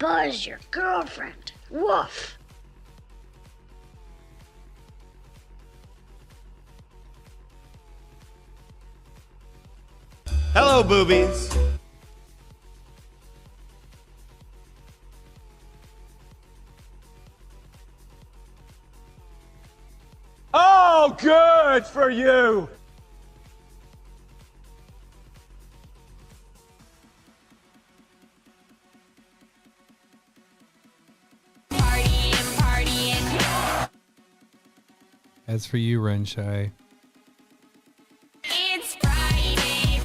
Buzz your girlfriend. Woof. Hello, boobies. Oh, good for you. As for you, Renshai. It's Friday.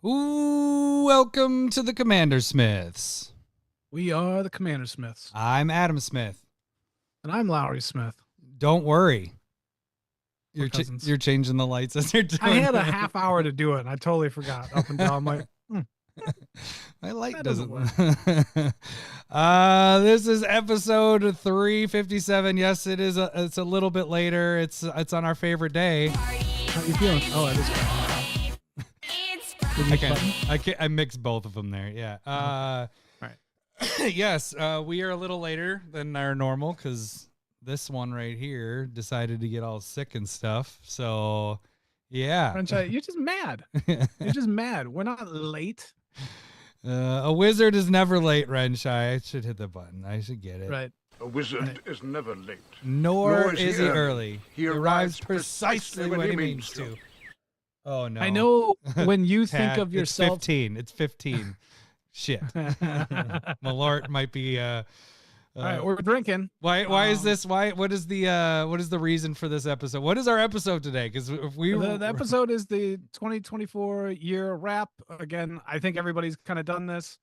Ooh, welcome to the CommanderSmiths. We are the CommanderSmiths. I'm Adam Smith. And I'm Lowery Smith. Don't worry. We're You're changing the lights as they're doing. I had a half hour to do it, and I totally forgot. Up until I'm like, my light that doesn't doesn't work. This is episode 357. Yes, it is. It's a little bit later. It's on our favorite day. how you feeling? Oh, it is fine. I mixed both of them there. Yeah. Right. Yes, we are a little later than our normal because this one right here decided to get all sick and stuff. So, yeah. Franchise, you're just mad. You're just mad. We're not late. A wizard is never late, Renshai. I should hit the button. I should get it. Right. A wizard is never late. Nor is he early. He arrives precisely when he means to. Oh, no. I know when you think of It's yourself. 15. It's 15. Shit. Malort might be All right, we're drinking. Why is this? What is the reason for this episode? What is our episode today? Because if we The episode is the 2024 year wrap. Again, I think everybody's kind of done this.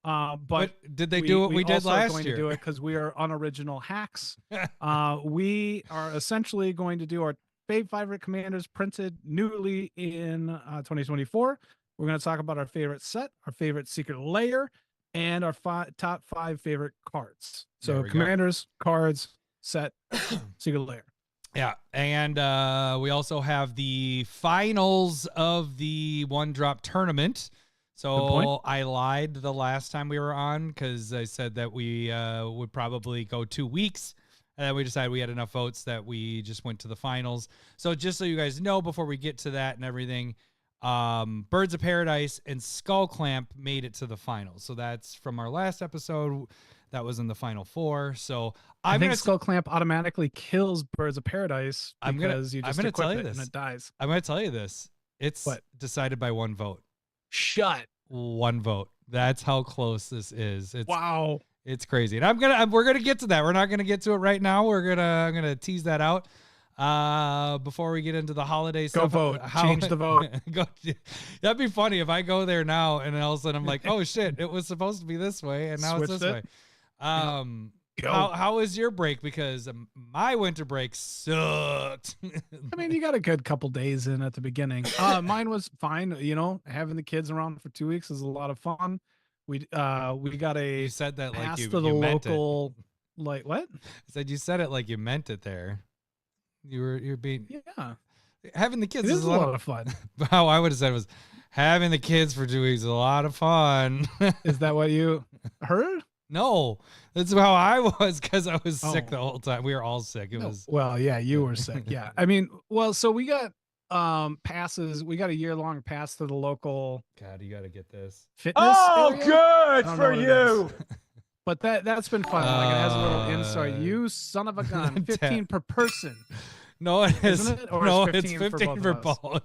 But did they do what we did also last going year? to do it because we are unoriginal hacks. We are essentially going to do our favorite commanders printed newly in 2024. We're going to talk about our favorite set, our favorite secret layer, and our top 5 favorite cards. So commanders, cards, set, secret layer. Yeah, and we also have the finals of the one drop tournament. So I lied the last time we were on because I said that we would probably go 2 weeks. And then we decided we had enough votes that we just went to the finals. So just so you guys know, before we get to that and everything, Birds of Paradise and Skullclamp made it to the finals. So that's from our last episode. That was in the final 4. So I think Skullclamp automatically kills Birds of Paradise because you just equip it and it dies. I'm going to tell you this. It's decided by 1 vote. Shut. 1 vote. That's how close this is. Wow. It's crazy. And we're gonna get to that. We're not gonna get to it right now. I'm gonna tease that out. Before we get into the holiday stuff. Go vote. Change the vote. That'd be funny if I go there now and all of a sudden I'm like, oh shit, it was supposed to be this way and now it's this way. How was your break? Because my winter break sucked. I mean, you got a good couple days in at the beginning. Mine was fine. You know, having the kids around for 2 weeks is a lot of fun. We got a you said that like pass you, to the you local meant it. Like what? I said you said it like you meant it there. You're being having the kids it is a lot of fun. How I would have said was having the kids for 2 weeks is a lot of fun. Is that what you heard? No, that's how I was because I was sick the whole time. We were all sick. It was well, yeah, you were sick. Yeah, I mean, well, so we got passes. We got a year-long pass to the local. God, you got to get this. Fitness. Oh, area? good for you. But that's been fun. Like it has a little insight. You son of a gun. 15 per person. No, it is. Isn't it? Or no, it's 15 for both.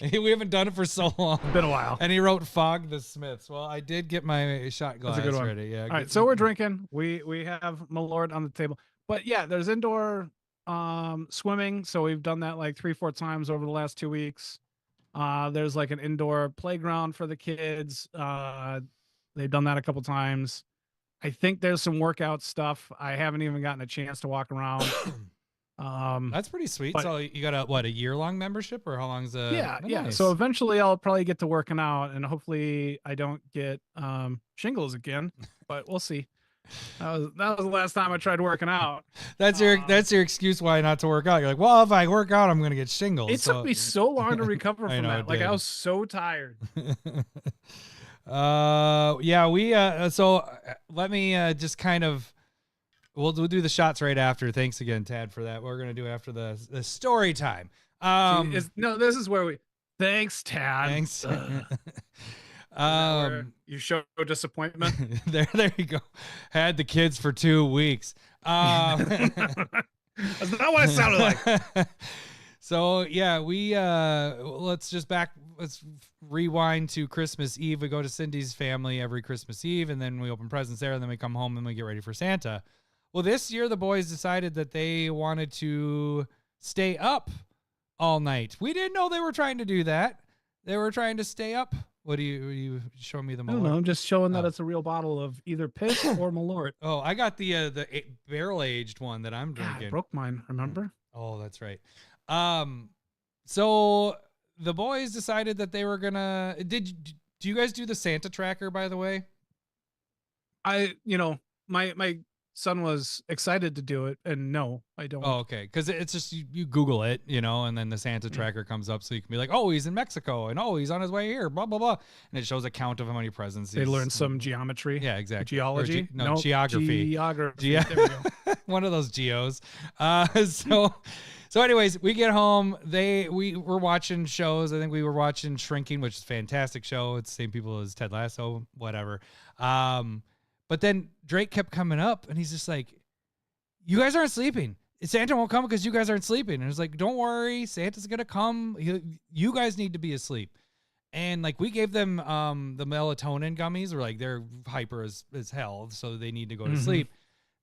We haven't done it for so long. It's been a while. And he wrote Fog the Smiths. Well, I did get my shot glass That's a good one. ready. Yeah. All right, so we're drinking. We have Malort on the table. But yeah, there's indoor swimming. So we've done that like 3-4 times over the last 2 weeks. There's like an indoor playground for the kids. They've done that a couple times. I think there's some workout stuff. I haven't even gotten a chance to walk around. That's pretty sweet. but- So you got a year-long membership, or how long's the? Yeah, Oh, yeah. nice. So eventually I'll probably get to working out, and hopefully I don't get shingles again, but we'll see. That was the last time I tried working out. that's your excuse why not to work out. You're like, well, if I work out, I'm gonna get shingles. It took me so long to recover I from know, that. it Like I did. was so tired. Yeah, we so let me just kind of we'll do the shots right after. Thanks again, Tad, for that. We're gonna do after the story time. No, this is where we. Thanks, Tad. Thanks. Where you show disappointment. there you go. Had the kids for 2 weeks. That's not what it sounded like. So yeah, we let's rewind to Christmas Eve. We go to Cindy's family every Christmas Eve, and then we open presents there, and then we come home and we get ready for Santa. Well, this year the boys decided that they wanted to stay up all night. We didn't know they were trying to do that. They were trying to stay up. What are you showing me the I don't Malort? know. I'm just showing that Oh. it's a real bottle of either piss or Malort. Oh, I got the barrel aged one that I'm Yeah, drinking. I broke mine. Remember? Oh, that's right. So the boys decided that they were gonna. Do you guys do the Santa tracker, by the way? My son was excited to do it, and no, I don't. Oh, okay. Because it's just you Google it, and then the Santa tracker comes up, so you can be like, oh, he's in Mexico, and oh, he's on his way here, blah blah blah, and it shows a count of how many presents. They learned some geometry. Yeah, exactly. Geology? No, Nope, geography. Geography. There we go. One of those geos. So anyways, we get home. We were watching shows. I think we were watching Shrinking, which is a fantastic show. It's the same people as Ted Lasso, whatever. But then Drake kept coming up, and he's just like, you guys aren't sleeping. Santa won't come because you guys aren't sleeping. And it's like, don't worry, Santa's going to come. You guys need to be asleep. And like we gave them the melatonin gummies. We're like, they're hyper as hell, so they need to go to sleep.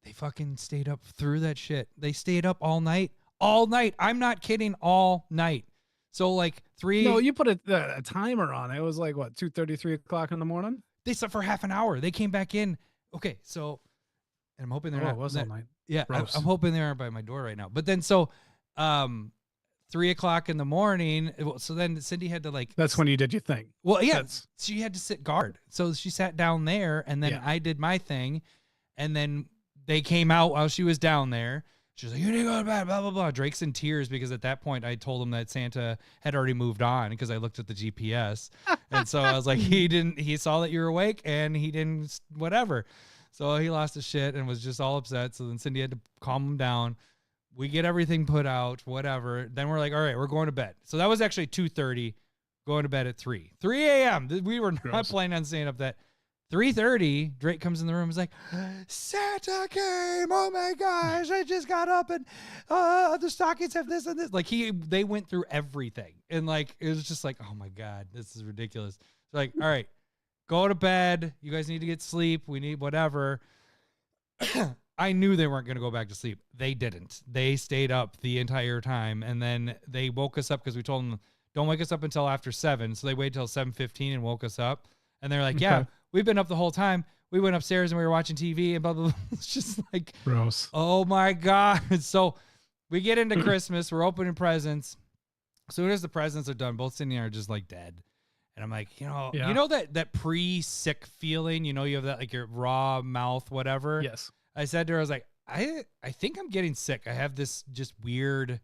They fucking stayed up through that shit. They stayed up all night. All night. I'm not kidding. All night. So like 3. No, you put a timer on it. It was like, what, 2:30, 3 o'clock in the morning? They slept for half an hour. They came back in. Okay, so, and I'm hoping they're not. It was all night. Yeah, Gross. I'm hoping they aren't by my door right now. But then, 3 o'clock in the morning. So then Cindy had to like. That's when you did your thing. Well, yeah, That's- she had to sit guard. So she sat down there, and then Yeah. I did my thing, and then they came out while she was down there. She was like, you need to go to bed, blah, blah, blah. Drake's in tears because at that point I told him that Santa had already moved on because I looked at the GPS. And so I was like, he saw that you were awake and he didn't, whatever. So he lost his shit and was just all upset. So then Cindy had to calm him down. We get everything put out, whatever. Then we're like, all right, we're going to bed. So that was actually 2:30, going to bed at 3 a.m. We were not Gross. planning on staying up that 3:30, Drake comes in the room and is like, Santa came. Oh my gosh, I just got up and the stockings have this and this. Like they went through everything. And like it was just like, oh my God, this is ridiculous. So like, all right, go to bed. You guys need to get sleep. We need whatever. I knew they weren't going to go back to sleep. They didn't. They stayed up the entire time. And then they woke us up because we told them, don't wake us up until after 7. So they waited till 7:15 and woke us up. And they're like, yeah, we've been up the whole time. We went upstairs and we were watching TV and blah, blah, blah. It's just like, Gross. oh my God. So we get into Christmas. We're opening presents. As soon as the presents are done, both Cindy and I are just like dead. And I'm like, you know that pre-sick feeling, you have that like your raw mouth, whatever. Yes. I said to her, I was like, I think I'm getting sick. I have this just weird,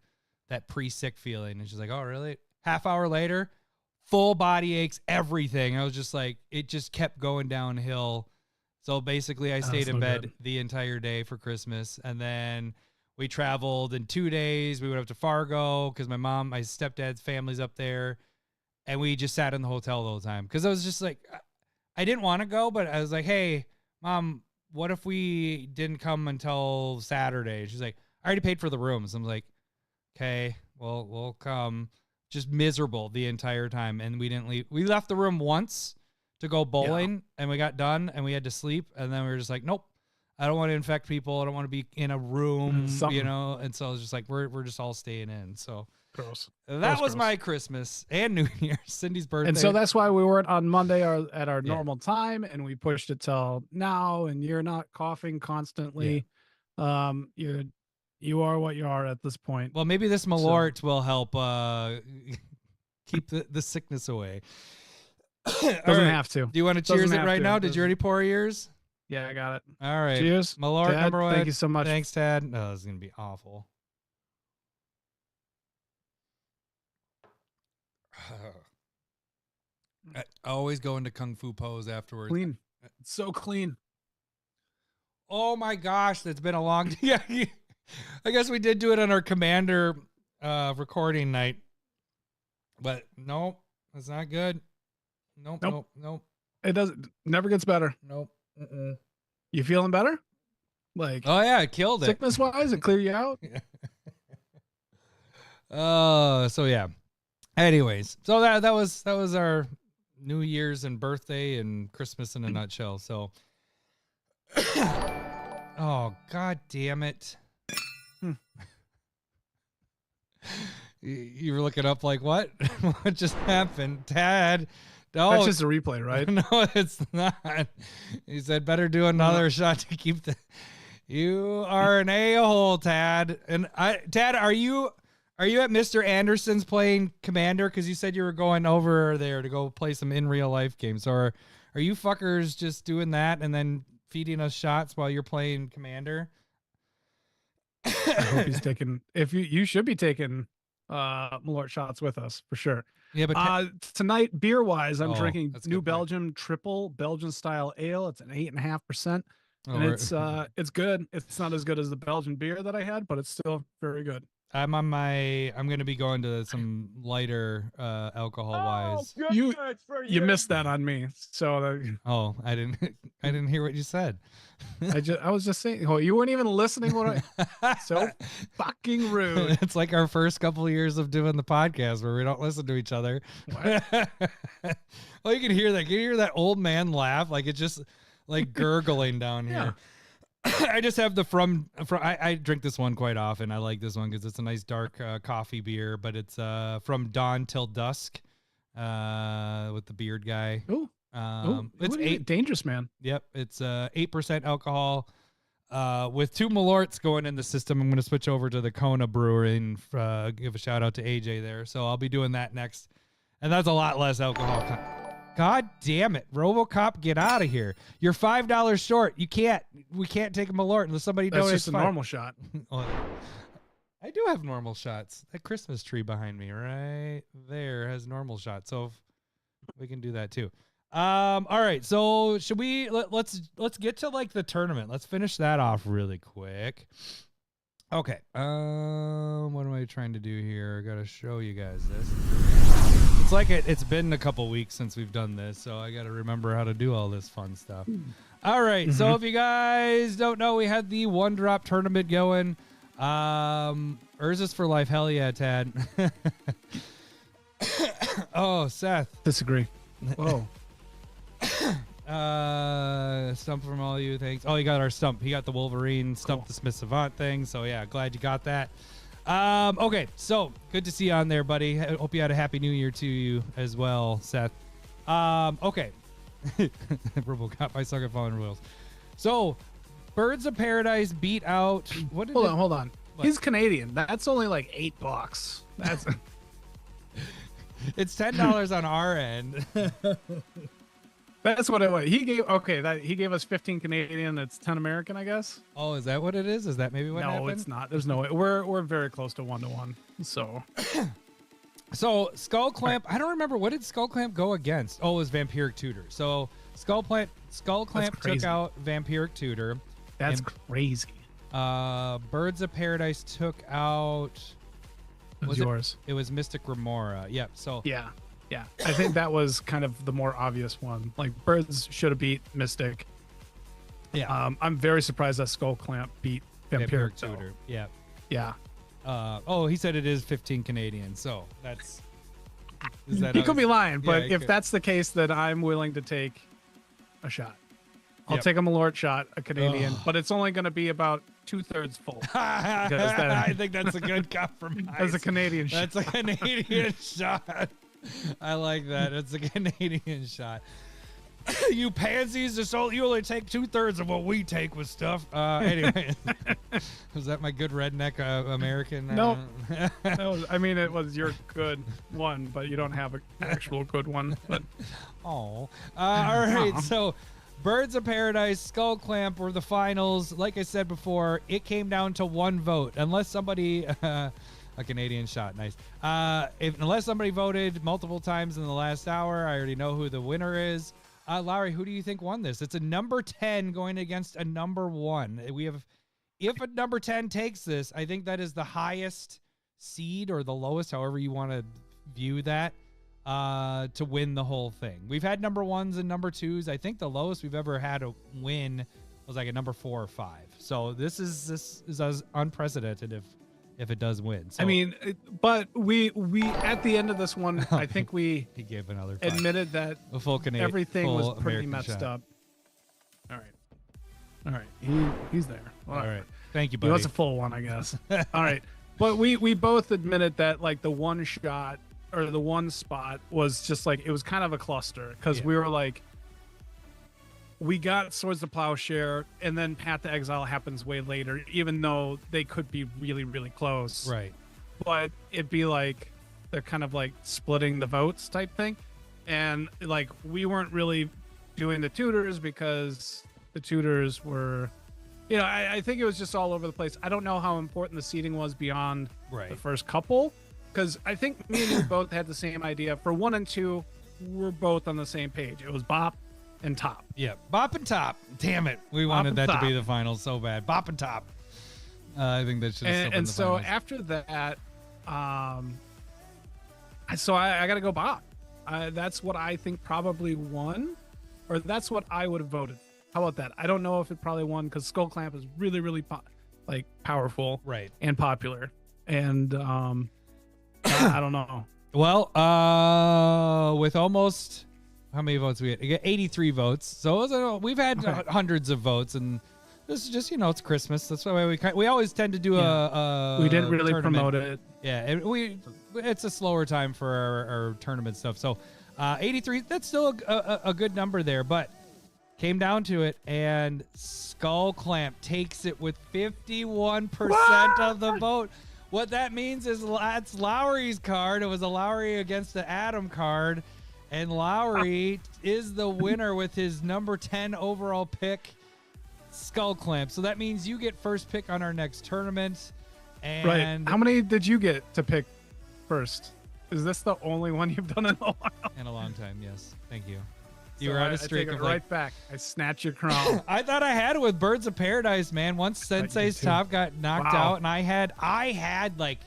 that pre-sick feeling. And she's like, oh, really? Half hour later, full body aches, everything. I was just like, it just kept going downhill. So basically I stayed in bed the entire day for Christmas. And then we traveled in 2 days. We went up to Fargo because my stepdad's family's up there. And we just sat in the hotel the whole time. Because I was just like, I didn't want to go, but I was like, hey, Mom, what if we didn't come until Saturday? She's like, I already paid for the rooms. I'm like, okay, well, we'll come. Just miserable the entire time. And we didn't leave. We left the room once to go bowling and we got done and we had to sleep. And then we were just like, nope, I don't want to infect people. I don't want to be in a room, And so I was just like, we're just all staying in. So Gross. That was Gross. my Christmas and New Year's. Cindy's birthday. And so that's why we weren't on Monday at our normal time, and we pushed it till now. And you're not coughing constantly. You are what you are at this point. well, maybe this Malort will help keep the sickness away. Doesn't have to. Do you want to cheers it right now? Did you already pour yours? Yeah, I got it. All right. Cheers. Malort, Tad, number one. Thank you so much. Thanks, Tad. Oh, this is going to be awful. I always go into Kung Fu pose afterwards. Clean. It's so clean. Oh my gosh, that's been a long yeah. I guess we did do it on our Commander recording night. But nope, that's not good. Nope. It doesn't. Never gets better. Nope. You feeling better? Like, Oh yeah, I killed it. sickness wise, it clear you out. So yeah. Anyways, so that was our New Year's and birthday and Christmas in a nutshell. So oh god damn it. You were looking up like what? What just happened? Tad. No, That's just a replay, right? no, it's not. He said better do another shot to keep the You are an a-hole, Tad. And Tad, are you at Mr. Anderson's playing Commander? Because you said you were going over there to go play some in real life games. Or are you fuckers just doing that and then feeding us shots while you're playing Commander? I hope he's taking. If you should be taking Malort shots with us for sure. Yeah, but tonight, beer wise, I'm Oh, drinking that's a New good point. Belgium triple Belgian style ale. It's an 8.5%. Oh, And it's good. It's not as good as the Belgian beer that I had, but it's still very good. I'm going to be going to some lighter alcohol wise. You missed that on me. So Oh, I didn't hear what you said. I was just saying. Oh, you weren't even listening. What so fucking rude. It's like our first couple of years of doing the podcast where we don't listen to each other. Well, you can hear that. Can you hear that old man laugh? Like it's just like gurgling down here. I just have the from I drink this one quite often. I like this one because it's a nice dark coffee beer, but it's from dawn till dusk with the beard guy. Ooh. It's dangerous, man. Yep, it's 8% alcohol with 2 Malorts going in the system. I'm going to switch over to the Kona Brewery and give a shout out to AJ there. So I'll be doing that next, and that's a lot less alcohol. God damn it, RoboCop, get out of here! You're $5 short. We can't take a Malort unless somebody That's donates. just a normal shot. Well, I do have normal shots. That Christmas tree behind me right there has normal shots, so we can do that too. All right, so should we let's get to like the tournament. Let's finish that off really quick. Okay. What am I trying to do here? I gotta show you guys this. It's like it's been a couple weeks since we've done this, so I gotta remember how to do all this fun stuff. All right, so if you guys don't know, we had the 1-drop tournament going. Urza's for life. Hell yeah, Tad. Oh, Seth. Disagree. Whoa. Stump from all you, thanks. Oh, he got our stump. He got the Wolverine stump the Smith Savant thing. So yeah, glad you got that. Okay, so good to see you on there, buddy. I hope you had a happy new year to you as well, Seth. Okay. RoboCop, I suck at following rules. So Birds of Paradise beat out Hold on. What? He's Canadian. That's only like $8. That's it's $10 on our end. That's what it was. He gave us 15 Canadian. It's 10 American, I guess. Oh, is that what it is? Is that maybe what happened? No, it's not. There's no way. We're very close to 1-1. So Skullclamp, I don't remember, what did Skullclamp go against? Oh, it was Vampiric Tutor. So Skullclamp took out Vampiric Tutor. That's crazy. Birds of Paradise took out Yours. It was Mystic Remora. Yep. So Yeah. I think that was kind of the more obvious one. Like Birds should have beat Mystic. Yeah. I'm very surprised that Skullclamp beat Vampiric Tutor. Yeah. Yeah. He said it is 15 Canadian. So that's. He could be lying, but he if could. that's the case, then I'm willing to take a shot. I'll Yep. take a Malort Shot, a Canadian, but it's only going to be about 2/3 full. I think that's a good compromise. As a Canadian shot. That's a Canadian shot. I like that. It's a Canadian shot. You pansies, you only take 2/3 of what we take with stuff. Anyway, was that my good redneck American? No. I mean, it was your good one, but you don't have an actual good one. But Oh, all right. So, Birds of Paradise, Skullclamp were the finals. Like I said before, it came down to one vote. Unless somebody, a Canadian shot, nice. Unless somebody voted multiple times in the last hour, I already know who the winner is. Lowery, who do you think won this? It's a number 10 going against a number 1. If a number 10 takes this, I think that is the highest seed or the lowest, however you want to view that, to win the whole thing. We've had number 1s and number 2s. I think the lowest we've ever had a win was like a number 4 or 5. So this is as unprecedented if it does win. So, I mean, but we at the end of this one, I think we he gave another 5. admitted that A full Canadian, everything was full pretty American messed shot. up. All right, he's there. All right, thank you, He buddy. wants a full one, I guess. All right, but we both admitted that like the one shot or the one spot was just like it was kind of a cluster because we were like. We got Swords to Plowshare, and then Path to Exile happens way later, even though they could be really, really close. Right. But it'd be like they're kind of like splitting the votes type thing. And like we weren't really doing the tutors because the tutors were, you know, I think it was just all over the place. I don't know how important the seating was beyond the first couple, because I think me and you both had the same idea. For 1 and 2, we're both on the same page. It was Bop and Top. Yeah, Bop and Top. Damn it. We wanted that to be the finals so bad. Bop and Top. I think that should have still been And the so finals. after that, I got to go Bop. That's what I think probably won, or that's what I would have voted. How about that? I don't know if it probably won because Skullclamp is really, really powerful, Right. and popular. And I don't know. Well, with almost how many votes we had? We got 83 votes. So it was we've had hundreds of votes, and this is just it's Christmas. That's why we always tend to do a we didn't really tournament. promote it. Yeah, and it's a slower time for our tournament stuff. So 83, that's still a good number there, but came down to it, and Skullclamp takes it with 51% of the vote. What that means is that's Lowery's card. It was a Lowery against the Adam card, and Lowery is the winner with his number 10 overall pick, Skullclamp. So that means you get first pick on our next tournament. And Right. How many did you get to pick first? Is this the only one you've done in a while? in a long time, yes. Thank you. You So were on I a streak take of it right back. I snatch your crown. I thought I had it with Birds of Paradise, man. Once Sensei's too. top got knocked Wow. out, and I had like,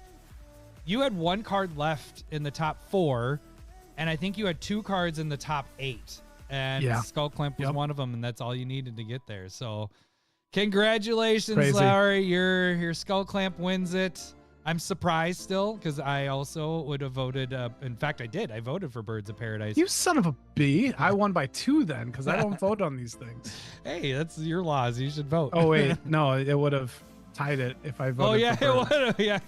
you had one card left in the top 4, and I think you had 2 cards in the top 8, and Yeah. Skullclamp was Yep. one of them, and that's all you needed to get there. So, congratulations, Crazy. Lowery. Your Skullclamp wins it. I'm surprised still because I also would have voted. In fact, I did. I voted for Birds of Paradise. You son of a bee. I won by 2 then because I don't vote on these things. Hey, that's your laws. You should vote. Oh, wait. No, it would have tied it if I voted. Oh yeah, for it Birds. would have. Yeah,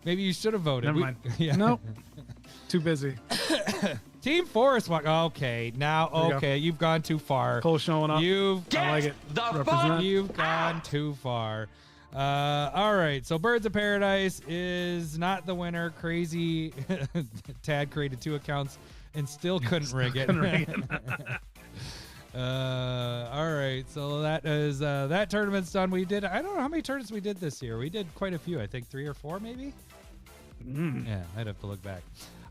maybe you should have voted. Never We- mind. Yeah. Nope. Too busy. Team Forest walk. Okay, now There we go. okay, you've gone too far. Cole showing up. You've I like it. Represent. you've gone too far. All right, so Birds of Paradise is not the winner. Crazy Tad created 2 accounts and still couldn't rig it. Couldn't rig All right, so that is that tournament's done. We did. I don't know how many tournaments we did this year. We did quite a few. I think 3 or 4, maybe. Yeah, I'd have to look back.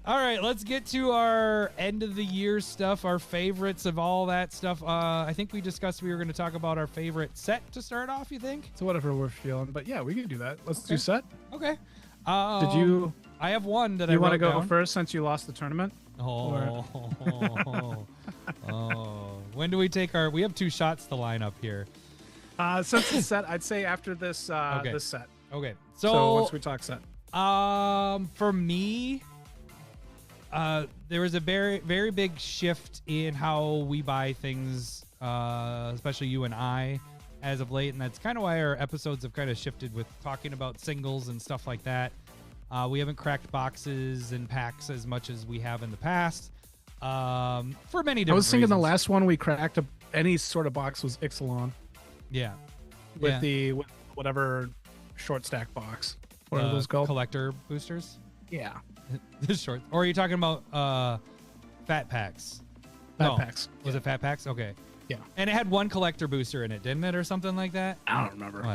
All right, let's get to our end of the year stuff, our favorites of all that stuff. I think we discussed we were going to talk about our favorite set to start off, you think? So whatever we're feeling. But yeah, we can do that. Let's do set. Okay. Did you I have one that you I want to wrote go down. first since you lost the tournament? Oh. When do we take our... We have 2 shots to line up here. Since it's set, I'd say after this Okay. this set. Okay. So once we talk set. For me, there was a very, very big shift in how we buy things especially you and I, as of late, and that's kind of why our episodes have kind of shifted with talking about singles and stuff like that. We haven't cracked boxes and packs as much as we have in the past, for many different I was thinking the reasons. last one we cracked any sort of box was Ixalan Yeah. with Yeah. with whatever short stack box. What are The those called? collector boosters. Yeah, The short, or are you talking about fat packs? fat No. packs. Was it fat packs? Okay. Yeah. And it had one collector booster in it, didn't it, or something like that? I don't remember. Oh,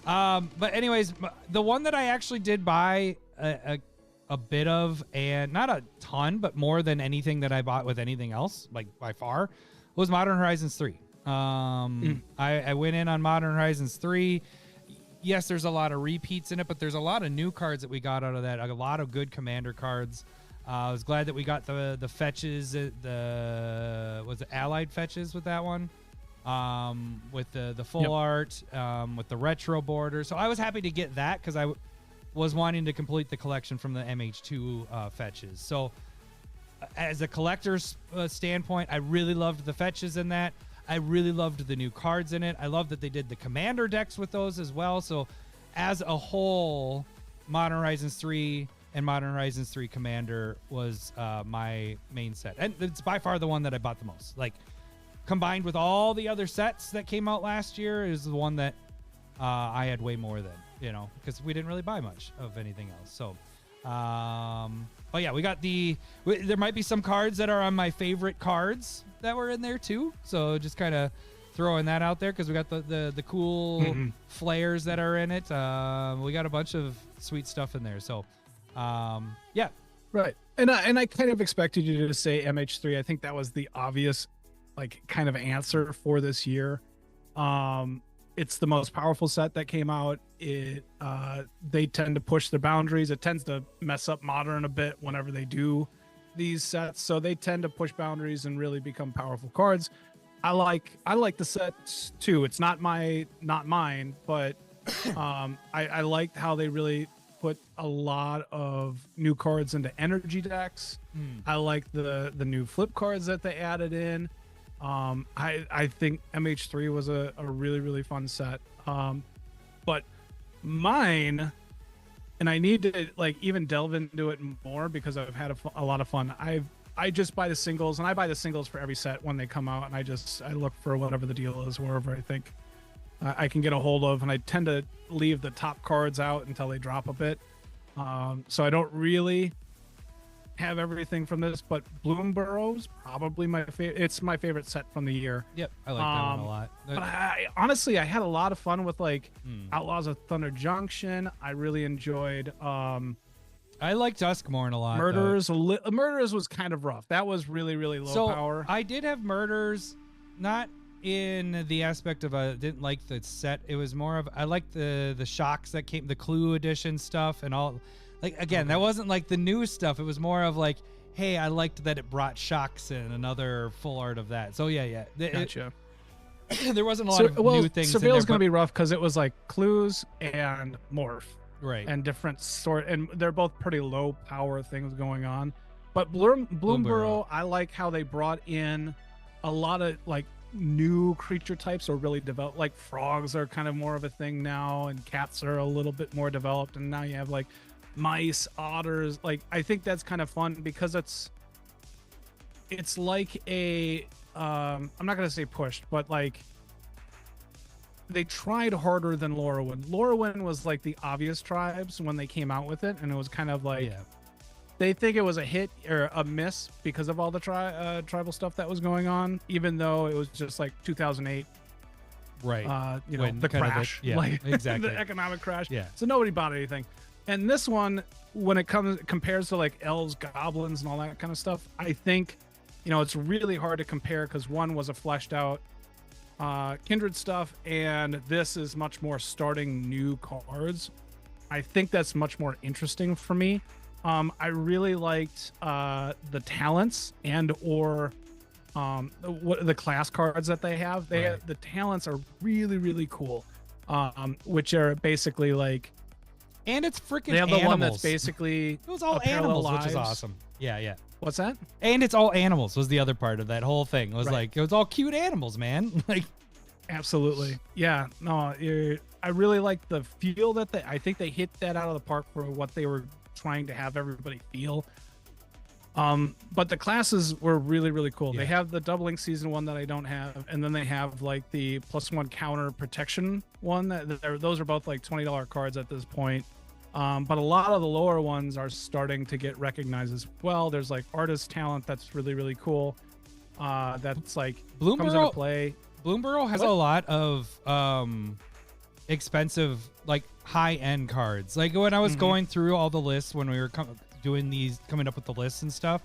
yeah. But anyways, the one that I actually did buy a bit of, and not a ton, but more than anything that I bought with anything else, like by far, was Modern Horizons 3. I went in on Modern Horizons 3. Yes, there's a lot of repeats in it, but there's a lot of new cards that we got out of that. A lot of good commander cards. I was glad that we got the fetches, was it allied fetches with that one, with the full art, with the retro border. So I was happy to get that because I was wanting to complete the collection from the MH2 fetches. So as a collector's standpoint, I really loved the fetches in that. I really loved the new cards in it. I love that they did the commander decks with those as well. So as a whole, Modern Horizons 3 and Modern Horizons 3 Commander was my main set. And it's by far the one that I bought the most. Like, combined with all the other sets that came out last year, is the one that I had way more than, because we didn't really buy much of anything else. So, but yeah, we got there might be some cards that are on my favorite cards that were in there too. So just kind of throwing that out there because we got the cool flares that are in it. We got a bunch of sweet stuff in there. So, yeah. Right. And I kind of expected you to say MH3. I think that was the obvious, kind of answer for this year. It's the most powerful set that came out. They tend to push their boundaries. It tends to mess up Modern a bit whenever they do these sets. So they tend to push boundaries and really become powerful cards. I like the sets too. It's not mine, but I liked how they really put a lot of new cards into energy decks. I like the new flip cards that they added in. I think MH3 was a really, really fun set. But mine, and I need to even delve into it more because I've had a lot of fun. I just buy the singles, and I buy the singles for every set when they come out, and I look for whatever the deal is, wherever I think I can get a hold of, and I tend to leave the top cards out until they drop a bit. So I don't really have everything from this, but Bloom Burrow's probably my favorite. It's my favorite set from the year. Yep, I like that one a lot. But honestly, I had a lot of fun with Outlaws of Thunder Junction. I really enjoyed I like Duskmorn a lot. Murderers. Murderers was kind of rough. That was really, really low power. I did have Murders, not in the aspect of I didn't like the set. It was more of I liked the shocks that came, the Clue edition stuff and all. That wasn't like the new stuff. It was more of hey, I liked that it brought shocks in, another full art of that. So yeah. Gotcha. There wasn't a lot of new things. Surveil's going to be rough because it was Clues and Morph. Right. And different and they're both pretty low power things going on. But Bloom Burrow, I like how they brought in a lot of new creature types or really developed. Frogs are kind of more of a thing now, and cats are a little bit more developed, and now you have mice, otters. I think that's kind of fun because it's like a I'm not gonna say pushed, but they tried harder than Lorwyn. Lorwyn was the obvious tribes when they came out with it, and it was kind of they think it was a hit or a miss because of all the tribal stuff that was going on, even though it was just 2008. Right. The crash. Exactly. The economic crash. Yeah. So nobody bought anything. And this one, when it compares to elves, goblins, and all that kind of stuff, I think, it's really hard to compare because one was a fleshed out kindred stuff, and this is much more starting new cards. I think that's much more interesting for me. I really liked the talents and or the class cards that they have. The talents are really, really cool, which are basically And it's freaking They have the animals. one that's basically It was all a Parallel animals, which is Lives. awesome. Yeah, yeah. What's that? And it's all animals was the other part of that whole thing. It was Right. like, it was all cute animals, man. Like, Absolutely. Yeah. No, I really like the feel that I think they hit that out of the park for what they were trying to have everybody feel. But the classes were really, really cool. Yeah. They have the doubling season one that I don't have, and then they have like the +1 counter protection one. Those are both like $20 cards at this point. But a lot of the lower ones are starting to get recognized as well. There's like artist talent that's really, really cool. That's like comes into Bloomborough, play. Bloomborough has a lot of expensive, like high-end cards. Like when I was going through all the lists when we were coming up with the lists and stuff,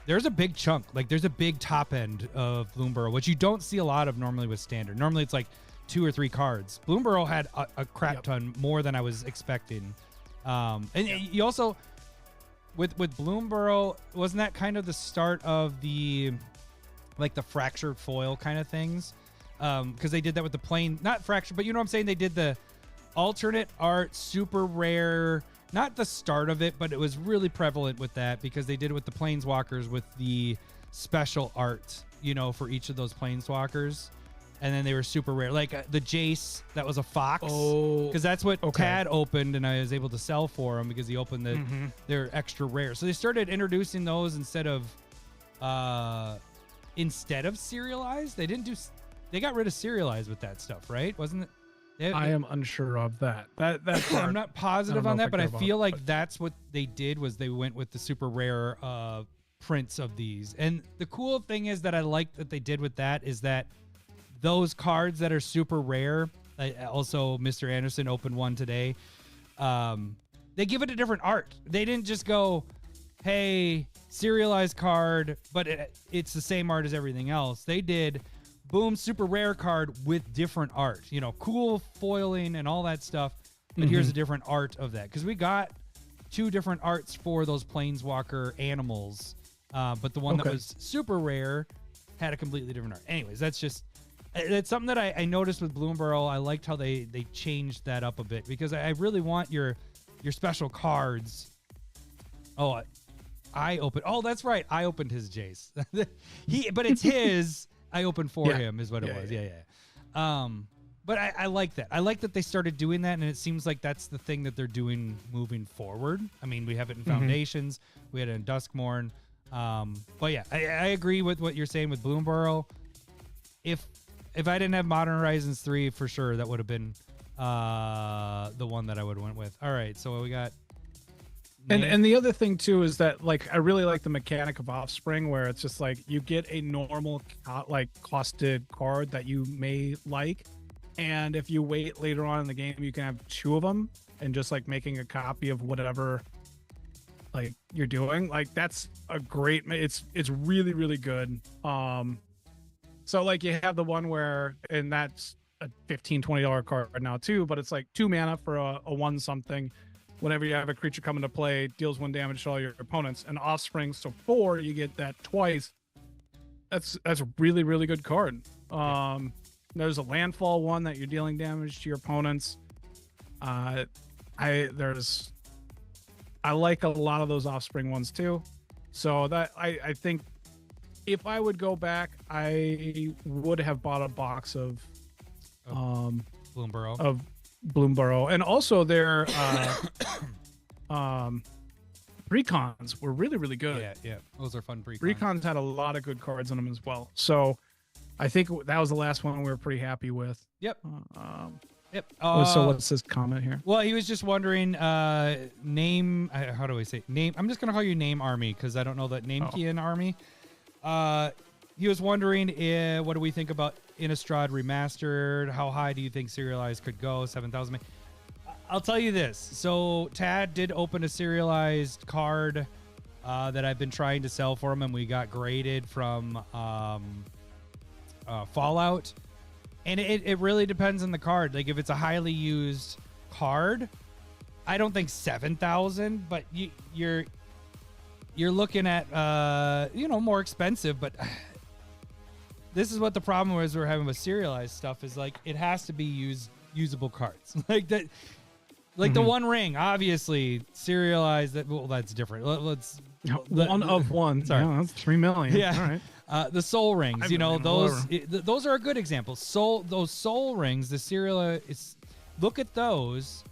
there's a big chunk. Like there's a big top end of Bloomborough, which you don't see a lot of normally with standard. Normally it's like 2 or 3 cards. Bloomborough had a crap ton more than I was expecting. And you also with Bloomborough, wasn't that kind of the start of the like the fractured foil kind of things? Because they did that with the plain, not fractured, but you know what I'm saying? They did the alternate art, super rare, not the start of it, but it was really prevalent with that because they did it with the planeswalkers with the special art, you know, for each of those planeswalkers. And then they were super rare. Like the Jace, that was a fox. Oh, Because that's what Tad opened, and I was able to sell for him because he opened they're extra rare. So they started introducing those instead of serialized. They got rid of serialized with that stuff, right? Wasn't it? I am unsure of that. That I'm not positive on that, but I feel like but that's what they did was they went with the super rare prints of these. And the cool thing is that I like that they did with that is that those cards that are super rare, also Mr. Anderson opened one today, they give it a different art. They didn't just go, hey, serialized card, but it's the same art as everything else. They did, boom, super rare card with different art. You know, cool foiling and all that stuff, but here's a different art of that. Because we got 2 different arts for those Planeswalker animals, but the one that was super rare had a completely different art. Anyways, that's something that I noticed with Bloomborough. I liked how they changed that up a bit because I really want your special cards. Oh, that's right. I opened his Jace. But it's his. I opened for him is what it was. Yeah. But I like that. I like that they started doing that, and it seems like that's the thing that they're doing moving forward. I mean, we have it in Foundations. We had it in Duskmourn. But yeah, I agree with what you're saying with Bloomborough. If I didn't have Modern Horizons 3, for sure, that would have been the one that I would have went with. All right, so we got... And the other thing, too, is that, like, I really like the mechanic of Offspring, where it's just, like, you get a normal, costed card that you may like, and if you wait later on in the game, you can have 2 of them, and just, like, making a copy of whatever, like, you're doing. Like, that's a great... It's really, really good. So like you have the one where, and that's a $15-$20 card now too, but it's like 2 mana for a 1-something. Whenever you have a creature come into play, deals 1 damage to all your opponents. And Offspring, so 4, you get that twice. That's a really, really good card. There's a landfall one that you're dealing damage to your opponents. I like a lot of those Offspring ones too. So that I think if I would go back, I would have bought a box of Bloomborough, and also their precons were really, really good. Yeah, those are fun precons. Precons had a lot of good cards in them as well. So I think that was the last one we were pretty happy with. Yep. Yep. So what's this comment here? Well, he was just wondering, name. How do I say name? I'm just gonna call you Name Army because I don't know that name key in Army. He was wondering, what do we think about Innistrad Remastered? How high do you think serialized could go? 7,000. I'll tell you this. So Tad did open a serialized card that I've been trying to sell for him, and we got graded from Fallout. And it really depends on the card. Like if it's a highly used card, I don't think 7,000, but you're looking at more expensive. But this is what the problem is we're having with serialized stuff is like it has to be usable cards like that. Like the One Ring, obviously serialized. Well, that's different. Let's one of one. Sorry. Yeah, that's 3 million. Yeah. All right. The soul rings, I mean, those are a good example. Those soul rings, the serial look at those,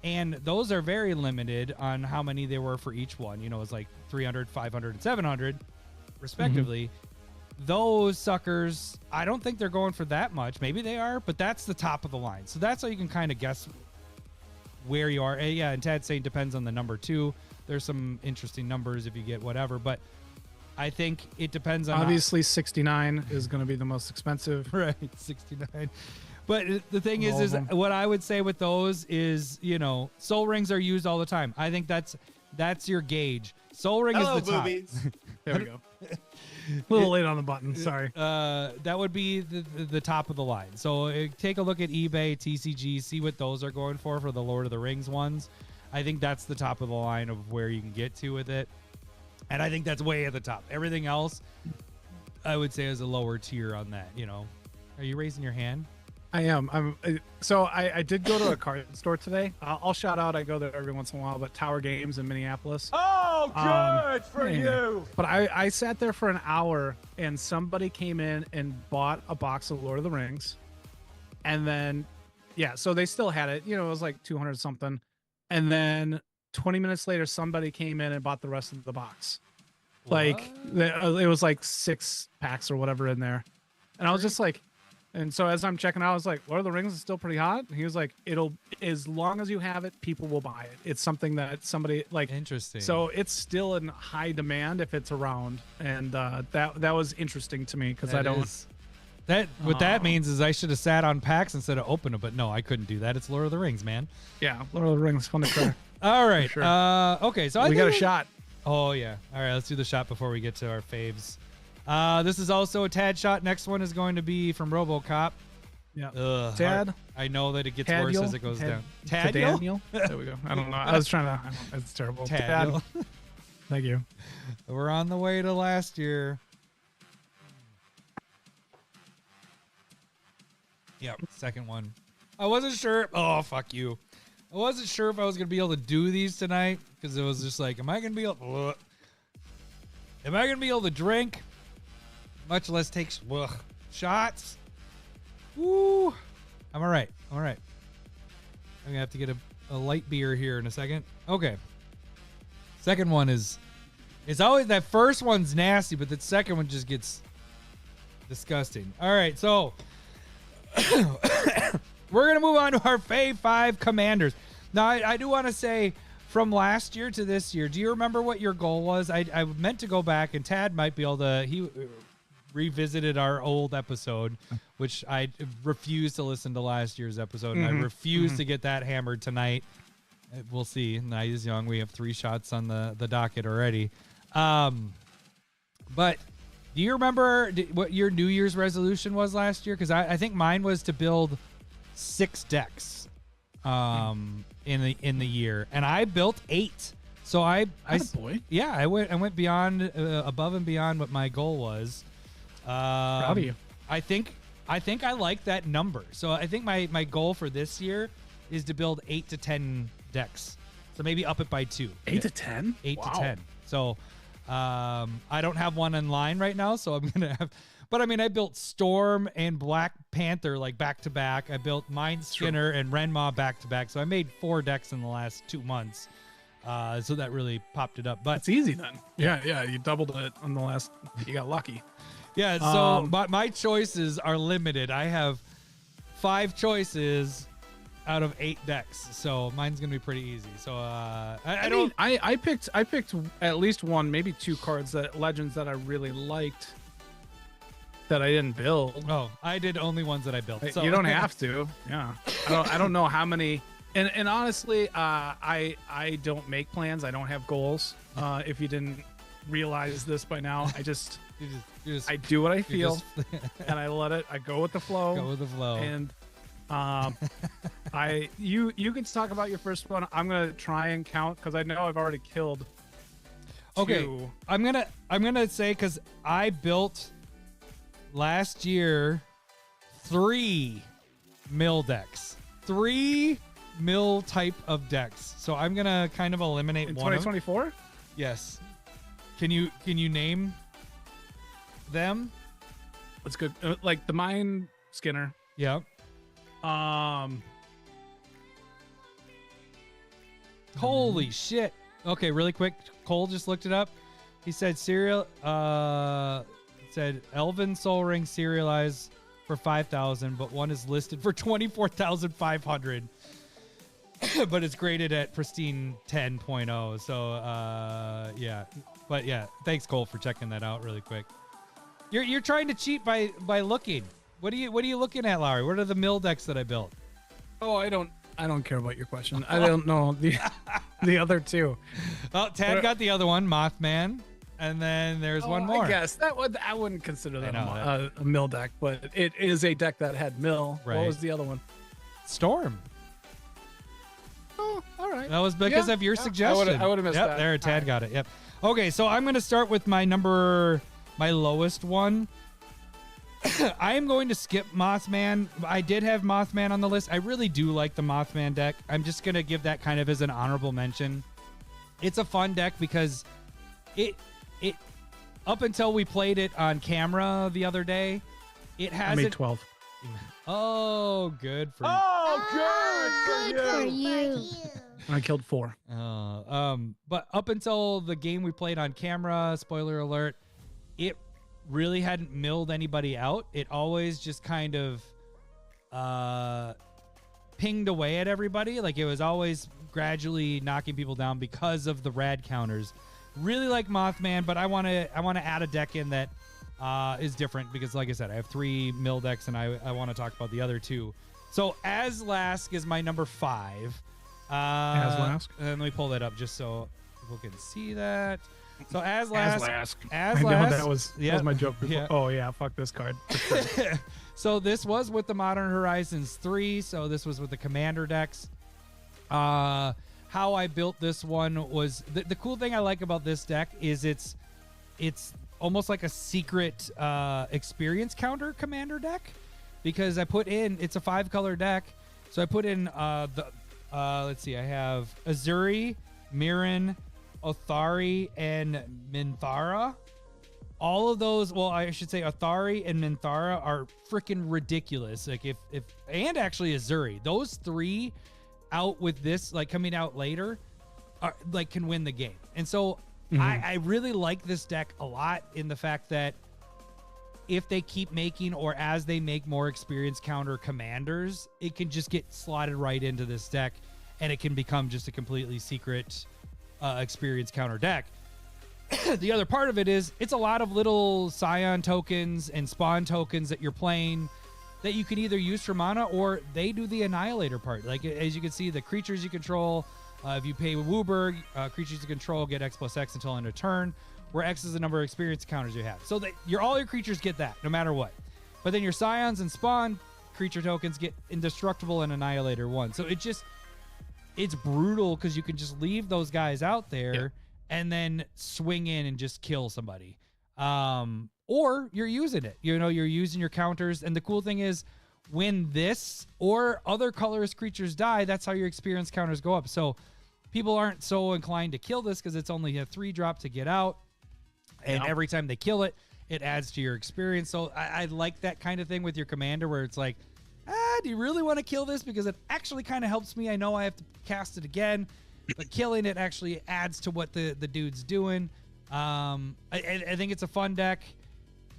and those are very limited on how many there were for each one. It's like 300, 500, and 700, respectively. Those suckers, I don't think they're going for that much. Maybe they are, but that's the top of the line. So that's how you can kind of guess where you are. Yeah, and Tad's saying depends on the number too. There's some interesting numbers if you get whatever, but I think it depends on obviously 69 is going to be the most expensive. Right, 69. But the thing is what I would say with those is, soul rings are used all the time. I think that's your gauge. Soul ring is the top. There we go. A little late on the button. Sorry. That would be the top of the line. So take a look at eBay, TCG, see what those are going for the Lord of the Rings ones. I think that's the top of the line of where you can get to with it. And I think that's way at the top. Everything else, I would say, is a lower tier on that. Are you raising your hand? I am. I did go to a card store today. I'll shout out. I go there every once in a while, but Tower Games in Minneapolis. Oh, good for you. But I sat there for an hour, and somebody came in and bought a box of Lord of the Rings, and then, so they still had it. It was like 200 something, and then 20 minutes later, somebody came in and bought the rest of the box. Like it was like 6 packs or whatever in there, and I was just like. And so as I'm checking out, I was like, Lord of the Rings is still pretty hot. And he was like, as long as you have it, people will buy it. It's something that somebody like. Interesting. So it's still in high demand if it's around. And that was interesting to me because I don't. What that means is I should have sat on packs instead of open them. But no, I couldn't do that. It's Lord of the Rings, man. Yeah, Lord of the Rings, fun to clear. All right. Sure. Okay, so we got a shot. Oh, yeah. All right, let's do the shot before we get to our faves. This is also a Tad shot. Next one is going to be from RoboCop. Yeah. Tad. I know that it gets worse as it goes down. Tad. Daniel. There we go. I don't know. I was trying to. It's terrible. Tad. Thank you. We're on the way to last year. Yep. Second one. I wasn't sure. Oh, fuck you. I wasn't sure if I was gonna be able to do these tonight because it was just like, am I gonna be able to drink? Much less take shots. Woo! I'm all right. I'm gonna have to get a light beer here in a second. Okay. Second one it's always that first one's nasty, but the second one just gets disgusting. All right, so we're gonna move on to our Fave 5 Commanders. Now, I do want to say, from last year to this year, do you remember what your goal was? I meant to go back, and Tad might be able to. He revisited our old episode, which I refused to listen to last year's episode, and I refuse to get that hammered tonight. We'll see. Night is young. We have 3 shots on the docket already. But do you remember what your New Year's resolution was last year? Because I think mine was to build 6 decks in the year, and I built 8. So I went beyond above and beyond what my goal was. Proud of you. I think I like that number. So I think my goal for this year is to build 8 to 10 decks. So maybe up it by 2. 8 to 10? 8 to 10. So I don't have one in line right now, so I'm gonna have. But I mean, I built Storm and Black Panther like back to back. I built Mind Skinner and Renmaw back to back. So I made 4 decks in the last 2 months. So that really popped it up. But it's easy then. Yeah, you doubled it on the last. You got lucky. Yeah, so my choices are limited. I have 5 choices out of 8 decks, so mine's gonna be pretty easy. So I picked at least 1, maybe 2 cards legends that I really liked that I didn't build. Oh, I did only ones that I built. So. You don't have to. Yeah, I don't know how many. And honestly, I don't make plans. I don't have goals. If you didn't realize this by now, I do what I feel, and I let it. I go with the flow. Go with the flow. And you can talk about your first one. I'm gonna try and count because I know I've already killed 2. Okay, I'm gonna say because I built last year 3 mill decks. 3 mill type of decks. So I'm gonna kind of eliminate In one. 2024? Yes. Can you name them? That's good. Like the Mind Skinner. Yep. Holy shit. Okay, really quick. Cole just looked it up. He said said Elven Soul Ring serialized for 5,000, but one is listed for 24,500. But it's graded at pristine 10.0. So yeah. But yeah, thanks Cole for checking that out really quick. You're trying to cheat by looking. What are you looking at, Lowery? What are the mill decks that I built? Oh, I don't care about your question. I don't know the other two. Oh, Tad got the other one, Mothman, and then there's one more. I guess I wouldn't consider that know a mill deck, but it is a deck that had mill. Right. What was the other one? Storm. Oh, all right. That was because of your suggestion. I would have missed yep, that. There, Tad got it. Yep. Okay, so I'm going to start with my lowest one. I am going to skip Mothman. I did have Mothman on the list. I really do like the Mothman deck. I'm just going to give that kind of as an honorable mention. It's a fun deck because it up until we played it on camera the other day, it hasn't. I made 12. Oh, good for Good for you. I killed 4. But up until the game we played on camera, spoiler alert, it really hadn't milled anybody out. It always just kind of pinged away at everybody. Like it was always gradually knocking people down because of the rad counters. Really like Mothman, but I want to add a deck in that is different because, like I said, I have 3 mill decks and I want to talk about the other 2. So Azlask is my number 5. Azlask? And let me pull that up just so people can see that. So Azlask. I know that was my joke before. Yeah. Oh yeah, fuck this card. So this was with the Modern Horizons 3. So this was with the Commander decks. How I built this one was the cool thing I like about this deck is it's almost like a secret experience counter Commander deck because I put in it's a 5-color deck. So I put in let's see, I have Azuri, Mirren, Othari, and Minthara. All of those, well, I should say Othari and Minthara are freaking ridiculous. Like if and actually Azuri, those 3 out with this, like coming out later, are like can win the game. And so I really like this deck a lot in the fact that if they keep making or as they make more experience counter commanders, it can just get slotted right into this deck and it can become just a completely secret experience counter deck. The other part of it is it's a lot of little Scion tokens and Spawn tokens that you're playing that you can either use for mana or they do the Annihilator part. Like as you can see, the creatures you control, if you pay Wooburg, creatures you control get X+X until end of turn, where X is the number of experience counters you have. So that all your creatures get that no matter what. But then your Scions and Spawn creature tokens get Indestructible and Annihilator 1. So it's brutal because you can just leave those guys out there and then swing in and just kill somebody. Or you're using it. You're using your counters. And the cool thing is when this or other colorless creatures die, that's how your experience counters go up. So people aren't so inclined to kill this because it's only a 3-drop to get out. And every time they kill it, it adds to your experience. So I like that kind of thing with your commander where it's like, do you really want to kill this? Because it actually kind of helps me. I know I have to cast it again, but killing it actually adds to what the dude's doing. I think it's a fun deck.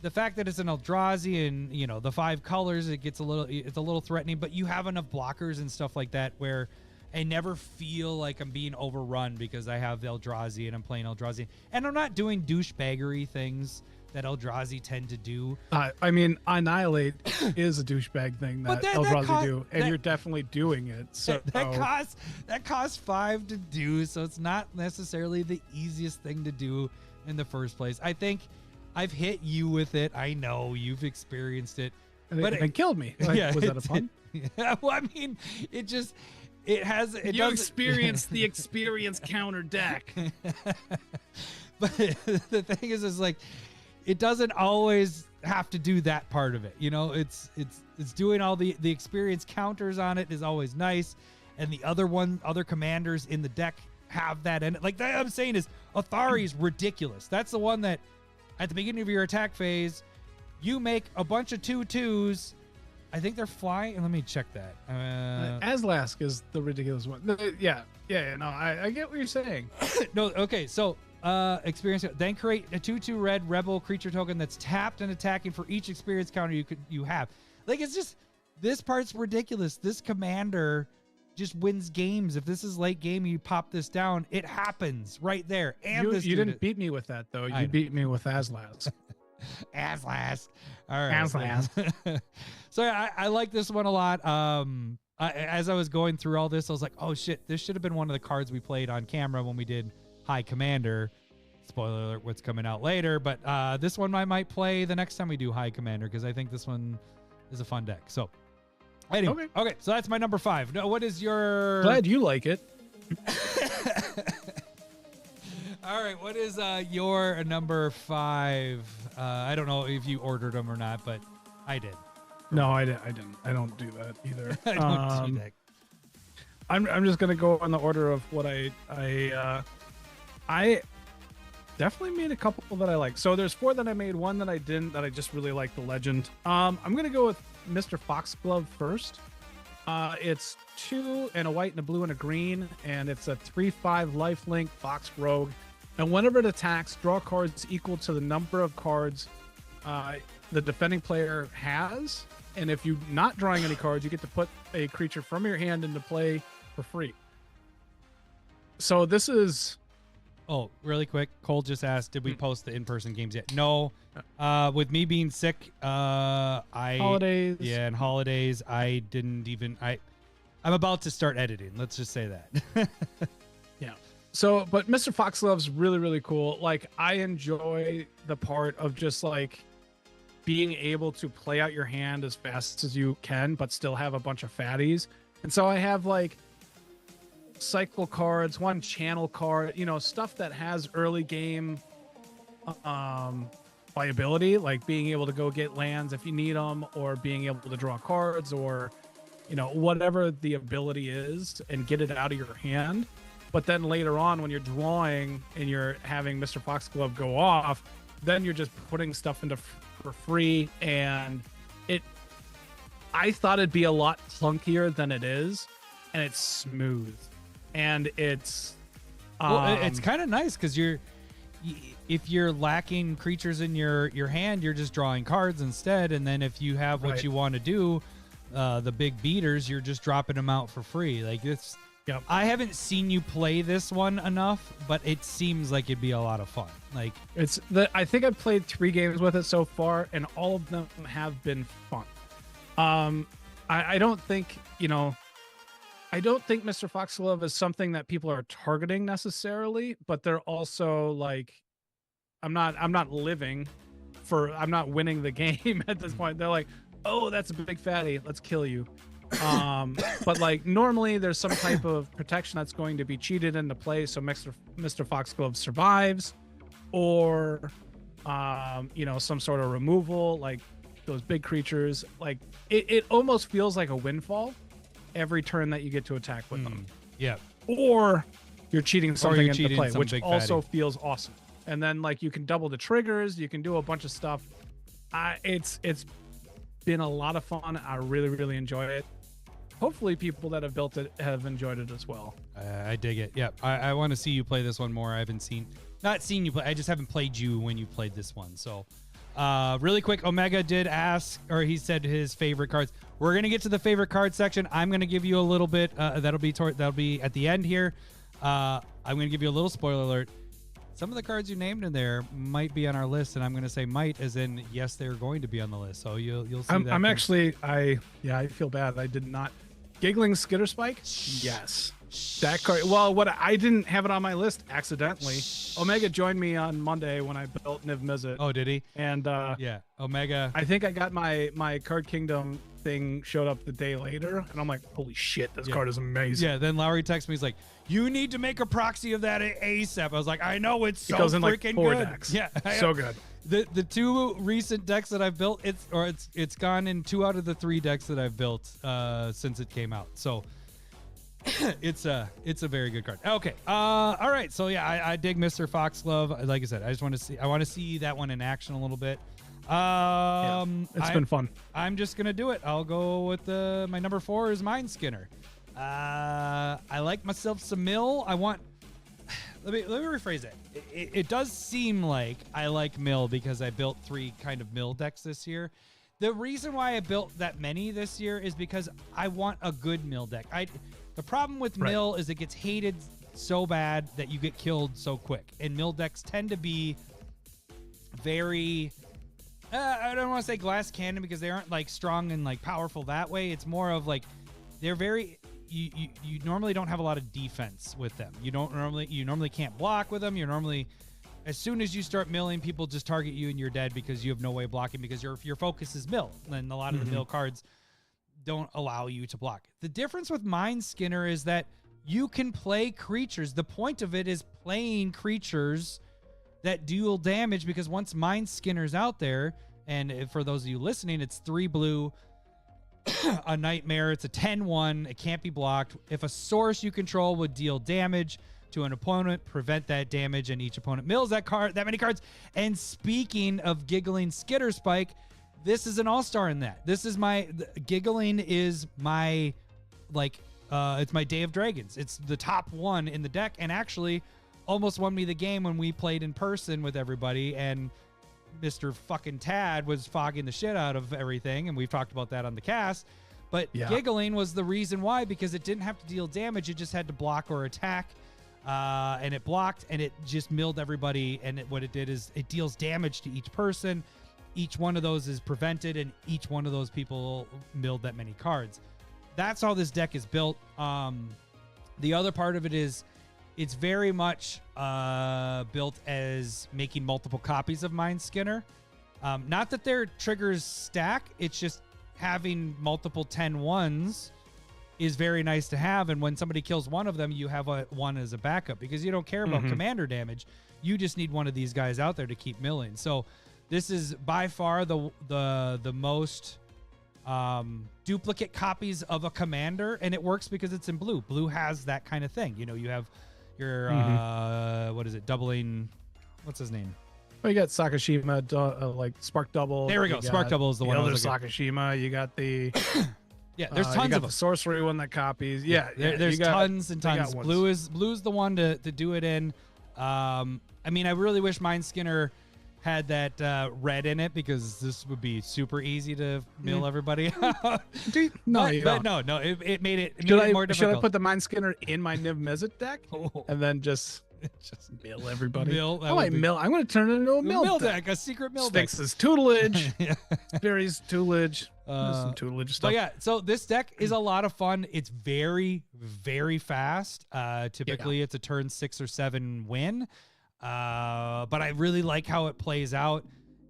The fact that it's an Eldrazi and the 5 colors, it's a little threatening, but you have enough blockers and stuff like that where I never feel like I'm being overrun because I have Eldrazi and I'm playing Eldrazi and I'm not doing douchebaggery things that Eldrazi tend to do. I mean, Annihilate is a douchebag thing that Eldrazi do, and you're definitely doing it. So that costs 5 to do, so it's not necessarily the easiest thing to do in the first place. I think I've hit you with it. I know you've experienced it, but it killed me. Like, was that a pun? Yeah, well, I mean, you experienced the experience counter deck. But the thing is like, it doesn't always have to do that part of it. It's doing all the experience counters on it is always nice. and the other commanders in the deck have that. And like that I'm saying is Athari is ridiculous. That's the one that at the beginning of your attack phase, you make a bunch of 2/2s. I think they're flying. Let me check that. Aslask is the ridiculous one. Yeah. No, I get what you're saying. No, okay. So experience. Then create a 2/2 red rebel creature token that's tapped and attacking for each experience counter you have. Like it's just this part's ridiculous. This commander just wins games. If this is late game, you pop this down, it happens right there. And you didn't beat me with that though. You beat me with Aslask. Aslask. All right. Aslask. So yeah, I like this one a lot. As I was going through all this, I was like, oh shit, this should have been one of the cards we played on camera when we did High Commander. Spoiler alert, what's coming out later. But this one I might play the next time we do High Commander because I think this one is a fun deck. So anyway, okay, so that's my number 5. No, what is your... Glad you like it. All right, what is your number 5? I don't know if you ordered them or not, but I did. No, I didn't. I don't do that either. I don't do that. I'm just gonna go in the order of what I definitely made a couple that I like. So there's 4 that I made, 1 that I didn't, that I just really like the legend. I'm gonna go with Mr. Foxglove first. It's 2 and a white and a blue and a green, and it's a 3/5 lifelink Fox Rogue. And whenever it attacks, draw cards equal to the number of cards the defending player has. And if you're not drawing any cards, you get to put a creature from your hand into play for free. So this is... Oh, really quick. Cole just asked, did we post the in-person games yet? No. With me being sick, holidays. Yeah, and holidays, I didn't even... I'm about to start editing. Let's just say that. Yeah. So, but Mr. Foxglove's really, really cool. Like, I enjoy the part of just like being able to play out your hand as fast as you can, but still have a bunch of fatties. And so I have like cycle cards, 1 channel card, stuff that has early game playability, like being able to go get lands if you need them, or being able to draw cards, or whatever the ability is, and get it out of your hand. But then later on, when you're drawing and you're having Mr. Foxglove go off, then you're just putting stuff into for free. And I thought it'd be a lot clunkier than it is, and it's smooth. And it's it's kind of nice because if you're lacking creatures in your hand, you're just drawing cards instead. And then if you have what you want to do, the big beaters, you're just dropping them out for free. Like it's... Yep. I haven't seen you play this one enough, but it seems like it'd be a lot of fun. Like I think I've played 3 games with it so far, and all of them have been fun. I don't think Mr. Foxglove is something that people are targeting necessarily, but they're also like, I'm not winning the game at this point. They're like, oh, that's a big fatty, let's kill you. But like normally there's some type of protection that's going to be cheated into play, so Mr. Foxglove survives, or some sort of removal, like those big creatures. Like it almost feels like a windfall every turn that you get to attack with them. Yeah. Or you're cheating something into play, which also fatty. feels awesome. And then like you can double the triggers, you can do a bunch of stuff. It's been a lot of fun. I really, really enjoy it. Hopefully people that have built it have enjoyed it as well. I dig it. Yeah, I want to see you play this one more. I haven't not seen you play. I just haven't played you when you played this one. So really quick, Omega did ask, or he said his favorite cards. We're going to get to the favorite card section. I'm going to give you a little bit. That'll be at the end here. I'm going to give you a little spoiler alert. Some of the cards you named in there might be on our list, and I'm going to say might as in yes, they're going to be on the list. So you'll see that. I'm actually I feel bad. I did not. Giggling Skitterspike? Yes. That card. Well, what I didn't have it on my list accidentally. Omega joined me on Monday when I built Niv Mizzet. Oh, did he? And yeah, Omega. I think I got my Card Kingdom thing showed up the day later, and I'm like, holy shit, this card is amazing. Yeah. Then Lowery texted me. He's like, you need to make a proxy of that ASAP. I was like, I know, it's so it goes in freaking like 4 good. decks. Yeah, so good. The 2 recent decks that I've built, it's gone in 2 out of the 3 decks that I've built since it came out. So it's a very good card. Okay. All right. So yeah, I dig Mr. Foxglove. Like I said, I want to see that one in action a little bit. It's been fun. I'm just gonna do it. I'll go with my number 4 is Mind Skinner. I like myself some mill. I want. Let me rephrase it. It does seem like I like mill because I built 3 kind of mill decks this year. The reason why I built that many this year is because I want a good mill deck. The problem with mill is it gets hated so bad that you get killed so quick. And mill decks tend to be very, I don't want to say glass cannon because they aren't like strong and like powerful that way. It's more of like, they're very, you normally don't have a lot of defense with them. You normally can't block with them. You're normally, as soon as you start milling, people just target you and you're dead because you have no way of blocking because your focus is mill. And a lot of the mill cards don't allow you to block. The difference with Mind Skinner is that you can play creatures. The point of it is playing creatures that deal damage because once Mind Skinner's out there, and for those of you listening, it's 3 blue, a nightmare. It's a 10-1. It can't be blocked. If a source you control would deal damage to an opponent, prevent that damage, and each opponent mills that many cards. And speaking of Giggling Skitter Spike, this is an all-star in that. This is Giggling is my, it's my Day of Dragons. It's the top 1 in the deck, and actually almost won me the game when we played in person with everybody, and Mr. fucking Tad was fogging the shit out of everything, and we've talked about that on the cast. But Giggling was the reason why, because it didn't have to deal damage. It just had to block or attack, and it blocked, and it just milled everybody, and what it did is it deals damage to each person. Each one of those is prevented, and each one of those people milled that many cards. That's how this deck is built. The other part of it is it's very much built as making multiple copies of Mind Skinner. Not that their triggers stack, it's just having multiple 10-1s is very nice to have. And when somebody kills one of them, you have one as a backup because you don't care about commander damage. You just need one of these guys out there to keep milling. So this is by far the most duplicate copies of a commander, and it works because it's in blue. Blue has that kind of thing. You know, you have your doubling. What's his name? Well, you got Sakashima, like Spark Double. There we go. Spark Double is the one. Other Sakashima. You got the yeah. There's tons of them. The sorcery one that copies. Yeah, there's tons and tons. Blue's the one to do it in. I mean, I really wish Mind Skinner had that red in it because this would be super easy to mill everybody. No, it made it more difficult. Should I put the Mind Skinner in my Niv Mizzet deck and then just mill everybody? I'm going to turn it into a mill deck. A secret mill Sphinx's tutelage. Barry's tutelage. Some tutelage stuff. But yeah, so this deck is a lot of fun. It's very, very fast. Typically, it's a turn 6 or 7 win. But I really like how it plays out.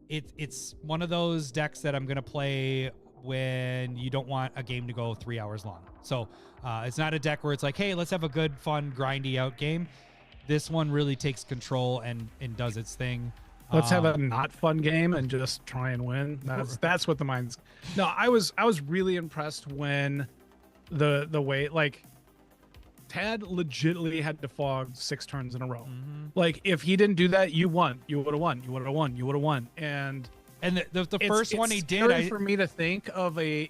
It's one of those decks that I'm going to play when you don't want a game to go 3 hours long. So it's not a deck where it's like, hey, let's have a good, fun, grindy out game. This one really takes control and does its thing. Let's have a not fun game and just try and win. That's what the mind's. No, I was really impressed when the way, like, Tad legitimately had to fog 6 turns in a row. Like, if he didn't do that, you won. You would have won. You would have won. You would have won. And the first one he did, scary for me to think of a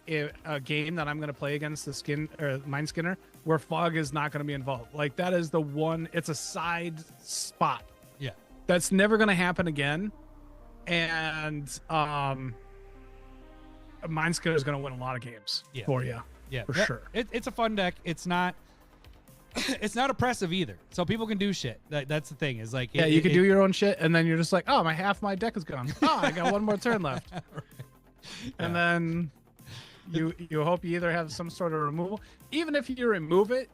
game that I'm going to play against the Mind Skinner where fog is not going to be involved. Like, that is the one. It's a side spot. Yeah, that's never going to happen again. And Mind Skinner is going to win a lot of games for you. Yeah, for sure. It's a fun deck. It's not oppressive either, so people can do shit. That's the thing. Is like, you can do your own shit, and then you're just like, oh, half my deck is gone. Oh, I got one more turn left. Right. And then you hope you either have some sort of removal. Even if you remove it,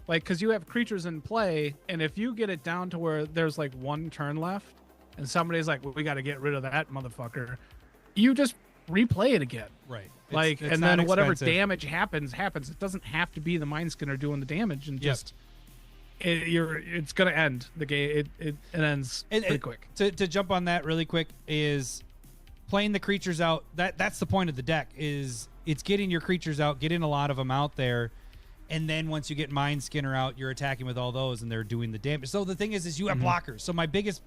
because you have creatures in play, and if you get it down to where there's like 1 turn left, and somebody's like, well, we got to get rid of that motherfucker, you just replay it again. Right. Like, and then whatever damage happens. It doesn't have to be the Mind Skinner doing the damage, and just it's gonna end the game. It ends pretty quick. To jump on that really quick is playing the creatures out. That's the point of the deck. Is it's getting your creatures out, getting a lot of them out there, And then once you get Mind Skinner out, you're attacking with all those, and they're doing the damage. So the thing is you have blockers. So my biggest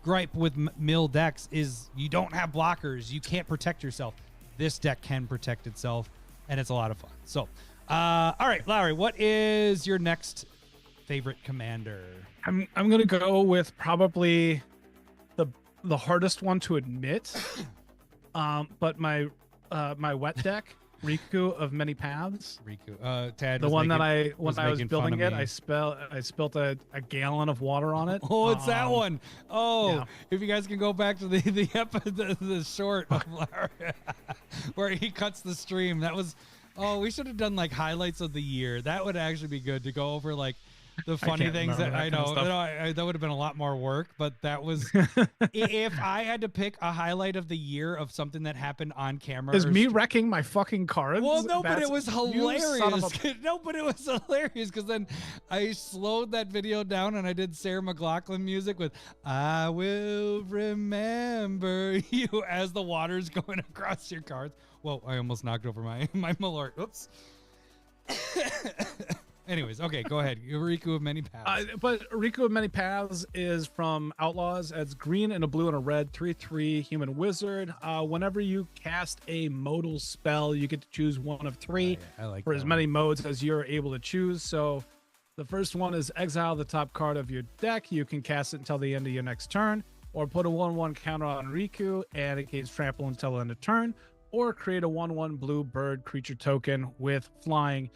gripe with mill decks is you don't have blockers. You can't protect yourself. This deck can protect itself, and it's a lot of fun. So, all right, Lowery, what is your next favorite commander? I'm gonna go with probably the hardest one to admit, but my wet deck, Riku of Many Paths. Riku, Tad, the one that when I was making building fun it, of me. I spilt a gallon of water on it. Oh, it's that one. Oh, yeah. If you guys can go back to the short of Larry, where he cuts the stream, that was. Oh, we should have done like highlights of the year. That would actually be good to go over like the funny things that I know. That would have been a lot more work, but that was. If I had to pick a highlight of the year of something that happened on camera, is me wrecking my fucking cards? Well, no, but it was hilarious. A... No, but it was hilarious because then I slowed that video down and I did Sarah McLachlan music with "I Will Remember You" as the water's going across your cards. Whoa, I almost knocked over my Malort. Oops. Anyways, okay, go ahead. Riku of Many Paths. But Riku of Many Paths is from Outlaws. It's green and a blue and a red, 3/3 human wizard. Whenever you cast a modal spell, you get to choose one of three I like for as many modes as you're able to choose. So the first one is exile the top card of your deck. You can cast it until the end of your next turn, or put a 1/1 counter on Riku and it gains trample until the end of turn, or create a 1/1 blue bird creature token with flying.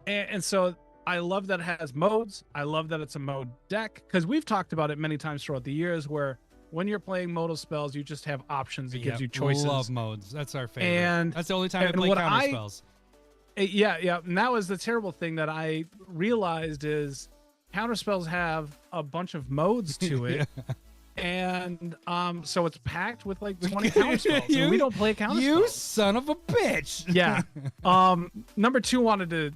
And so I love that it has modes. I love that it's a mode deck, because we've talked about it many times throughout the years where when you're playing modal spells, you just have options. It gives you choices. Love modes. That's our favorite. And that's the only time I play counter spells. Yeah. And that was the terrible thing that I realized is counter spells have a bunch of modes to it. Yeah. And so it's packed with like 20 counter spells. And we don't play counter spells. You son of a bitch. Yeah. Number 2 wanted to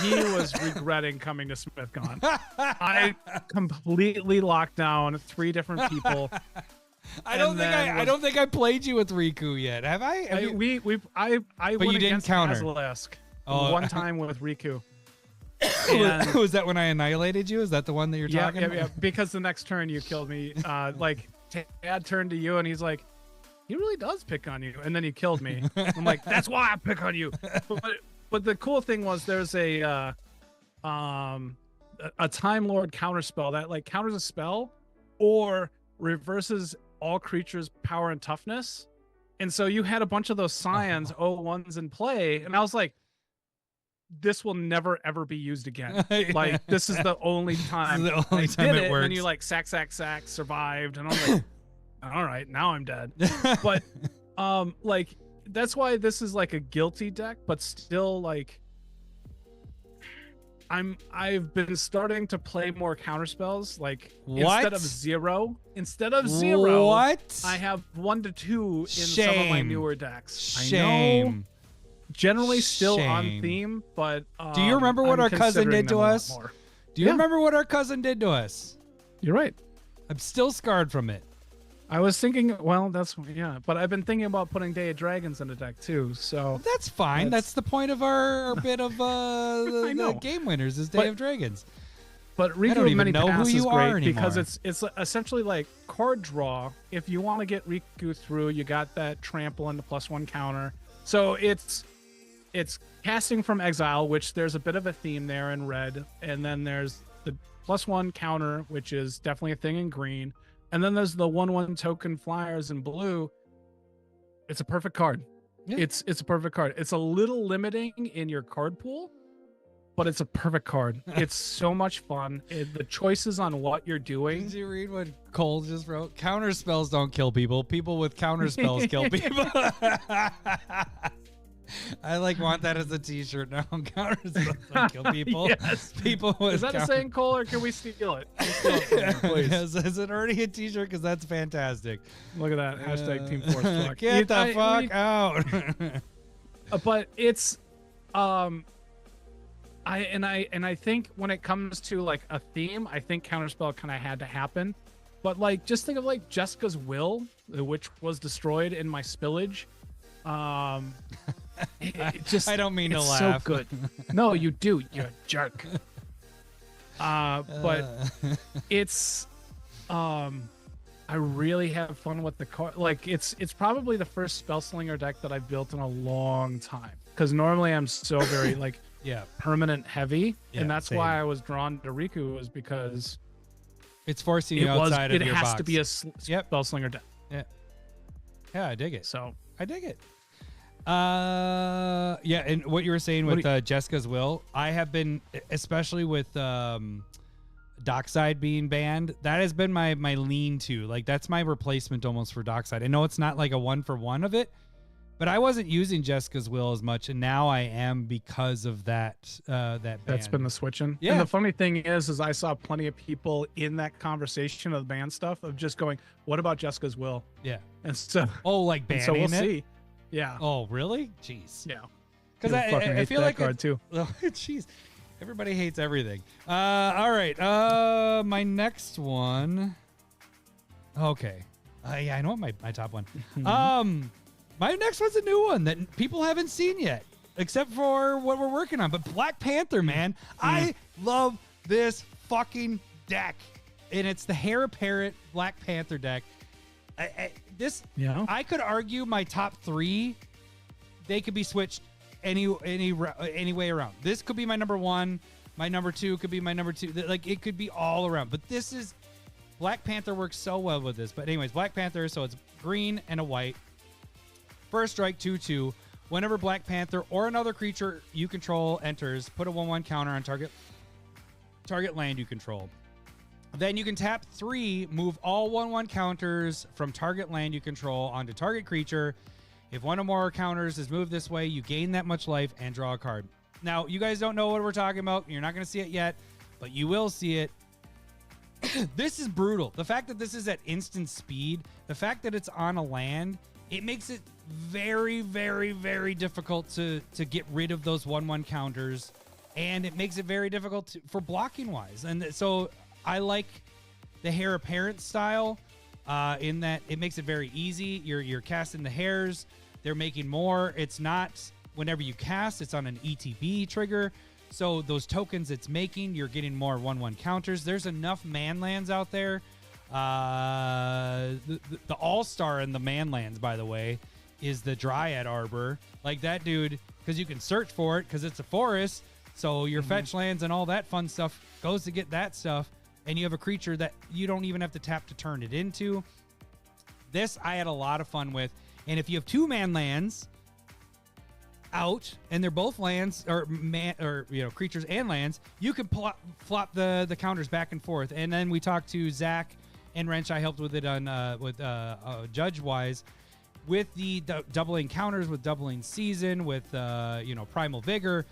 he was regretting coming to SmithCon. I completely locked down 3 different people. I don't think I played you with Riku yet. Have I? I but went you didn't counter Basilisk one time with Riku. Was that when I annihilated you? Is that the one that you're talking about? Yeah, because the next turn you killed me. Tad turned to you and he's like, he really does pick on you. And then he killed me. I'm like, that's why I pick on you. But the cool thing was there's a Time Lord counterspell that counters a spell or reverses all creatures' power and toughness. And so you had a bunch of those Scions, 0/1s in play. And I was like, this will never ever be used again. This is the only time. This is the only time it works. And you sack, survived, and I'm like, all right, now I'm dead. But that's why this is a guilty deck, but still I've been starting to play more counterspells. Instead of zero, what? I have 1 to 2 in Shame. some of my newer decks. Shame. I know. Generally still on theme, but do you remember what our cousin did to us? Do you remember what our cousin did to us? You're right. I'm still scarred from it. I was thinking, but I've been thinking about putting Day of Dragons in the deck too. So that's fine. That's the point of our bit of the game winners is Day of Dragons. But Riku of Many Paths is great because it's essentially card draw. If you want to get Riku through, you got that trample and the +1 counter. So it's casting from exile, which there's a bit of a theme there in red, and then there's the +1 counter, which is definitely a thing in green, and then there's the 1/1 token flyers in blue. It's a perfect card. Yeah. It's a perfect card. It's a little limiting in your card pool, but it's a perfect card. It's so much fun. The choices on what you're doing. Did you read what Cole just wrote? Counter spells don't kill people. People with counter spells kill people. I want that as a t-shirt now. Counter spells don't kill people. Yes. People with Is that a saying, Cole, or can we steal it? Steal it from you, please. Is it already a t-shirt? Because that's fantastic. Look at that. Hashtag Team Force Talk. Get the fuck out. But it's I think when it comes to a theme, I think counterspell kind of had to happen. But just think of Jessica's Will, which was destroyed in my spillage. It just I don't mean to it's laugh. so good. No, you do. You're a jerk. But it's I really have fun with the card. Like it's probably the first Spellslinger deck that I've built in a long time. Because normally I'm so very like permanent heavy, Yeah, and that's same. why I was drawn to Riku, was because It's forcing you outside of your box. It has to be a Spellslinger deck. Yeah, I dig it. So I dig it. Yeah, and what you were saying with Jessica's Will, I have been, especially with Dockside being banned, that has been my lean to. Like, that's my replacement almost for Dockside. I know it's not like a 1-for-1 of it, but I wasn't using Jessica's Will as much, and now I am because of that that ban. that's been the switching. Yeah. And the funny thing is I saw plenty of people in that conversation of the ban stuff of just going, "What about Jessica's Will?" Yeah. And so, like banning so we'll it? see. Yeah. Oh, really? Jeez. Yeah. Because I feel that like card too. Oh, jeez. Everybody hates everything. All right. My next one. Okay. Yeah, I know what my top one. My next one's a new one that people haven't seen yet, except for what we're working on. But Black Panther, man. I love this fucking deck. And it's the Heir Apparent Black Panther deck. I could argue my top 3, they could be switched any way around. This could be my number 1. My number 2 could be my number 2. Like, it could be all around. But this is Black Panther works so well with this. But anyways, Black Panther, so it's green and a white. First strike, 2/2. Whenever Black Panther or another creature you control enters, put a 1/1 counter on target land you control. Then you can tap 3, move all 1/1 counters from target land you control onto target creature. If one or more counters is moved this way, you gain that much life and draw a card. Now, you guys don't know what we're talking about. You're not going to see it yet, but you will see it. This is brutal. The fact that this is at instant speed, the fact that it's on a land, it makes it very, very, very difficult to get rid of those 1/1 counters, and it makes it very difficult for blocking wise. And so I like the Heir Apparent style in that it makes it very easy. You're casting the hairs. They're making more. It's not whenever you cast, it's on an ETB trigger. So those tokens it's making, you're getting more 1/1 counters. There's enough manlands out there. The all-star in the manlands, by the way, is the Dryad Arbor. Like that dude, because you can search for it because it's a forest. So your fetch lands and all that fun stuff goes to get that stuff. And you have a creature that you don't even have to tap to turn it into. This I had a lot of fun with. And if you have 2 manlands out and they're both lands or creatures and lands, you can flop the counters back and forth. And then we talked to Zach and Wrench. I helped with it on Judge wise with the doubling counters, with doubling season, with Primal Vigor.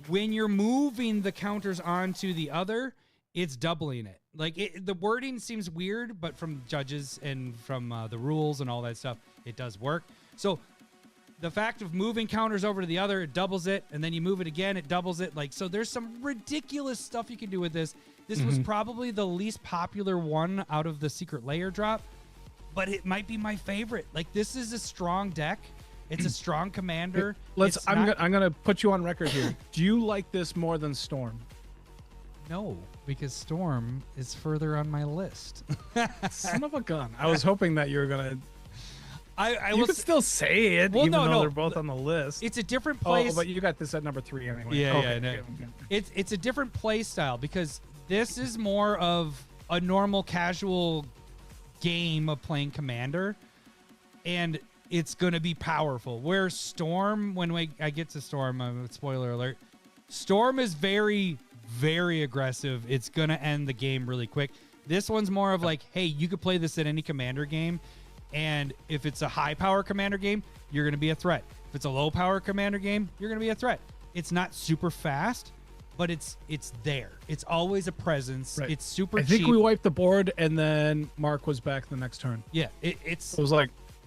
When you're moving the counters onto the other, it's doubling it. Like the wording seems weird, but from judges and from the rules and all that stuff, it does work. So the fact of moving counters over to the other, it doubles it, and then you move it again, it doubles it. Like, so there's some ridiculous stuff you can do with this. This was probably the least popular one out of the Secret Lair drop, but it might be my favorite. Like, this is a strong deck. It's a strong commander. I'm gonna put you on record here. Do you like this more than Storm? No, because Storm is further on my list. Son of a gun! I was hoping that you were gonna. You will could still say it, Well, even no, though no. they're both on the list. It's a different place. Oh, but you got this at number 3 anyway. Yeah, Okay, yeah. No. okay. It's a different play style because this is more of a normal casual game of playing Commander, and it's gonna be powerful. Where Storm, when I get to Storm, spoiler alert, Storm is very, very aggressive. It's gonna end the game really quick. This one's more of like, hey, you could play this in any Commander game, and if it's a high power Commander game, you're gonna be a threat. If it's a low power Commander game, you're gonna be a threat. It's not super fast, but it's there. It's always a presence. Right. It's super I think cheap. we wiped the board, and then Mark was back the next turn. Yeah, It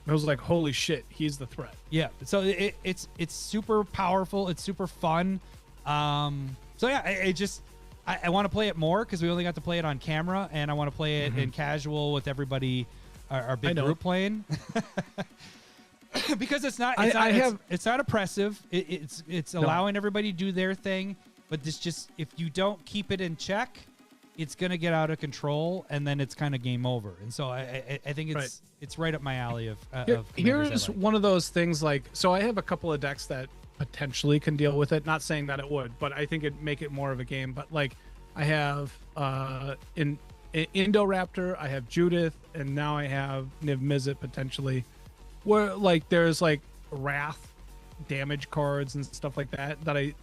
was like, holy shit, he's the threat. yeah. So it's super powerful. It's super fun. So yeah, I want to play it more because we only got to play it on camera, and I want to play it in casual with everybody, our big group playing. because it's not. It's not oppressive. It's allowing everybody to do their thing. But this just, if you don't keep it in check, it's gonna get out of control, and then it's kind of game over. And so I think it's right up my alley of here's one of those things. Like, so I have a couple of decks that potentially can deal with it. Not saying that it would, but I think it'd make it more of a game. But like, I have in Indoraptor, I have Judith, and now I have Niv Mizzet potentially, where like there's like Wrath damage cards and stuff like that I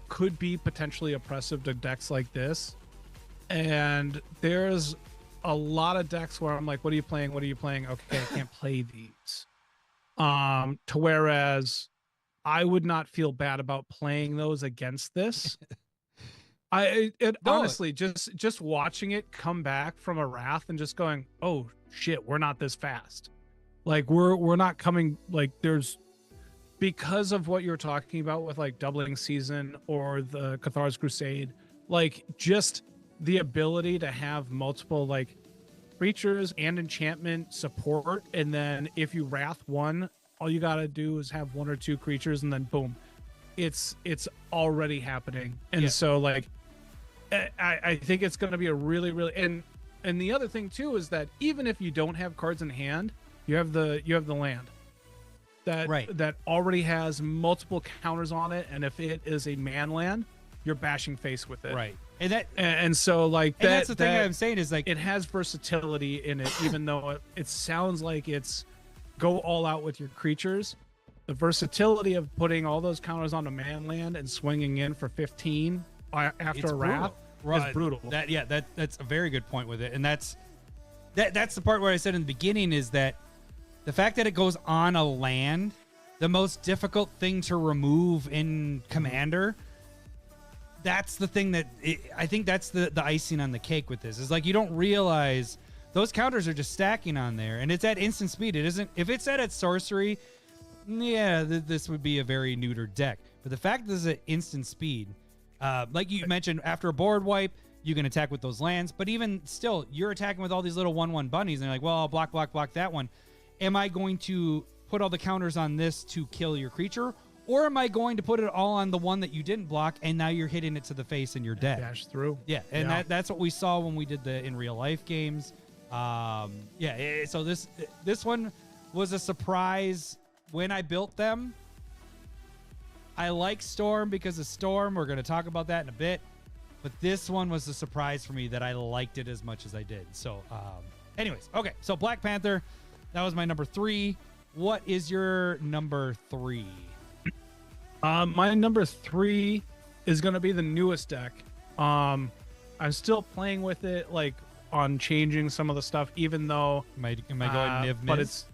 could be potentially oppressive to decks like this. And there's a lot of decks where I'm like, what are you playing? What are you playing? Okay, I can't play these. To whereas I would not feel bad about playing those against this. Honestly, just watching it come back from a Wrath and just going, oh shit, we're not this fast. Like we're not coming, like there's, because of what you're talking about with like Doubling Season or the Cathar's Crusade, like just the ability to have multiple like creatures and enchantment support, and then if you Wrath one, all you gotta do is have one or two creatures, and then boom, it's already happening. And so like I think it's gonna be a really and the other thing too is that even if you don't have cards in hand, you have the land that already has multiple counters on it, and if it is a man land, you're bashing face with it. Right. And so like that, that's the thing I'm saying is like it has versatility in it, even though it sounds like it's go all out with your creatures. The versatility of putting all those counters on a man land and swinging in for 15 after a Wrath is brutal. That's a very good point with it, and that's the part where I said in the beginning is that the fact that it goes on a land, the most difficult thing to remove in Commander. That's the thing that I think that's the icing on the cake with this is like you don't realize those counters are just stacking on there, and it's at instant speed. It isn't if it's at sorcery. This would be a very neutered deck. But the fact that this is at instant speed, like you mentioned, after a board wipe, you can attack with those lands. But even still, you're attacking with all these little 1/1 bunnies, and you're like, well, I'll block that one. Am I going to put all the counters on this to kill your creature? Or am I going to put it all on the one that you didn't block, and now you're hitting it to the face and you're dead? Dash through. Yeah, and that's what we saw when we did the in real life games. So this one was a surprise when I built them. I like Storm because of Storm. We're going to talk about that in a bit. But this one was a surprise for me that I liked it as much as I did. So, anyways, okay. So Black Panther, that was my number 3. What is your number 3? My number 3 is going to be the newest deck. I'm still playing with it, like on changing some of the stuff, even though am I going Niv Miz? But it's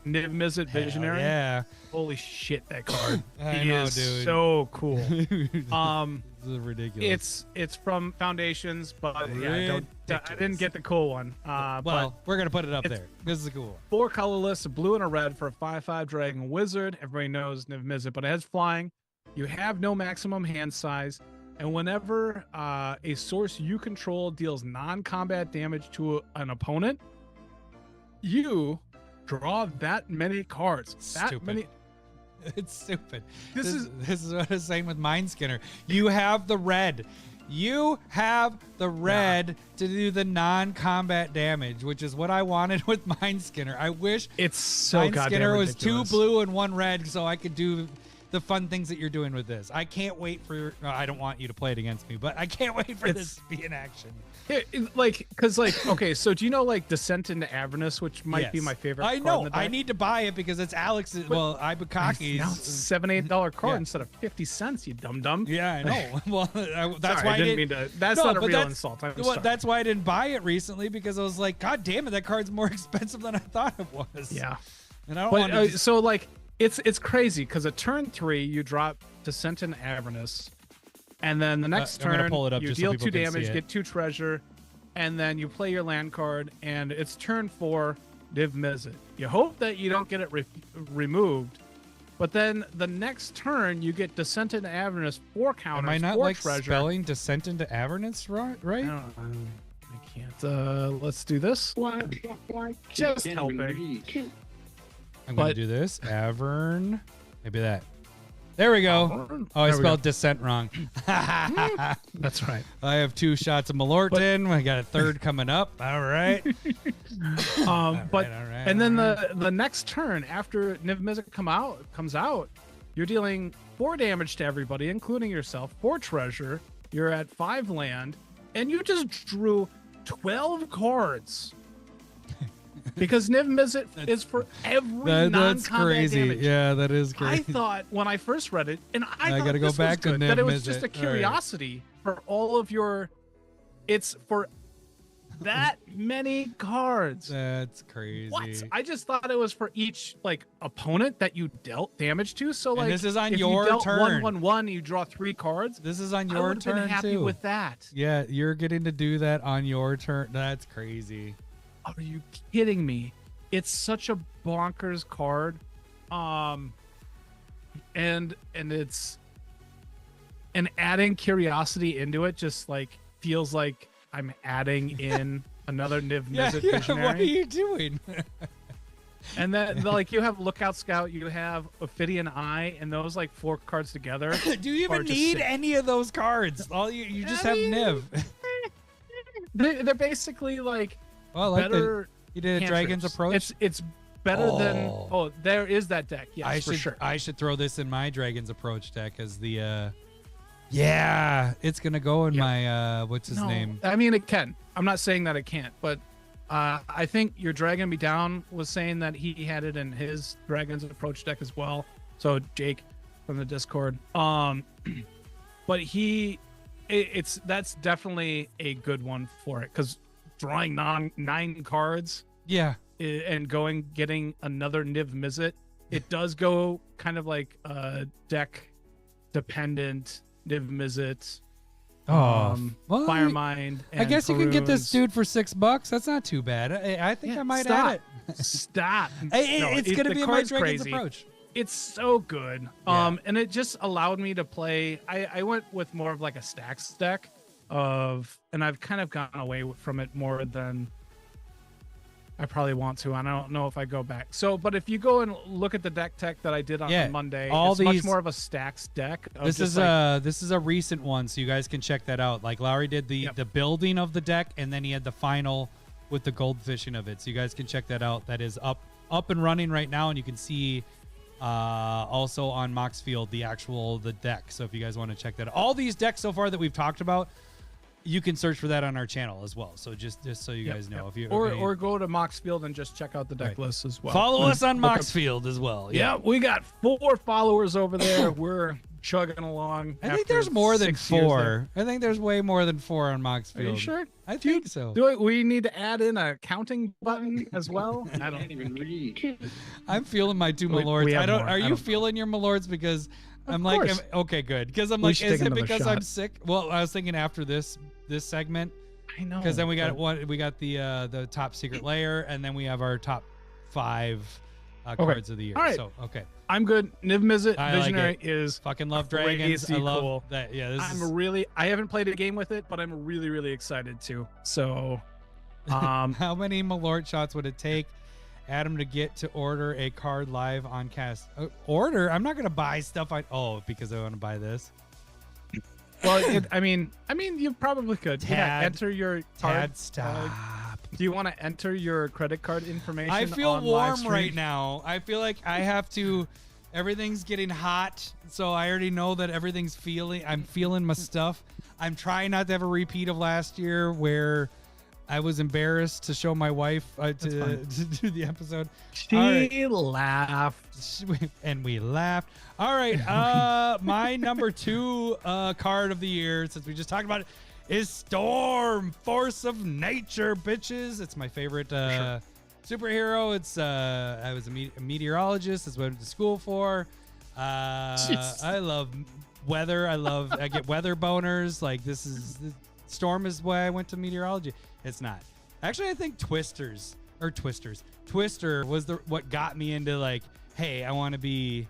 Niv Mizzet Visionary. Yeah. Holy shit, that card. I know, is dude. So cool. This is ridiculous. It's from Foundations, but I didn't get the cool one. Well, we're gonna put it up there. This is a cool one. 4 colorless, a blue and a red for a 5/5 Dragon Wizard. Everybody knows Niv Mizzet, but it has flying. You have no maximum hand size, and whenever a source you control deals non-combat damage to an opponent, you draw that many cards. Stupid. It's stupid. This is what I was saying with Mind Skinner. You have the red. You have the red to do the non-combat damage, which is what I wanted with Mind Skinner. I wish it's so Mind goddamn Skinner was ridiculous. 2 blue and 1 red, so I could do the fun things that you're doing with this. I can't wait for. I don't want you to play it against me, but I can't wait for this to be in action. Okay, so do you know like Descent into Avernus, which might be my favorite? I know. I need to buy it because it's Alex's. Ibukaki's. Now it's $7-8 card instead of 50 cents. You dum dum. Yeah, I know. Well, that's sorry, why I didn't mean to. That's not a real insult. That's why I didn't buy it recently because I was like, God damn it, that card's more expensive than I thought it was. Yeah, and I don't want to. So like. It's crazy because at turn 3 you drop Descent in Avernus, and then the next turn you deal 2 damage, get 2 treasure, and then you play your land card, and it's turn 4 Niv Mizzet. You hope that you don't get it removed, but then the next turn you get Descent into Avernus 4 counters. Am I not 4 like treasure. spelling Descent into Avernus right? I can't. Let's do this. Just helping. I'm going to do this. Avern. Maybe that. There we go. Oh, I spelled descent wrong. That's right. I have 2 shots of Malort in. I got a 3rd coming up. All right. And then the next turn after Niv Mizzet comes out, you're dealing 4 damage to everybody, including yourself. 4 treasure. You're at 5 land, and you just drew 12 cards. Because Niv Mizzet is for every that's non-combat crazy. damage. Yeah, that is crazy. I thought when I first read it, and I thought gotta go this back was to good, Niv that it was Mizzet. just a All right. curiosity for all of your. It's for that many cards. That's crazy. What? I just thought it was for each like opponent that you dealt damage to. So like, this is on if your you dealt turn. 1/1/1, you draw 3 cards. This is on I your would have been turn happy too. with that. Yeah, you're getting to do that on your turn. That's crazy. Are you kidding me? It's such a bonkers card. And it's adding curiosity into it just like feels like I'm adding in another Niv Mizzet Visionary. What are you doing? And then like you have Lookout Scout, you have Ophidian Eye, and those like 4 cards together. Do you are even just need sick. any of those cards? All you just have Niv. They're basically like Well, I like better. you did a Dragon's cantrips. Approach. It's better than. Oh. Oh, there is that deck. Yes, for sure. I should throw this in my Dragon's Approach deck as the. Yeah, it's gonna go in my what's his name? I mean, it can. I'm not saying that it can't, but I think your Dragon Be Down was saying that he had it in his Dragon's Approach deck as well. So Jake from the Discord. But that's definitely a good one for it because drawing 9 cards. Yeah. And getting another Niv Mizzet, it does go kind of like deck dependent. Niv Mizzet, Well, Firemind. I guess you can get this Peruse. dude for $6. That's not too bad. I think I might add it. Stop. It's gonna the be in my card's Dragon's crazy. Approach. It's so good. Yeah. And it just allowed me to play. I went with more of like a stacks deck and I've kind of gotten away from it more than I probably want to. And I don't know if I go back. So, but if you go and look at the deck tech that I did on Monday, it's much more of a stacks deck. This is a recent one, so you guys can check that out. Like Lowery did the building of the deck, and then he had the final with the goldfishing of it. So you guys can check that out. That is up and running right now, and you can see also on Moxfield the deck. So if you guys want to check that out. All these decks so far that we've talked about, you can search for that on our channel as well. So just so you guys know, if you or go to Moxfield and just check out the deck list as well. Follow us on Moxfield as well. Yeah, we got 4 followers over there. We're chugging along. I think there's more than 4. I think there's way more than 4 on Moxfield. Are you sure? I think so. Do we need to add in a counting button as well? I don't even read. I'm feeling my 2 Malorts. we have more. Are you feeling your Malorts? Because I'm like, okay, good. Because I'm like, is it because I'm sick? Well, I was thinking after this segment. I know. Because then we got the top secret layer, and then we have our top 5 cards of the year. All right. So okay. I'm good. Niv Mizzet I like Visionary it. is Fucking love dragons. I crazy love cool. that. Yeah, I haven't played a game with it, but I'm really, really excited to. So how many Malort shots would it take Adam to get to order a card live on cast? Order? I'm not gonna buy stuff. Because I want to buy this. Well, I mean, you probably could. Enter your card. Tad, stop. Do you want to enter your credit card information? I feel on warm live stream? right now. I feel like I have to. Everything's getting hot, so I already know that everything's I'm feeling my stuff. I'm trying not to have a repeat of last year where I was embarrassed to show my wife to do the episode. She laughed. And we laughed. All right. My number 2 card of the year, since we just talked about it, is Storm, Force of Nature, bitches. It's my favorite superhero. It's I was a meteorologist. That's what I went to school for. I love weather. I get weather boners. Like Storm is why I went to meteorology. It's not. Actually, I think Twister was what got me into like, hey, I want to be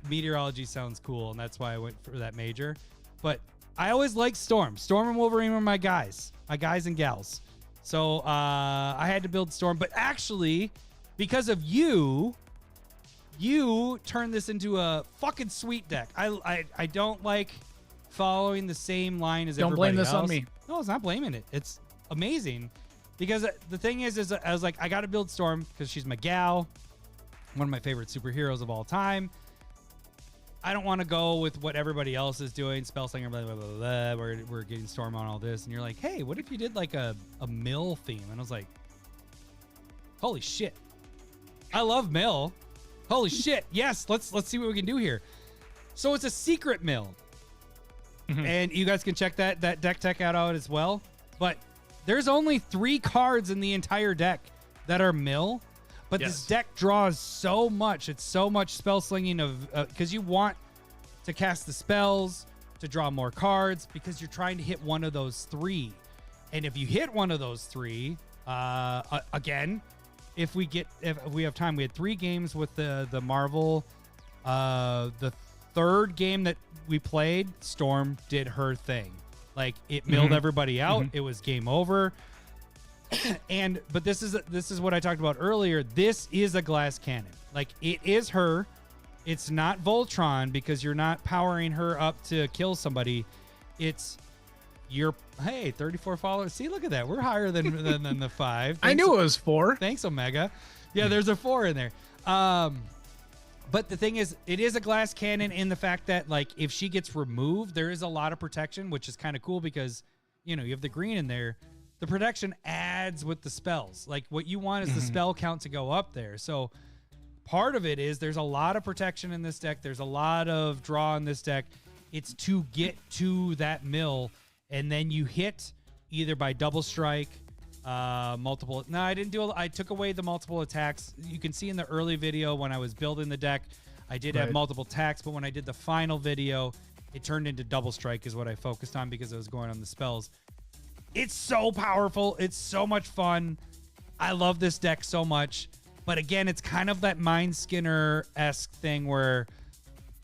meteorology sounds cool, and that's why I went for that major. But I always liked Storm. Storm and Wolverine were my guys and gals. So I had to build Storm. But actually, because of you, you turn this into a fucking sweet deck. I don't like following the same line as Don't everybody blame this else. on me. No, it's not blaming it. It's amazing because the thing is I was like, I got to build Storm because she's my gal, one of my favorite superheroes of all time. I don't want to go with what everybody else is doing, Spellslinger, blah, blah, blah, blah. We're getting Storm on all this. And you're like, hey, what if you did like a mill theme? And I was like, holy shit. I love mill. Holy shit. Yes, let's see what we can do here. So it's a secret mill. And you guys can check that deck tech out as well. But there's only 3 cards in the entire deck that are mill. But this deck draws so much. It's so much spell slinging of because you want to cast the spells to draw more cards because you're trying to hit one of those 3. And if you hit one of those 3, again, if we have time, we had 3 games with the Marvel. The 3rd game that we played, Storm did her thing. Like it milled everybody out. It was game over. But this is what I talked about earlier. This is a glass cannon. Like it is her. It's not Voltron because you're not powering her up to kill somebody. It's your 34 followers. See, look at that. We're higher than the 5. I knew it was 4. Thanks, Omega. Yeah, there's a 4 in there. But the thing is, it is a glass cannon in the fact that like if she gets removed, there is a lot of protection, which is kind of cool because you have the green in there. The protection adds with the spells. Like what you want is the spell count to go up there. So part of it is there's a lot of protection in this deck. There's a lot of draw in this deck. It's to get to that mill, and then you hit either by double strike, multiple. No, I didn't do. I took away the multiple attacks. You can see in the early video when I was building the deck, I did have multiple attacks, but when I did the final video, it turned into double strike is what I focused on because I was going on the spells. It's so powerful. It's so much fun. I love this deck so much. But again, it's kind of that Mind Skinner-esque thing where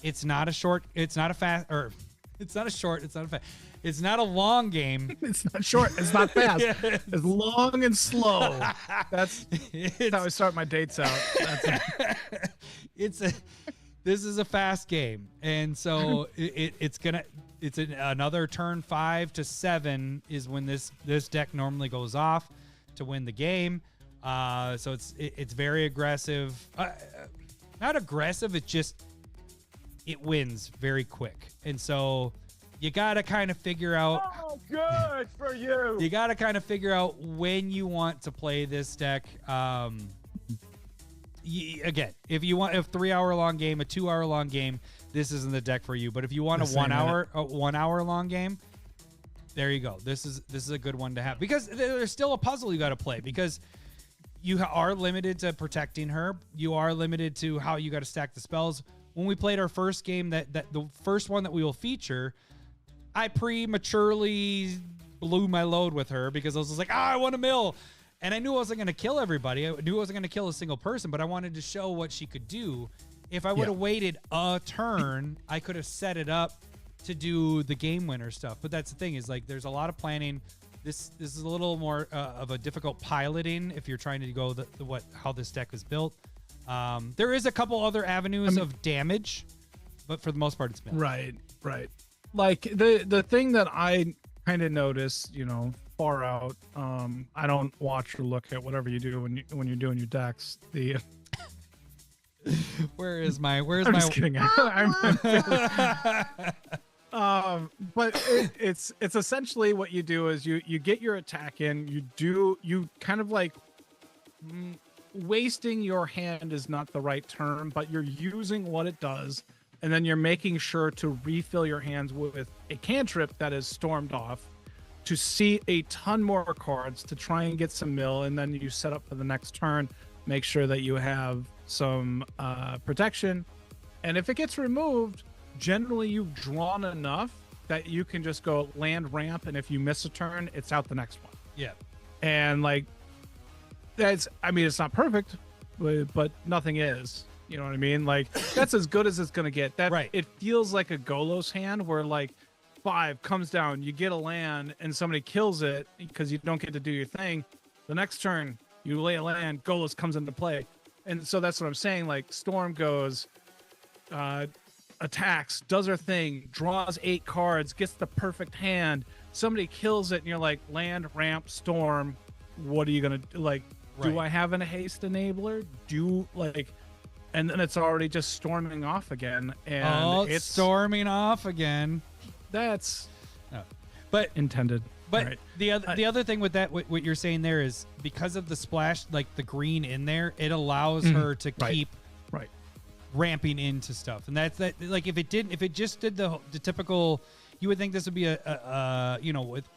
it's not a short, it's not a fast, or it's not a short, it's not a fast, it's not a long game. It's not short. It's not fast. It's long and slow. That's how I start my dates out. This is a fast game. And so it's another turn 5 to 7 is when this deck normally goes off to win the game. So it's very aggressive. Not aggressive. It wins very quick. And so you got to kind of figure out. Oh, good for you. You got to kind of figure out when you want to play this deck. Again, if you want a 3-hour long game, a 2-hour long game, this isn't the deck for you. But if you want a 1 hour long game, there you go. This is a good one to have because there's still a puzzle you got to play because you are limited to protecting her. You are limited to how you got to stack the spells. When we played our first game, that the first one that we will feature, I prematurely blew my load with her because I was just like, I want a mill. And I knew I wasn't going to kill everybody. I knew I wasn't going to kill a single person, but I wanted to show what she could do. If I would have waited a turn, I could have set it up to do the game winner stuff. But that's the thing is like there's a lot of planning. This is a little more of a difficult piloting if you're trying to go how this deck was built. There is a couple other avenues of damage, but for the most part, it's mill. Right. Like the thing that I kind of noticed, far out. I don't watch or look at whatever you do when you're doing your decks. Where's my? I'm just kidding. But it's essentially what you do is you get your attack in. You kind of like wasting your hand is not the right term, but you're using what it does, and then you're making sure to refill your hands with a cantrip that is stormed off to see a ton more cards to try and get some mill, and then you set up for the next turn, make sure that you have some protection, and if it gets removed, generally you've drawn enough that you can just go land ramp, and if you miss a turn, it's out the next one. Yeah. And like it's not perfect, but nothing is. You know what I mean? Like that's as good as it's gonna get. That right. It feels like a Golos hand where like 5 comes down, you get a land, and somebody kills it because you don't get to do your thing. The next turn, you lay a land, Golos comes into play. And so that's what I'm saying. Like Storm goes, attacks, does her thing, draws 8 cards, gets the perfect hand. Somebody kills it, and you're like, land, ramp, Storm. What are you gonna do? Like? Right. Do I have a haste enabler? And then it's already just storming off again. And it's storming off again. That's but intended. But right. the other thing with that, what you're saying there is because of the splash, like the green in there, it allows her to keep ramping into stuff. And that's that. Like if it just did the typical, you would think this would be a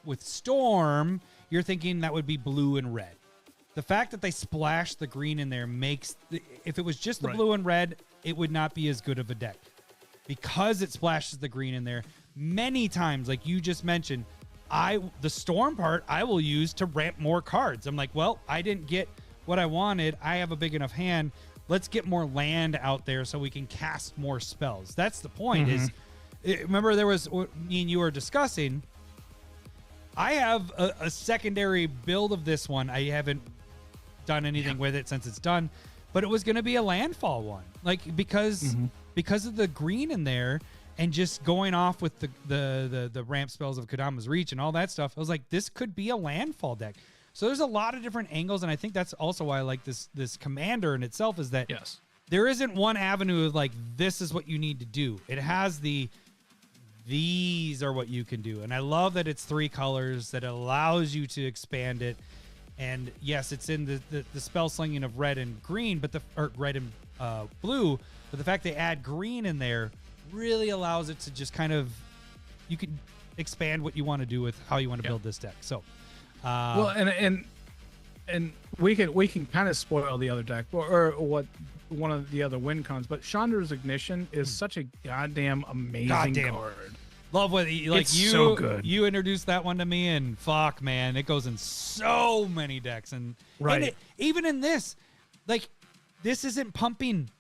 with Storm, you're thinking that would be blue and red. The fact that they splashed the green in there makes if it was just the blue and red, it would not be as good of a deck. Because it splashes the green in there, many times, like you just mentioned, the Storm part I will use to ramp more cards. I'm like, well, I didn't get what I wanted. I have a big enough hand. Let's get more land out there so we can cast more spells. That's the point. Remember there was me and you were discussing. I have a secondary build of this one. I haven't done anything with it since it's done, but it was going to be a landfall one, like because of the green in there and just going off with the ramp spells of Kodama's Reach and all that stuff. I was like, this could be a landfall deck. So there's a lot of different angles, and I think that's also why I like this commander in itself is that there isn't one avenue of like this is what you need to do. It has these are what you can do, and I love that it's 3 colors that allows you to expand it. And yes, it's in the spell slinging of red and green, but red and blue. But the fact they add green in there really allows it to just kind of you can expand what you want to do with how you want to build this deck. So, well, and we can kind of spoil the other deck or what one of the other win cons, but Chandra's Ignition is such a goddamn amazing card. Love what it's so good. You introduced that one to me, and fuck, man, it goes in so many decks, and even in this, like this isn't pumping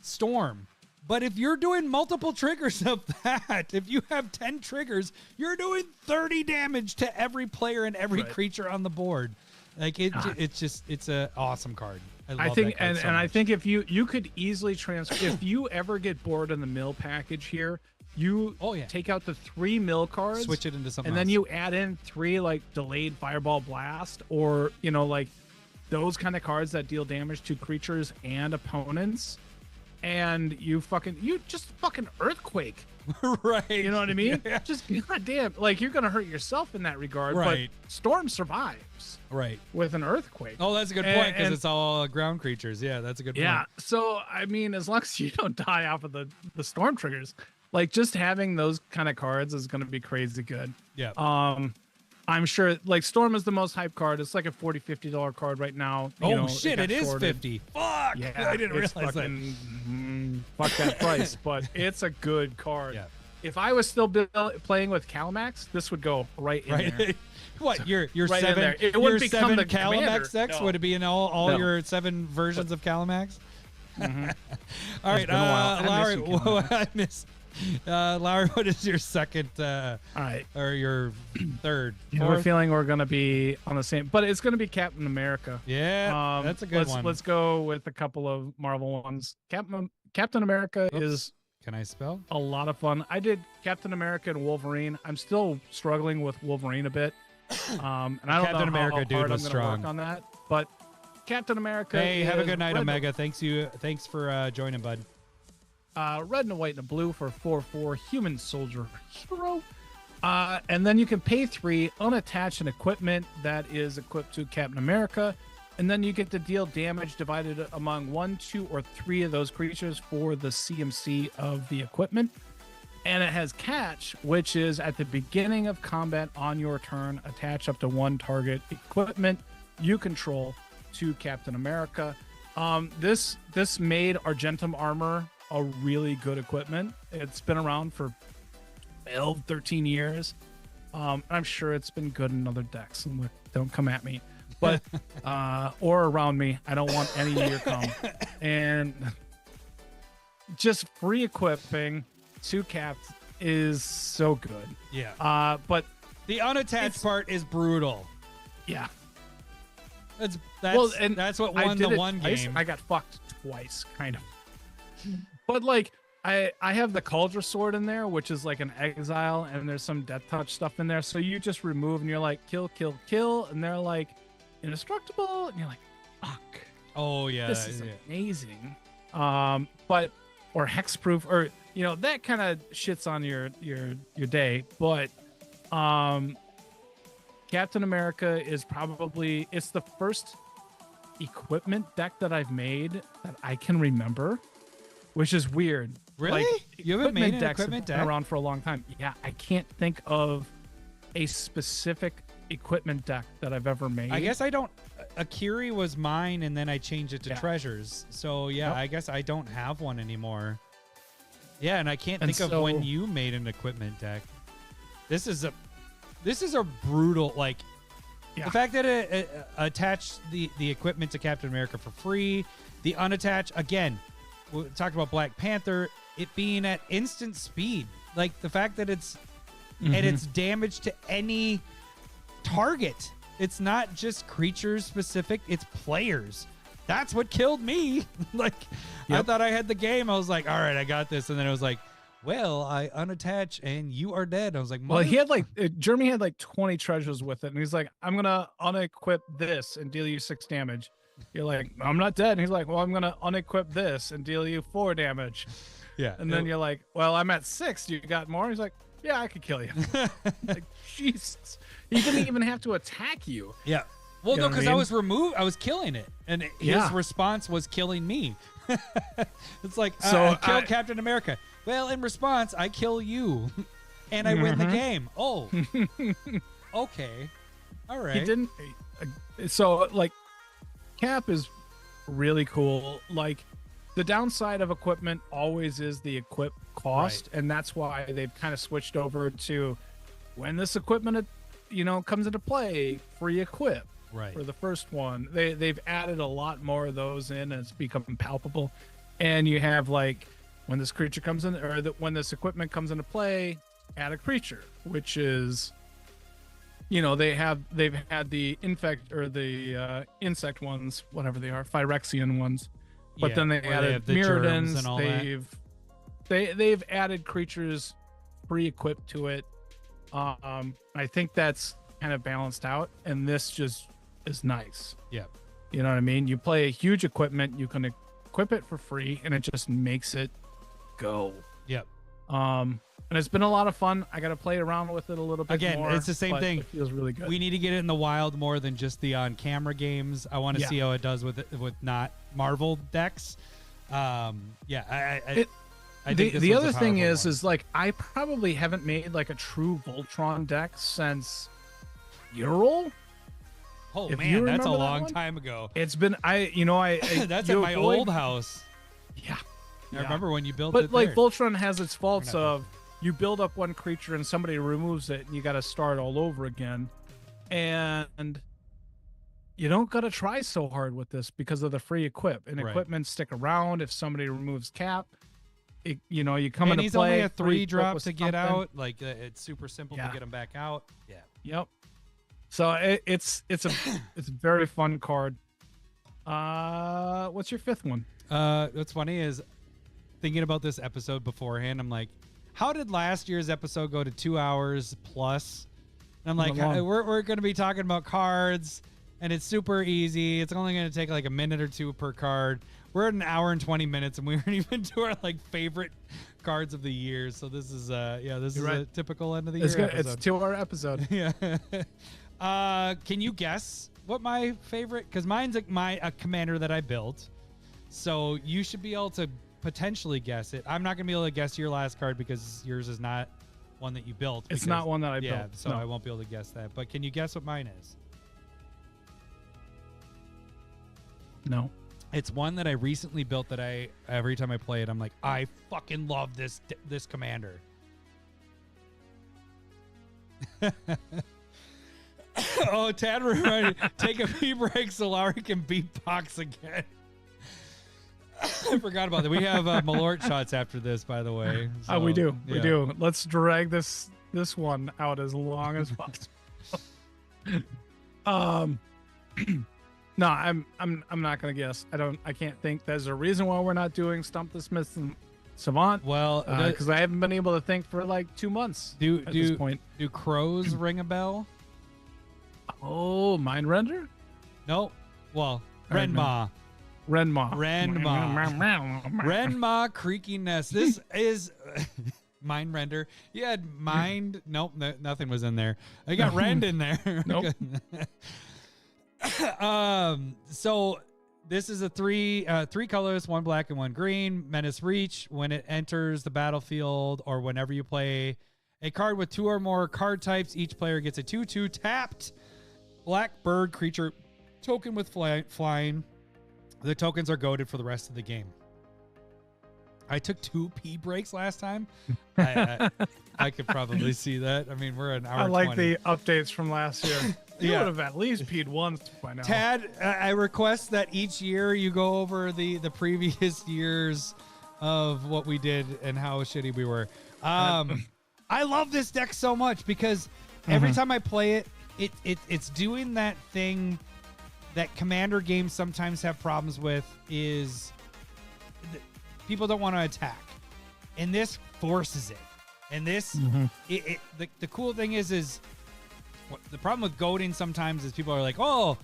Storm, but if you're doing multiple triggers of that, if you have 10 triggers, you're doing 30 damage to every player and every creature on the board. Like it's an awesome card. I think, and I think if you could easily transfer, if you ever get bored in the mill package here. You take out the 3 mill cards, switch it into something and then you add in 3 like delayed Fireball Blast, or like those kind of cards that deal damage to creatures and opponents, and you just fucking Earthquake. Right. You know what I mean? Yeah. Just goddamn, like you're gonna hurt yourself in that regard. But Storm survives. Right. With an Earthquake. Oh, that's a good point because it's all ground creatures. Yeah, that's a good point. Yeah. So I mean, as long as you don't die off of the Storm triggers. Like just having those kind of cards is going to be crazy good. Yeah. I'm sure like Storm is the most hype card. It's like a $40-$50 card right now. Shit, it is 50. Fuck. Yeah, I didn't realize that. Fuck that price, but it's a good card. Yeah. If I was still playing with Calamax, this would go right in there. What your right 7? It would become the Calamax decks? No. Would it be in all your 7 versions of Calamax? All right, Lowery. I miss. Lowery, what is your second? All right, or your third? We're feeling we're gonna be on the same, but it's gonna be Captain America. Yeah, that's a good one. Let's go with a couple of Marvel ones. Captain America is. Can I spell? A lot of fun. I did Captain America and Wolverine. I'm still struggling with Wolverine a bit. And I don't Captain know America how dude hard was I'm gonna strong work on that, but Captain America. Hey, have a good night, Omega. Thanks for joining, bud. Red and a white and a blue for 4/4 human soldier hero. And then you can pay 3, unattach an equipment that is equipped to Captain America, and then you get to deal damage divided among 1, 2, or 3 of those creatures for the CMC of the equipment. And it has catch, which is at the beginning of combat on your turn, attach up to 1 target equipment you control to Captain America. This made Argentum armor a really good equipment. It's been around for 12, 13 years. I'm sure it's been good in other decks. Don't come at me, but or around me. I don't want any of your come. And just free equipping to Cap is so good. Yeah. But the unattached part is brutal. Yeah. That's what won the one twice. game. I got fucked twice, kind of. But like, I have the Cauldron Sword in there, which is like an exile, and there's some death touch stuff in there. So you just remove, and you're like, kill, kill, kill, and they're like indestructible, and you're like, fuck. Oh yeah, This is amazing. But or hexproof, or that kind of shits on your day. But Captain America is probably it's the first equipment deck that I've made that I can remember, which is weird. Really? Like, You haven't made an decks equipment have deck? been around for a long time. Yeah, I can't think of a specific equipment deck that I've ever made. I guess I don't. Akiri was mine, and then I changed it to Yeah. Treasures. So yeah, Yep. I guess I don't have one anymore. Yeah, and I can't And think of so- when you made an equipment deck. This is a brutal like. Yeah. The fact that it attached the equipment to Captain America for free, the unattached again. We talked about Black Panther, it being at instant speed. Like the fact that it's and it's damage to any target. It's not just creatures specific, it's players. That's what killed me. Like I Yep. thought I had the game. I was like, all right, I got this. And then it was like, well, I unattach and you are dead. I was like, Well, he had like Jeremy had like 20 treasures with it, and he's like, I'm gonna unequip this and deal you 6 damage. You're like, I'm not dead. And he's like, well, I'm gonna unequip this and deal you 4 damage. yeah. And then you're like, well, I'm at 6. You got more? He's like, yeah, I could kill you. Like, Jesus. He didn't even have to attack you. yeah. Well, You no, know what I because I mean? was removed. I was killing it, and his Yeah. response was killing me. It's like, So I killed I- Captain America. Well, in response, I kill you, and I win the Mhm. game. Oh, okay, all right. He didn't. So, like, Cap is really cool. Like, the downside of equipment always is the equip cost, and that's why they've kind of switched over to when this equipment, comes into play, free equip. Right. For the first one, they've added a lot more of those in, and it's become palpable. And you have like when this creature comes in, or when this equipment comes into play, add a creature, which is, they've had the infect or the insect ones, whatever they are, Phyrexian ones, but Yeah, then they where added have the germs Mirrodins. and all that. They've added creatures pre-equipped to it. I think that's kind of balanced out, and this just is nice. Yeah. You know what I mean? You play a huge equipment, you can equip it for free, and it just makes it go. Yep. And it's been a lot of fun. I got to play around with it a little bit Again, more. it's the same but thing. It feels really good. We need to get it in the wild more than just the on-camera games. I want to Yeah. see how it does with not Marvel decks. I think the this one's other a thing powerful is like I probably haven't made like a true Voltron deck since Ural. one. Oh if man, you that's a remember that long one. time ago. It's been I That's you at my avoid- old house. Yeah. I remember when you built But it like there. Voltron has its faults Or not of you build up one creature and somebody removes it and you got to start all over again, and you don't got to try so hard with this because of the free equip, and Right. equipment stick around if somebody removes Cap. You come and into he's play. only a free 3 equip drop with to get something. out. Like it's super simple Yeah. to get him back out. Yeah. Yep. So it's a very fun card. What's your 5th one? What's funny is thinking about this episode beforehand. I'm like, how did last year's episode go to 2 hours plus? And I'm like, Long. we're going to be talking about cards, and it's super easy. It's only going to take like a minute or two per card. We're at an hour and 20 minutes, and we weren't even to our like favorite cards of the year. So this is this You're is right. a typical end of the It's year good. It's episode. 2-hour episode. Yeah. Can you guess what my favorite? Because mine's a commander that I built, so you should be able to potentially guess it. I'm not gonna be able to guess your last card because yours is not one that you built. It's because- not one that I yeah, built. so no. I won't be able to guess that. But can you guess what mine is? No. It's one that I recently built that every time I play it, I'm like, I fucking love this commander. Oh, Tad reminded, take a pee break so Lowery can beatbox again. I forgot about that. We have Malort shots after this, by the way. Oh, we So, do. We yeah. do. Let's drag this one out as long as possible. No, I'm not gonna guess. I can't think. There's a reason why we're not doing Stump the Smiths and Savant. Well, because I haven't been able to think for like 2 months at this point. Do crows ring a bell? Oh, Mind Render? No. Well, Renma. Renma. Renma Creaky Nest. This is Mind Render. You had Mind. Nope, nothing was in there. I got Rend in there. Nope. So this is a three colors, 1 black and 1 green. Menace Reach. When it enters the battlefield or whenever you play a card with 2 or more card types, each player gets a 2/2 tapped black bird creature token with flying. The tokens are goaded for the rest of the game. I took 2 pee breaks last time. I could probably see that. I mean, we're an hour. I like 20. the updates from last year. You would have at least peed once by now. Tad, I request that each year you go over the previous years of what we did and how shitty we were. I love this deck so much because every time I play it, it's doing that thing that Commander games sometimes have problems with is people don't want to attack, and this forces it. And this, the cool thing is what the problem with goading sometimes is people are like, oh,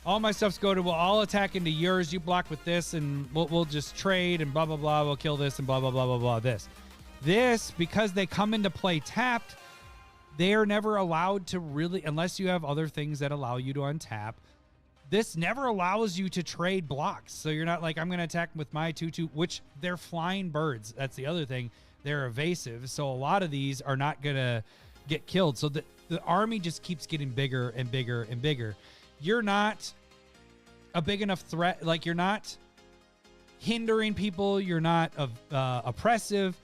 all my stuff's goaded. Well, I'll attack into yours. You block with this, and we'll just trade and blah blah blah. We'll kill this and blah blah blah blah blah. This because they come into play tapped, they are never allowed to really, unless you have other things that allow you to untap. This never allows you to trade blocks. So you're not like, I'm going to attack with my 2/2, which they're flying birds. That's the other thing. They're evasive. So a lot of these are not going to get killed. So the army just keeps getting bigger and bigger and bigger. You're not a big enough threat. Like, you're not hindering people. You're not oppressive.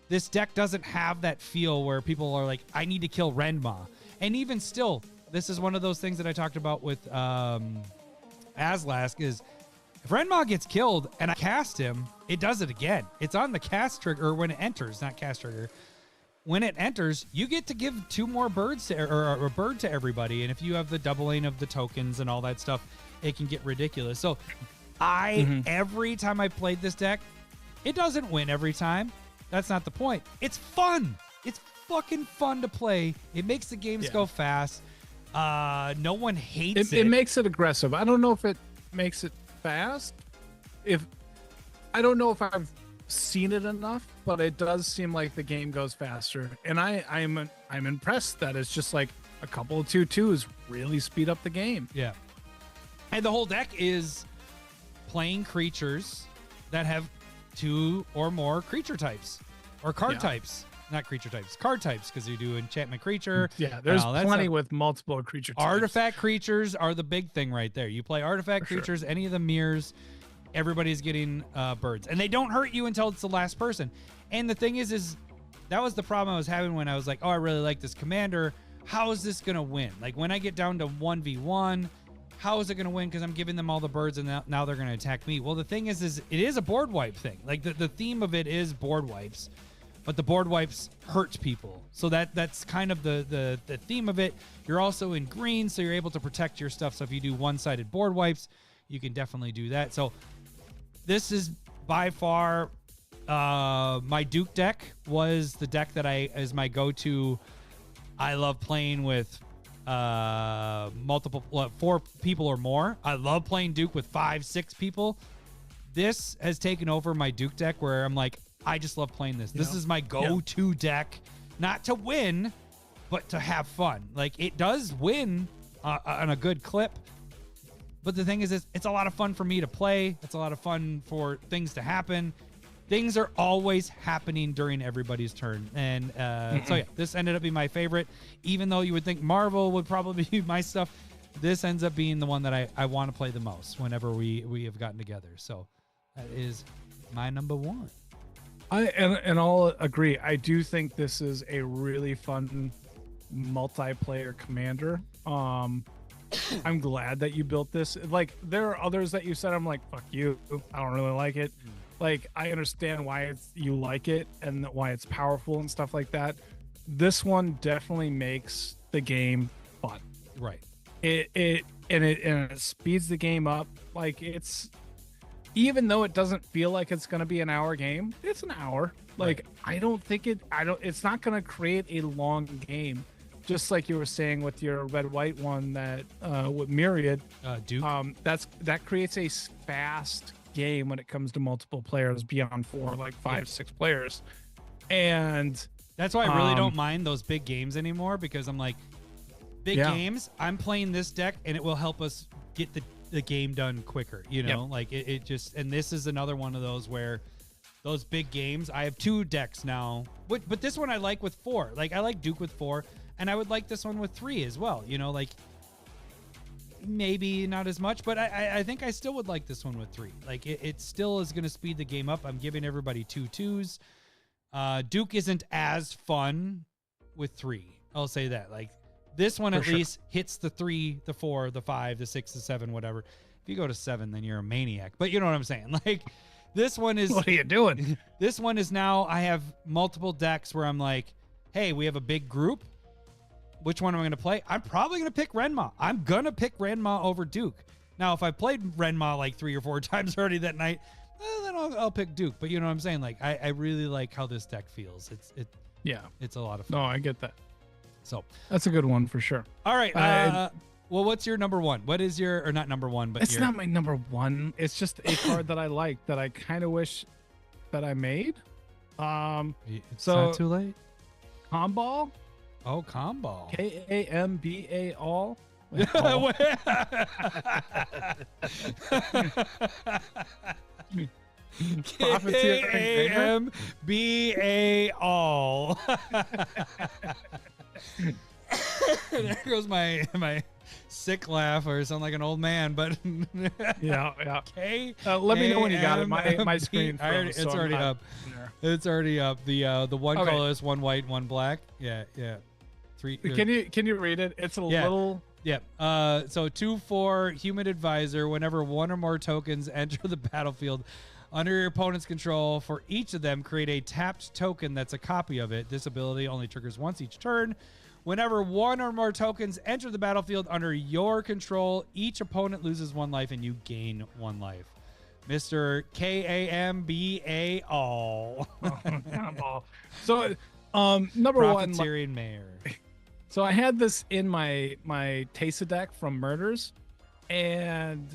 This deck doesn't have that feel where people are like, I need to kill Renma. And even still, this is one of those things that I talked about with Azlask is if Renma gets killed and I cast him, it does it again. It's on the cast trigger when it enters, not cast trigger. When it enters, you get to give 2 more birds to, or a bird to everybody. And if you have the doubling of the tokens and all that stuff, it can get ridiculous. So every time I played this deck, it doesn't win every time. That's not the point. It's fun. It's fucking fun to play. It makes the games go fast. No one hates it. It makes it aggressive. I don't know if it makes it fast. I don't know if I've seen it enough, but it does seem like the game goes faster. And I'm impressed that it's just like a couple of 2/2s really speed up the game. Yeah. And the whole deck is playing creatures that have 2 or more creature types or card types. Not creature types, card types, because you do enchantment creature. Yeah, there's plenty with multiple creature types. Artifact creatures are the big thing right there. You play artifact creatures, any of the mirrors, everybody's getting birds. And they don't hurt you until it's the last person. And the thing is that was the problem I was having when I was like, oh, I really like this commander. How is this going to win? Like, when I get down to 1v1, how is it going to win? Because I'm giving them all the birds, and now they're going to attack me. Well, the thing is it is a board wipe thing. Like, the theme of it is board wipes. But the board wipes hurts people. So that's kind of the theme of it. You're also in green, so you're able to protect your stuff. So if you do one-sided board wipes, you can definitely do that. So this is by far my Duke deck was the deck that is my go-to. I love playing with multiple 4 people or more. I love playing Duke with 5, 6 people. This has taken over my Duke deck where I'm like, I just love playing this. This is my go-to deck, not to win, but to have fun. Like, it does win on a good clip, but the thing is, it's a lot of fun for me to play. It's a lot of fun for things to happen. Things are always happening during everybody's turn. And so, yeah, this ended up being my favorite. Even though you would think Marvel would probably be my stuff, this ends up being the one that I want to play the most whenever we have gotten together. So that is my number 1. And I'll agree. I do think this is a really fun multiplayer commander. I'm glad that you built this. Like, there are others that you said, I'm like, fuck you. I don't really like it. Like, I understand why you like it and why it's powerful and stuff like that. This one definitely makes the game fun. Right. It and it speeds the game up. Like, it's, even though it doesn't feel like it's going to be an hour game, it's an hour. Like, it's not going to create a long game. Just like you were saying with your red-white one that with Myriad, Duke. That creates a fast game when it comes to multiple players beyond 4, like 5, 6 players. And that's why I really don't mind those big games anymore, because I'm like, big games, I'm playing this deck and it will help us get the game done quicker, you know. Like it just, and this is another one of those where those big games, I have 2 decks now, but this one I like with 4. Like, I like Duke with 4, and I would like this one with 3 as well, you know. Like, maybe not as much, but I think I still would like this one with 3. Like, it still is going to speed the game up. I'm giving everybody 2 2s. Duke isn't as fun with 3, I'll say that. Like, this one at least hits the 3, the 4, the 5, the 6, the 7, whatever. If you go to 7, then you're a maniac. But you know what I'm saying? Like, this one is... What are you doing? This one is now, I have multiple decks where I'm like, hey, we have a big group. Which one am I going to play? I'm probably going to pick Renma. I'm going to pick Renma over Duke. Now, if I played Renma like 3 or 4 times already that night, then I'll pick Duke. But you know what I'm saying? Like, I really like how this deck feels. It's a lot of fun. No, I get that. So that's a good one for sure. All right. Well, what's your number 1? What is your, or not number 1, but it's not my number 1. It's just a card that I like that I kind of wish that I made. It's not too late. Comball. Oh, Comball. Kambal. Kambal. There goes my sick laugh, or sound like an old man, but yeah. Let me know when you got it. My screen froze, it's already up. It's already up. The one colorless, 1 white, 1 black. Yeah. 3. Can you read it? It's a little. Yeah. So 2/4 human advisor. Whenever 1 or more tokens enter the battlefield under your opponent's control, for each of them, create a tapped token that's a copy of it. This ability only triggers once each turn. Whenever 1 or more tokens enter the battlefield under your control, each opponent loses 1 life and you gain 1 life. Mr. Kambal. So, number 1, Profiteering Mayor. So I had this in my Teysa deck from Murders, and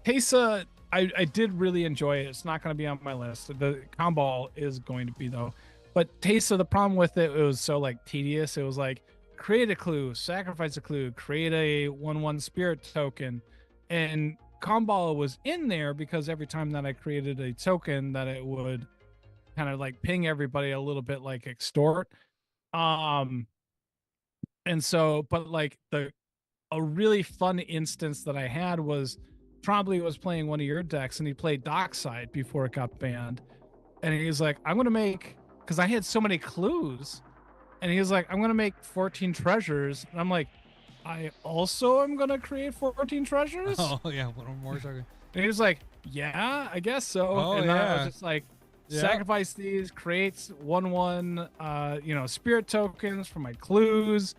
Teysa, I did really enjoy it. It's not going to be on my list. The Comball is going to be, though. But Teysa, the problem with it was so like tedious. It was like, create a clue, sacrifice a clue, create a 1/1 spirit token, and Comball was in there because every time that I created a token, that it would kind of like ping everybody a little bit like extort. And so, but like a really fun instance that I had was Trombley was playing one of your decks and he played Dockside before it got banned. And he's like, I'm going to make, because I had so many clues, and he was like, I'm going to make 14 treasures. And I'm like, I also am going to create 14 treasures? Oh, yeah. 1 more token. And he was like, yeah, I guess so. Oh, and yeah. then I was just like, sacrifice these, creates 1/1 spirit tokens for my clues,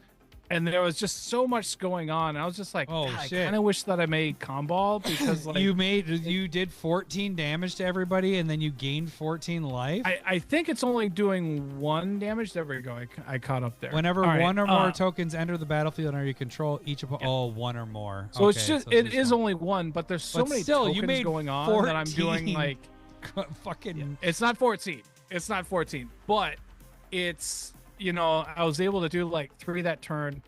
and there was just so much going on. I was just like, oh God, shit, I kind of wish that I made Comball, because like you did 14 damage to everybody and then you gained 14 life. I think it's only doing 1 damage. There we go. I caught up there. Whenever 1 or more tokens enter the battlefield under your control, each of 1 or more. So it's just it is only 1, but there's so many tokens going on 14. that I'm doing like fucking. It's not 14. It's not 14, but it's, I was able to do like 3 that turn.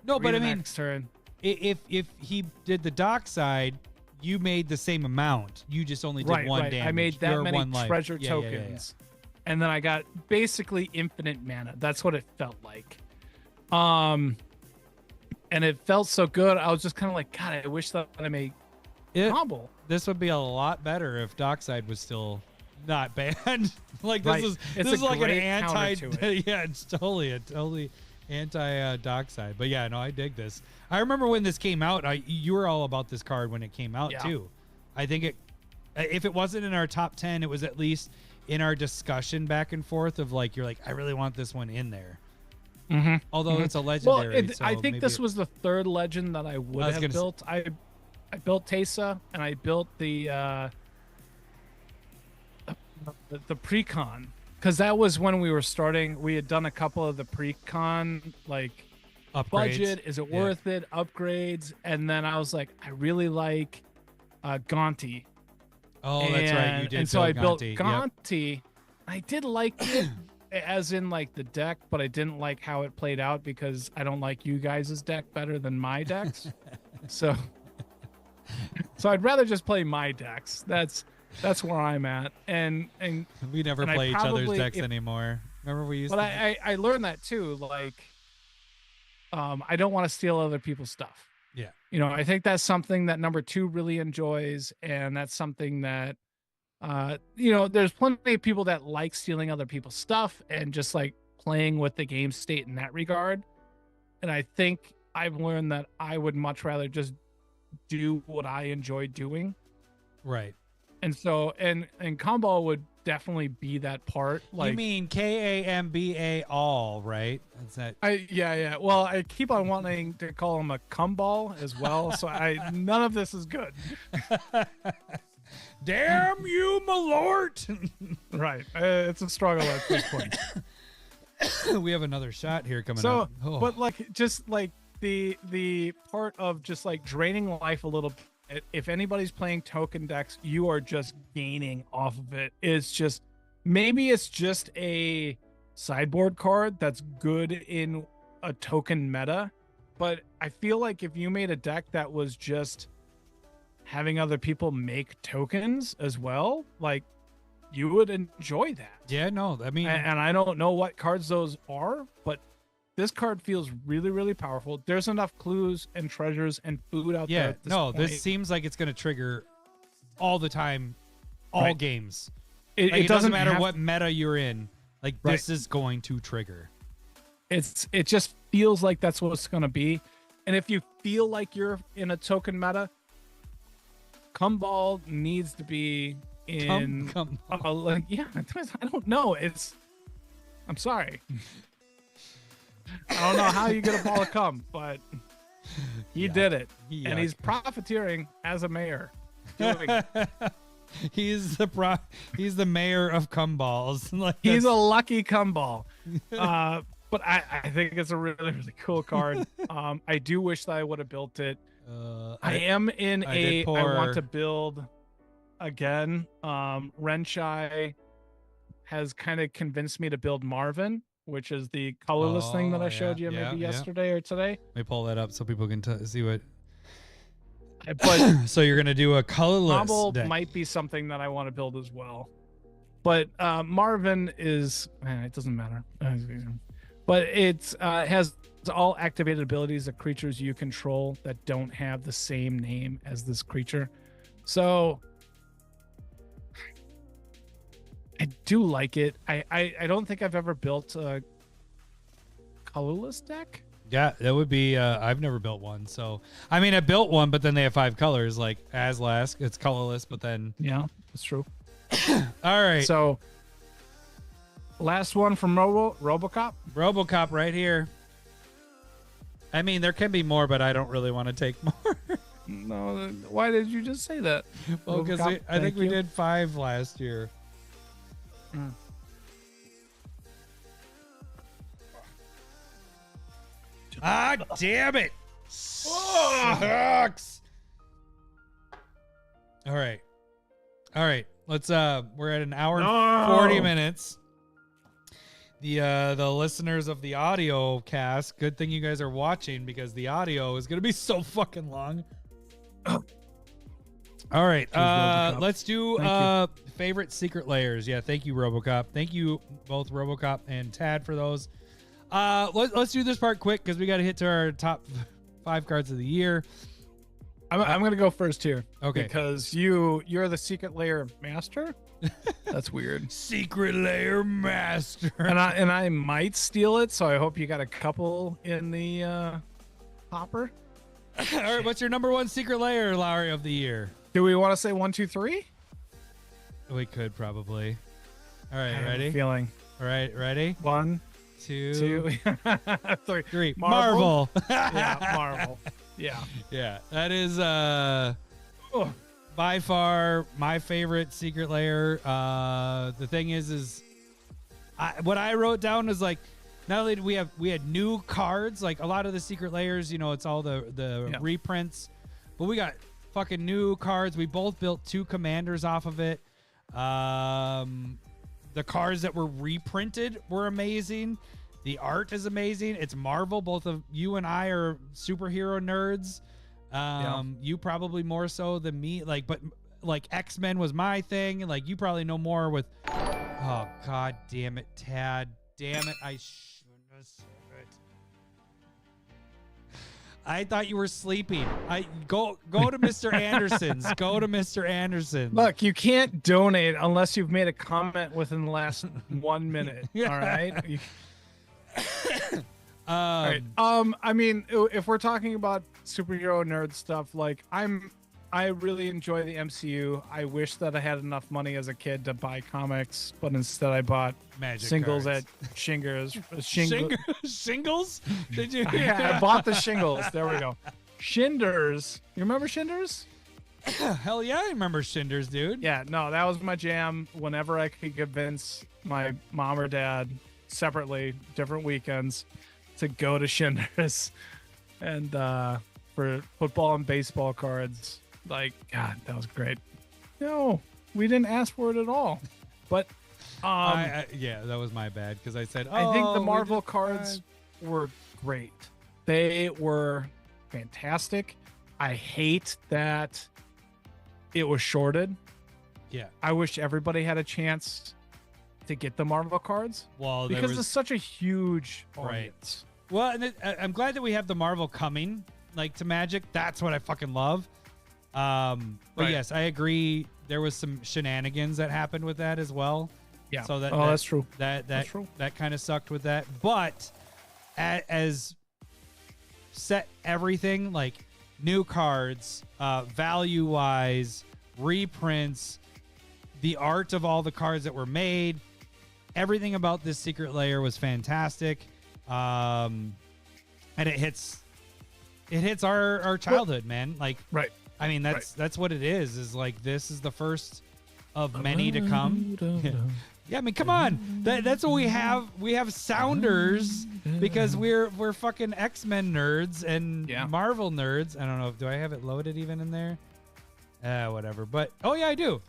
No, but I mean, next turn. If he did the Dockside, you made the same amount. You just only did 1 damage. I made that many treasure yeah, tokens, and then I got basically infinite mana. That's what it felt like. And it felt so good. I was just kind of like, God, I wish that I made Comball. This would be a lot better if Dockside was still not banned. Like this is like an anti. Yeah, it's totally anti Dockside. But yeah, no, I dig this. I remember when this came out. You were all about this card when it came out too. I think if it wasn't in our top 10, it was at least in our discussion back and forth of like, you're like, I really want this one in there. Although it's a legendary. Well, so I think maybe this was the ththird legend that I would have built. I built Teysa, and I built the pre-con, because that was when we were starting. We had done a couple of the pre-con, like upgrades. Budget, is it worth it, upgrades, and then I was like, I really like Gonti. Oh, that's right, you did. And so I built Gonti. Gonti. Yep. I did like it, as in like the deck, but I didn't like how it played out because I don't like you guys' deck better than my decks. so I'd rather just play my decks. That's where I'm at. And we never and play each other's decks anymore. Remember we used but to. I learned that too. Like, I don't want to steal other people's stuff. Yeah. You know, I think that's something that number 2 really enjoys, and that's something that, you know, there's plenty of people that like stealing other people's stuff and just like playing with the game state in that regard. And I think I've learned that I would much rather just do what I enjoy doing. Right. And so, and Combo would definitely be that part. Like, you mean KAMBA all, right? That's that. Yeah. Well, I keep on wanting to call him a cumball as well. So none of this is good. Damn you, Malort! Right. It's a struggle at this point. We have another shot here coming So, up. Oh. but like, just like the part of just like draining life a little bit. If anybody's playing token decks, you are just gaining off of it. It's just, maybe it's just a sideboard card that's good in a token meta, but I feel like if you made a deck that was just having other people make tokens as well, like, you would enjoy that. Yeah, no, I mean, and I don't know what cards those are, but this card feels really, really powerful. There's enough clues and treasures and food out there. Yeah, this seems like it's going to trigger all the time, all games. It doesn't matter what meta you're in. Like, this is going to trigger. It just feels like that's what it's going to be. And if you feel like you're in a token meta, Cumball needs to be in. Like, yeah, I don't know. I'm sorry. I don't know how you get a ball of cum, but he did it. And he's profiteering as a mayor. Doing it. He's the mayor of cum balls. Like, he's a lucky cum ball. But I think it's a really, really cool card. I do wish that I would have built it. I want to build again. Renshai has kind of convinced me to build Marvin, which is the colorless thing that I showed you maybe yesterday or today. Let me pull that up so people can see what. But so you're gonna do a colorless deck. Might be something that I want to build as well. But Marvin is, it doesn't matter. But it has all activated abilities of creatures you control that don't have the same name as this creature. So I do like it. I don't think I've ever built a colorless deck. Yeah, that would be. I've never built one. So, I mean, I built one, but then they have 5 colors, like Aslask. It's colorless, but then. Yeah, that's true. All right. So, last one from Robocop. Robocop right here. I mean, there can be more, but I don't really want to take more. No, why did you just say that? Well, because I think we did 5 last year. Ah, damn it! Sucks. All right. Let's. We're at an hour and 40 minutes. The listeners of the audio cast. Good thing you guys are watching because the audio is gonna be so fucking long. All right. Let's do favorite Secret Lairs. Yeah, thank you, Robocop. Thank you both, Robocop and Tad, for those. Let's do this part quick because we got to hit to our top 5 cards of the year. I'm gonna go first here. Okay. Because you're the Secret Lair master. That's weird. Secret Lair master. And I might steal it, so I hope you got a couple in the hopper. All right. What's your number 1 Secret Lair, Lowery, of the year? Do we want to say 1, 2, 3? We could probably. All right. I have a Ready? feeling. All right. Ready? 1, 2, 3. 3. Marvel. Yeah, Marvel. Yeah. Yeah, that is by far my favorite Secret Lair. The thing is what I wrote down is like, not only do we had new cards, like a lot of the Secret Lairs, you know, it's all the reprints, but we got fucking new cards. We both built 2 commanders off of it. The cards that were reprinted were amazing. The art is amazing. It's Marvel. Both of you and I are superhero nerds. You probably more so than me. But X-Men was my thing. Like, you probably know more with. Oh, God damn it, Tad. Damn it. I shouldn't have said it. I thought you were sleeping. Go to Mr. Anderson's. Go to Mr. Anderson's. Look, you can't donate unless you've made a comment within the last 1 minute. All right. All right. I mean, if we're talking about superhero nerd stuff, like I really enjoy the MCU. I wish that I had enough money as a kid to buy comics, but instead I bought Magic singles cards. at Shingers. Shingles? Did you? I bought the shingles. There we go. Shinders. You remember Shinders? Hell yeah, I remember Shinders, dude. Yeah, no, that was my jam. Whenever I could convince my mom or dad separately, different weekends, to go to Shinders and for football and baseball cards. Like, God, that was great. No, we didn't ask for it at all. But yeah, that was my bad because I said, I think the Marvel cards were great. They were fantastic. I hate that it was shorted. Yeah. I wish everybody had a chance to get the Marvel cards. Well, because it's such a huge audience. Well, and I'm glad that we have the Marvel coming, like, to Magic. That's what I fucking love. But yes, I agree. There was some shenanigans that happened with that as well. Yeah. So that's true. That's true. That kind of sucked with that. But as set everything, like new cards, value wise, reprints, the art of all the cards that were made, everything about this Secret Lair was fantastic. And it hits our childhood, man. Like, right. I mean, that's what it is like, this is the first of many to come. Yeah, I mean, come on. That's what we have. We have sounders because we're fucking X-Men nerds and Marvel nerds. I don't know. Do I have it loaded even in there? Whatever. But, oh, yeah, I do.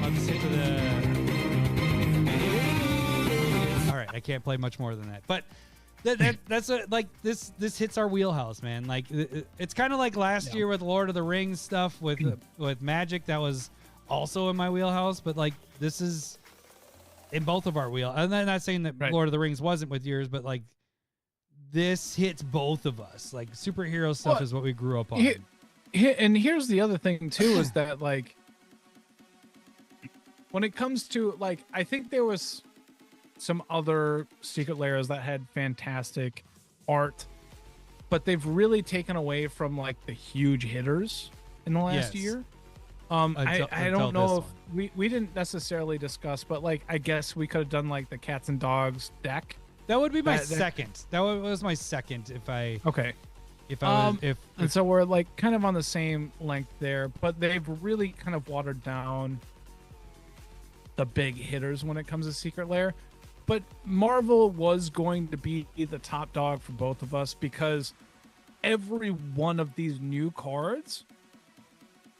I'll just hit to the... All right, I can't play much more than that. But... That's like this hits our wheelhouse, man. Like it's kind of like last year with Lord of the Rings stuff with Magic, that was also in my wheelhouse, but like this is in both of our wheel. And I'm not saying that Lord of the Rings wasn't with yours, but like this hits both of us. Like superhero stuff is what we grew up on. And here's the other thing too, is that like when it comes to like, I think there was some other Secret Lairs that had fantastic art, but they've really taken away from like the huge hitters in the last year. I don't know if we didn't necessarily discuss, but like I guess we could have done like the Cats and Dogs deck. That would be my second. That was my second if I and so we're like kind of on the same length there, but they've really kind of watered down the big hitters when it comes to Secret Lair. But Marvel was going to be the top dog for both of us because every one of these new cards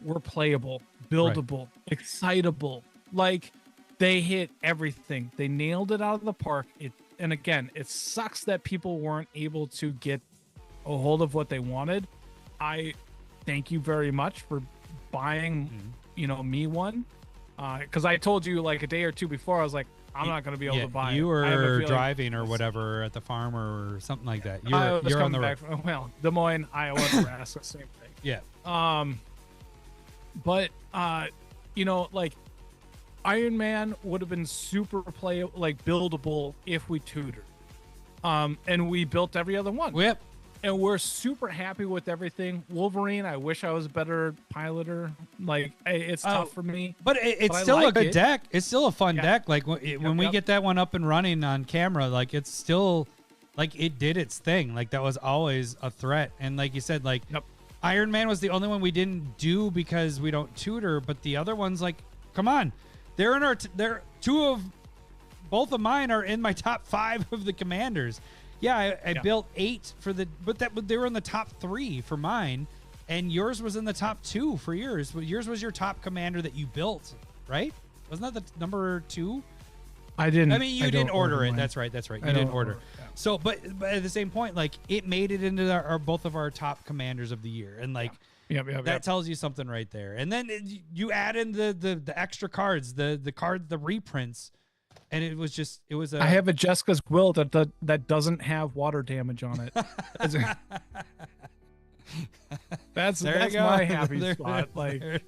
were playable, buildable, excitable. Like they hit everything. They nailed it out of the park. And again, it sucks that people weren't able to get a hold of what they wanted. I thank you very much for buying, me one. Because I told you like a day or two before, I was like, I'm not going to be able to buy it. You were driving or whatever at the farm or something like that. You're on the road. Well, Des Moines, Iowa, Nebraska, same thing. Yeah. But like Iron Man would have been super buildable if we tutored. And we built every other one. Yep. and we're super happy with everything. Wolverine, I wish I was a better piloter. Like, it's tough for me. But it's but still like a good it. deck. It's still a fun Yeah. deck. Like when we yep. get that one up and running on camera, like it's still like it did its thing. Like that was always a threat. And like you said, like Yep. Iron Man was the only one we didn't do because we don't tutor. But the other ones, like, come on, they're in our they're both of mine are in my top 5 of the commanders. Yeah, I built 8 for the, but they were in the top 3 for mine, and yours was in the top 2 for yours. Yours was your top commander that you built, right? Wasn't that the number 2? I didn't. I mean, you didn't order it. mine. That's right. You I didn't don't order. order, yeah. So, but at the same point, like it made it into both of our top commanders of the year, and like that tells you something right there. And then you add in the extra cards, the reprints. And it was I have a Jessica's Will that doesn't have water damage on it. that's my happy spot. Like,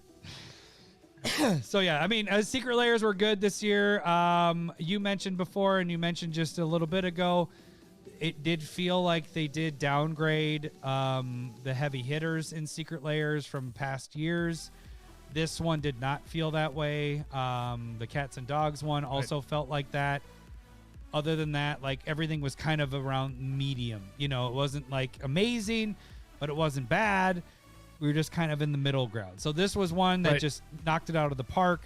so yeah, I mean, Secret Lairs were good this year. You mentioned before, and you mentioned just a little bit ago, it did feel like they did downgrade the heavy hitters in Secret Lairs from past years. This one did not feel that way. The cats and dogs one also felt like that. Other than that, like everything was kind of around medium. You know, it wasn't like amazing, but it wasn't bad. We were just kind of in the middle ground. So this was one that just knocked it out of the park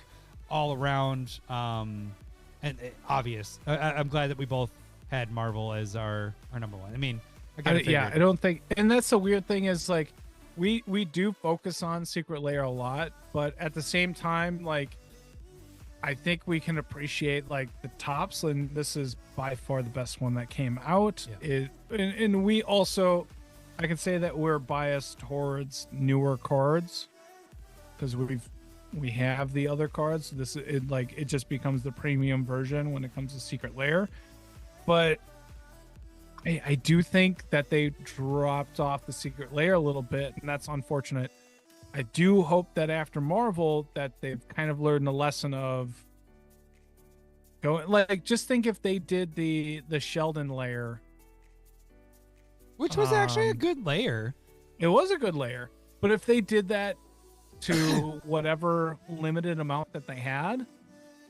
all around. And obvious. I'm glad that we both had Marvel as our number one. I mean, I don't think, and that's the weird thing is like, we do focus on Secret Lair a lot, but at the same time, like, I think we can appreciate like the tops, and this is by far the best one that came out. Yeah. And we also, I can say that we're biased towards newer cards because we have the other cards. It just becomes the premium version when it comes to Secret Lair, but I do think that they dropped off the Secret Lair a little bit, and that's unfortunate. I do hope that after Marvel that they've kind of learned the lesson of going, like, just think if they did the Sheldon Lair, which was actually a good layer. It was a good layer, but if they did that to whatever limited amount that they had,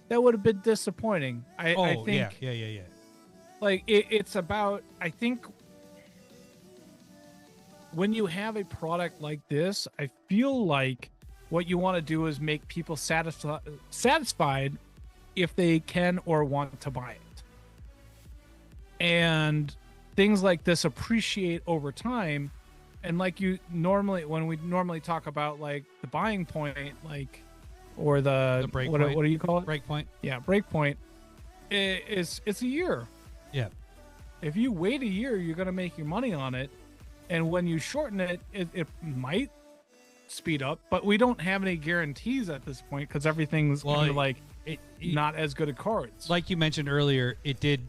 that would have been disappointing. I think. Yeah. Like it's about, I think when you have a product like this, I feel like what you want to do is make people satisfied if they can or want to buy it. And things like this appreciate over time. And like when we normally talk about like the buying point, like, or the break what point. do you call it? Break point. Yeah, break point. It's a year. Yeah. If you wait a year, you're going to make your money on it. And when you shorten it, it might speed up, but we don't have any guarantees at this point because everything's kind of like not as good at cards. Like you mentioned earlier, it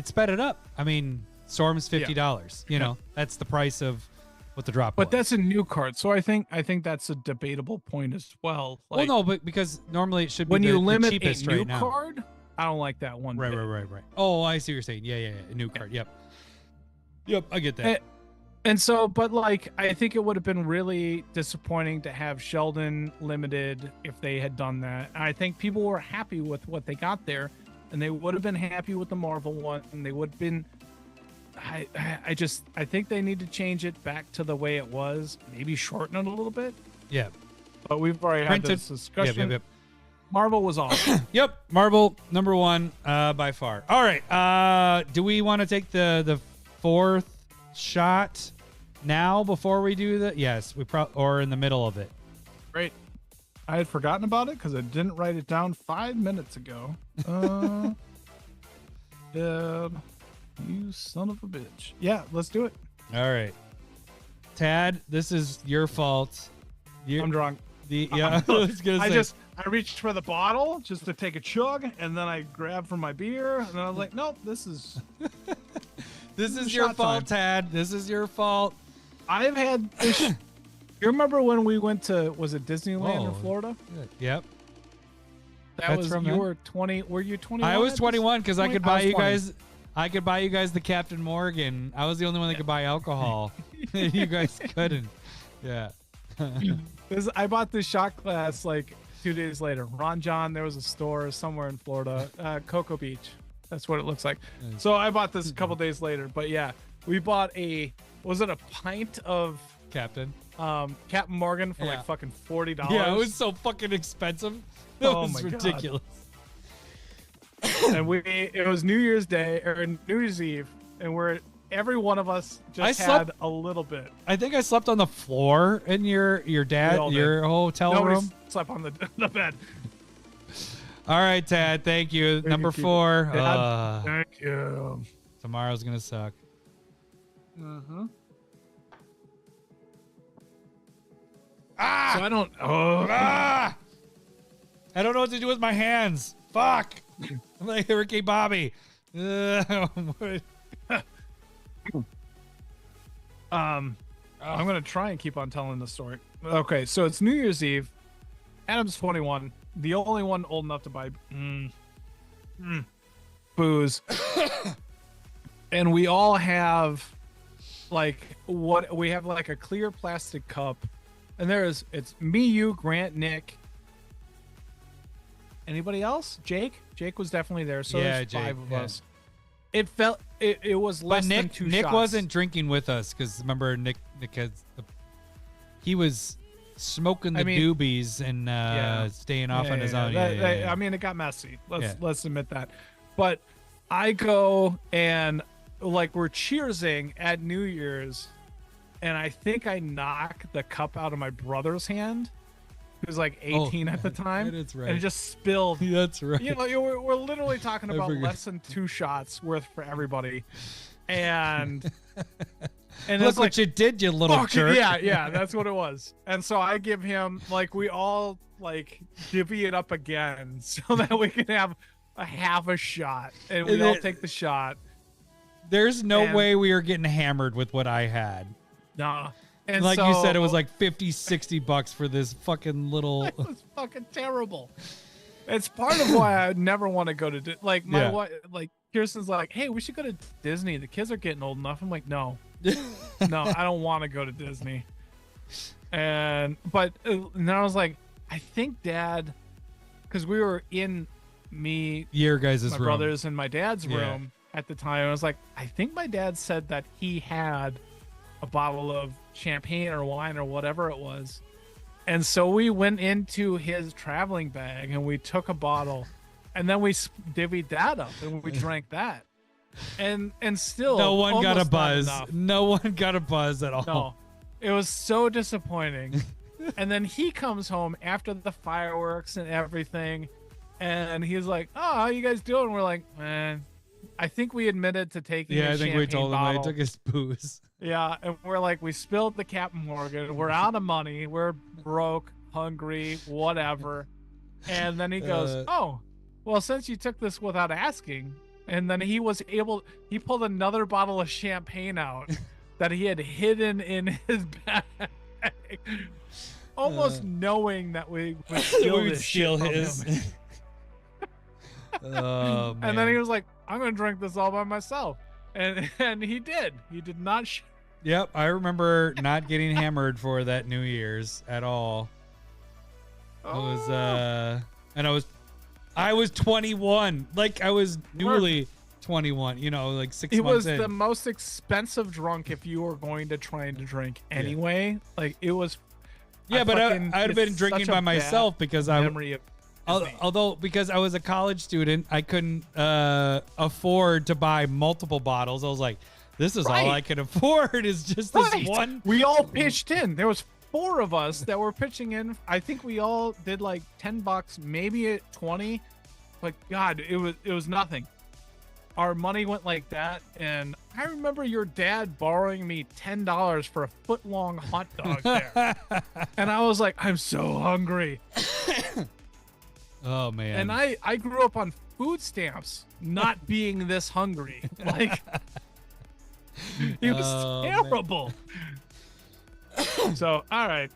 sped it up. I mean, Storm's $50. You know, that's the price of what the drop but was. that's a new card. So I think that's a debatable point as well. Like, well, no, but because normally it should be when you the limit cheapest a new right now. card, I don't like that one. Right. Oh, I see what you're saying. Yeah. A new card. Yep, I get that. And so, but like, I think it would have been really disappointing to have Sheldon limited if they had done that. And I think people were happy with what they got there, and they would have been happy with the Marvel one, and they would have been. I think they need to change it back to the way it was. Maybe shorten it a little bit. Yeah. But we've already had this discussion. Yep. Marvel was awesome. Yep. Marvel number one by far. All right. Do we want to take the fourth shot now before we do the? Yes, or in the middle of it. Great. I had forgotten about it because I didn't write it down 5 minutes ago. You son of a bitch. Yeah, let's do it. All right. Tad, this is your fault. I'm drunk. I was gonna say. I reached for the bottle just to take a chug, and then I grabbed for my beer, and then I was like, nope, this is your fault, Tad. This is your fault. I've had this. You remember when we went to, was it Disneyland in Florida? Yep. That was, you were 20. Were you 21? I was 21 because I could buy you guys. I could buy you guys the Captain Morgan. I was the only one that could buy alcohol. You guys couldn't. Yeah. I bought this shot glass like 2 days later. Ron John, there was a store somewhere in Florida, Cocoa Beach. That's what it looks like. So I bought this a couple days later. But yeah, we bought was it a pint of Captain Morgan for like fucking $40? Yeah, it was so fucking expensive. That was my ridiculous. And it was New Year's Day or New Year's Eve, and every one of us just slept- had a little bit. I think I slept on the floor in your hotel room. Slept on the bed. All right, Tad. Thank you. Number 4. Thank you. Tomorrow's gonna suck. Mm-hmm. Ah! So I don't. Ah! I don't know what to do with my hands. Fuck. I'm like Ricky Bobby. I'm gonna try and keep on telling the story. Okay, so it's New Year's Eve. Adam's 21, the only one old enough to buy booze, and we all have we have like a clear plastic cup, and it's me, you, Grant, Nick. Anybody else? Jake was definitely there, so there's 5 of us. It was less than 2 Nick shots. wasn't drinking with us because remember Nick he was smoking the doobies and staying off on his own. I mean, it got messy. Let's admit that. But I go and like we're cheersing at New Year's, and I think I knock the cup out of my brother's hand. He was like 18 at the time. That's right. And it just spilled. That's right. You know, we're literally talking about less than 2 shots worth for everybody. And look what you did, you little jerk. Yeah, that's what it was. And so I give him, like, we all, like, divvy it up again so that we can have a half a shot. And we all take the shot. There's no way we are getting hammered with what I had. Nah. And like you said, it was like $50-$60 for this fucking little. It was fucking terrible. It's part of why I never want to go to my wife. Like Kirsten's like, hey, we should go to Disney. The kids are getting old enough. I'm like, no, I don't want to go to Disney. But then I was like, I think Dad, because we were in my room. brother's and my dad's room at the time. I was like, I think my dad said that he had a bottle of champagne or wine or whatever it was, and so we went into his traveling bag and we took a bottle, and then we divvied that up and we drank that, and still no one got a buzz. No one got a buzz at all. No, it was so disappointing. And then he comes home after the fireworks and everything, and he's like, oh, how you guys doing? We're like, man, I think we admitted to taking I think we told him I took his booze. Yeah, and we're like, we spilled the Captain Morgan. We're out of money. We're broke, hungry, whatever. And then he goes, oh, well, since you took this without asking. And then he pulled another bottle of champagne out that he had hidden in his bag. Almost knowing that we would steal his. Oh, man. And then he was like, I'm going to drink this all by myself. And he did. He did not. Yep, I remember not getting hammered for that New Year's at all. I was 21. Like I was newly 21. You know, like 6 months in. It was the most expensive drunk if you were going to try and drink anyway. Yeah. Like it was. Yeah, but I'd have been drinking by myself because because I was a college student, I couldn't afford to buy multiple bottles. I was like, this is all I can afford is just this one. We all pitched in. There was 4 of us that were pitching in. I think we all did like $10, maybe at 20. But God, it was nothing. Our money went like that, and I remember your dad borrowing me $10 for a foot-long hot dog there. And I was like, I'm so hungry. Oh, man. And I grew up on food stamps, not being this hungry. Like, it was terrible. So, all right.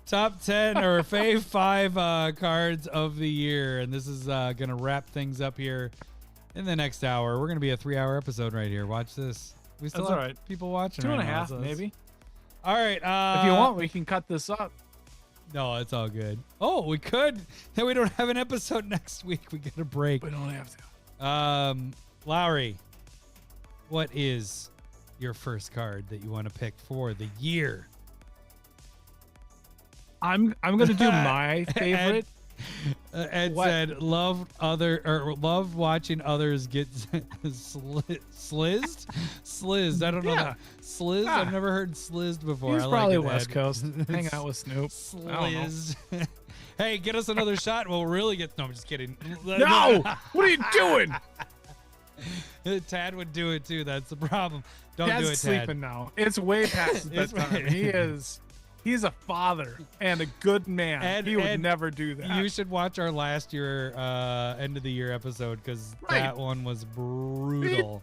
Top 10 or fave 5 cards of the year. And this is going to wrap things up here in the next hour. We're gonna be a 3-hour episode right here. Watch this. We still That's have all right. people watching. 2.5, right now, so it's- maybe. All right. If you want, we can cut this up. No, it's all good. Oh, we could. Then we don't have an episode next week. We get a break. We don't have to. Lowery, what is your first card that you want to pick for the year? I'm gonna do my favorite. Ed What? said, "Love watching others get slizzed. Slizzed. I don't know Yeah. that. Slizzed. Ah. I've never heard slizzed before. He's I probably like it, West Ed. Coast. Hang out with Snoop. I don't know. Slizzed. Hey, get us another shot. We'll really get. No, I'm just kidding. No! What are you doing? Tad would do it too. That's the problem. Don't Dad's do it, Tad. sleeping now. It's way past It's bedtime. He's a father and a good man. Ed- he would Ed, never do that. You should watch our last year end of the year episode because Right. that one was brutal.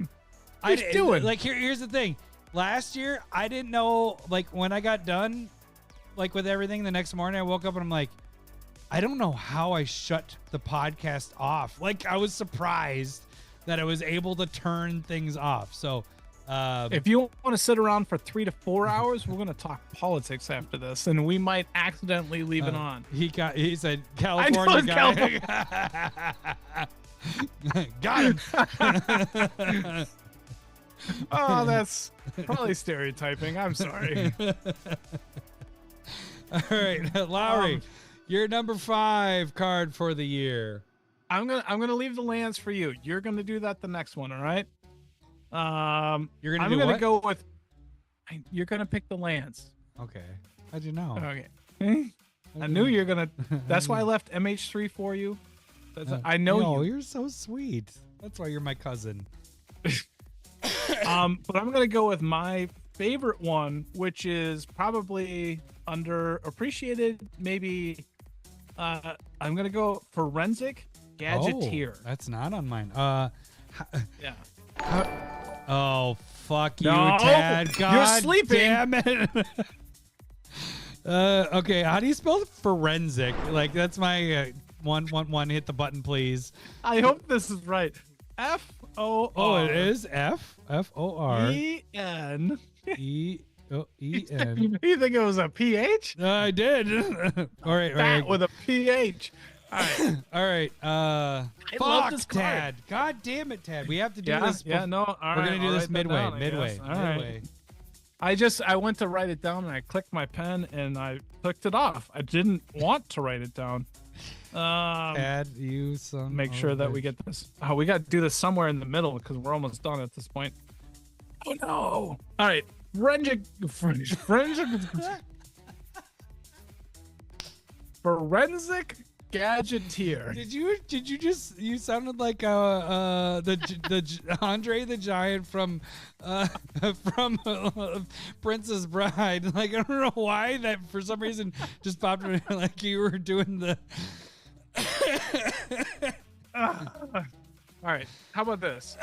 What are you doing? Like here's the thing. Last year I didn't know, like when I got done like with everything the next morning I woke up and I'm like, I don't know how I shut the podcast off. Like I was surprised that I was able to turn things off. So If you want to sit around for 3 to 4 hours, we're going to talk politics after this, and we might accidentally leave it on. he said I California know guy. Got him. Oh, that's probably stereotyping. I'm sorry. All right, Lowery, your number 5 card for the year. I'm gonna leave the lands for you. You're gonna do that the next one, all right? You're gonna I'm do gonna what? go with. You're gonna pick the lands. Okay. How'd you know? Okay. I knew you're gonna. That's why I left MH3 for you. I know no, you. You're so sweet. That's why you're my cousin. But I'm gonna go with my favorite one, which is probably underappreciated. Maybe. I'm gonna go Forensic Gadgeteer. Oh, that's not on mine. Yeah. Oh, fuck you, No, Tad. you're God sleeping. damn it. Okay, how do you spell forensic? Like, that's my one. Hit the button, please. I hope this is right. FOR. Oh, it is FOR EN. EN. You think it was a PH? I did. All right. That with a PH. All right. All right. love Fuck, this card. Tad. God damn it, Tad. We have to do Yeah, this. yeah, no. All We're right, gonna do I'll this write that midway. down, I Midway. guess. All right. I went to write it down and I clicked my pen and I clicked it off. I didn't want to write it down. Tad, you son. Make sure that we get this. Oh, we got to do this somewhere in the middle because we're almost done at this point. Oh no! All right, Forensic Gadgeteer. Did you just you sounded like the Andre the Giant from Princess Bride. Like I don't know why that for some reason just popped in like you were doing the All right, how about this?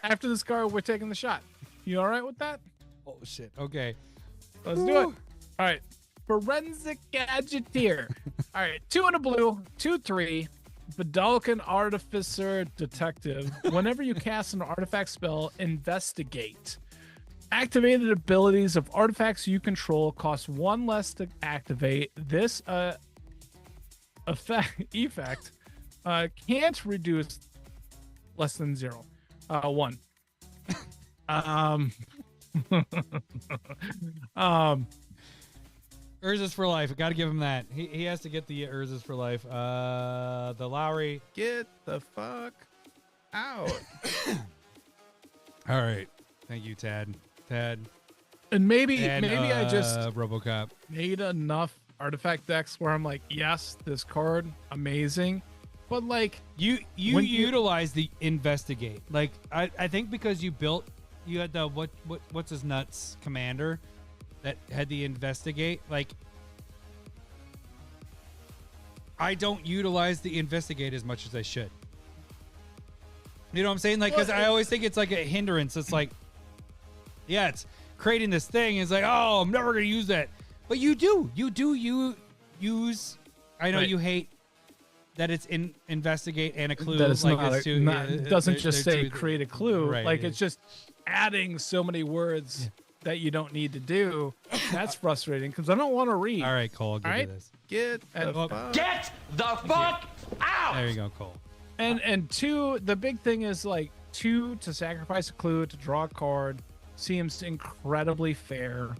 After this card, we're taking the shot. You all right with that? Oh shit. Okay. Let's do it. All right. Forensic Gadgeteer. All right. 2 in a blue, 2/3. Vidalcan Artificer Detective. Whenever you cast an artifact spell, investigate. Activated abilities of artifacts you control cost 1 less to activate. This effect can't reduce less than 0. 1. Urza's for life. I got to give him that. He has to get the Urza's for life. The Lowery. Get the fuck out. All right. Thank you, Tad. And maybe And, I just RoboCop. made enough artifact decks where I'm like, yes, this card, amazing. But like You When you- utilize the investigate. Like I think because you had the what's his nuts commander that had the investigate. Like I don't utilize the investigate as much as I should. You know what I'm saying? Like because I always think it's like a hindrance. It's like, yeah, it's creating this thing. It's like, oh, I'm never gonna use that. But you use. I know Right. you hate that it's investigate and a clue. That it's like not it's a, not, it doesn't just they're say two- create a clue. Right, Like yeah. it's just adding so many words that you don't need to do. That's frustrating because I don't want to read. All right, Cole, I'll give All you right. this. Get Get the fuck out! There you go, Cole. and two, the big thing is like two to sacrifice a clue to draw a card seems incredibly fair.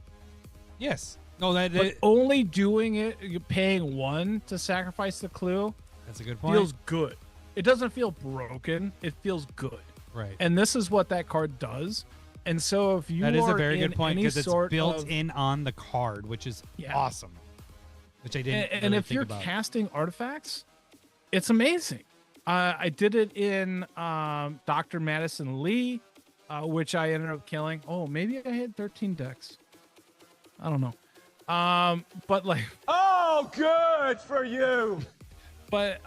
Yes. No, that But only doing it, paying one to sacrifice the clue that's a good point. feels good. It doesn't feel broken. It feels good. right. And this is what that card does. And so if you That is a are very in good point any because it's sort built of- in on the card, which is Yeah. awesome. Which I didn't. and really if think you're about. casting artifacts, it's amazing. I did it in Dr. Madison Lee, which I ended up killing. Oh, maybe I had 13 decks. I don't know. But like, Oh, good for you. but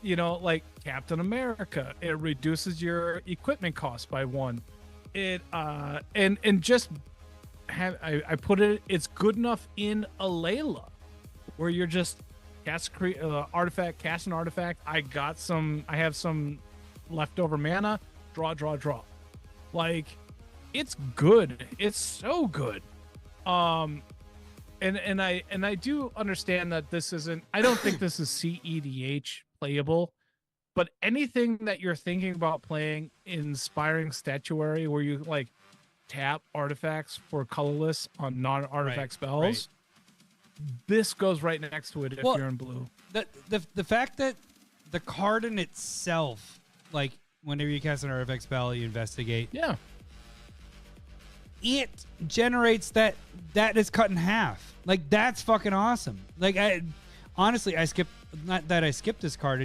you know, like Captain America, it reduces your equipment cost by one. It and just have I put it. It's good enough in a Layla, where you're just cast artifact, cast an artifact. I have some leftover mana. Draw. Like, it's good. It's so good. And I do understand that this isn't. I don't think this is CEDH playable. But anything that you're thinking about playing Inspiring Statuary, where you like tap artifacts for colorless on non-artifact Right, spells, right. this goes right next to it if Well, you're in blue. The fact that the card in itself, like whenever you cast an artifact spell, you investigate. Yeah. It generates that is cut in half. Like that's fucking awesome. Like honestly, I skipped this card.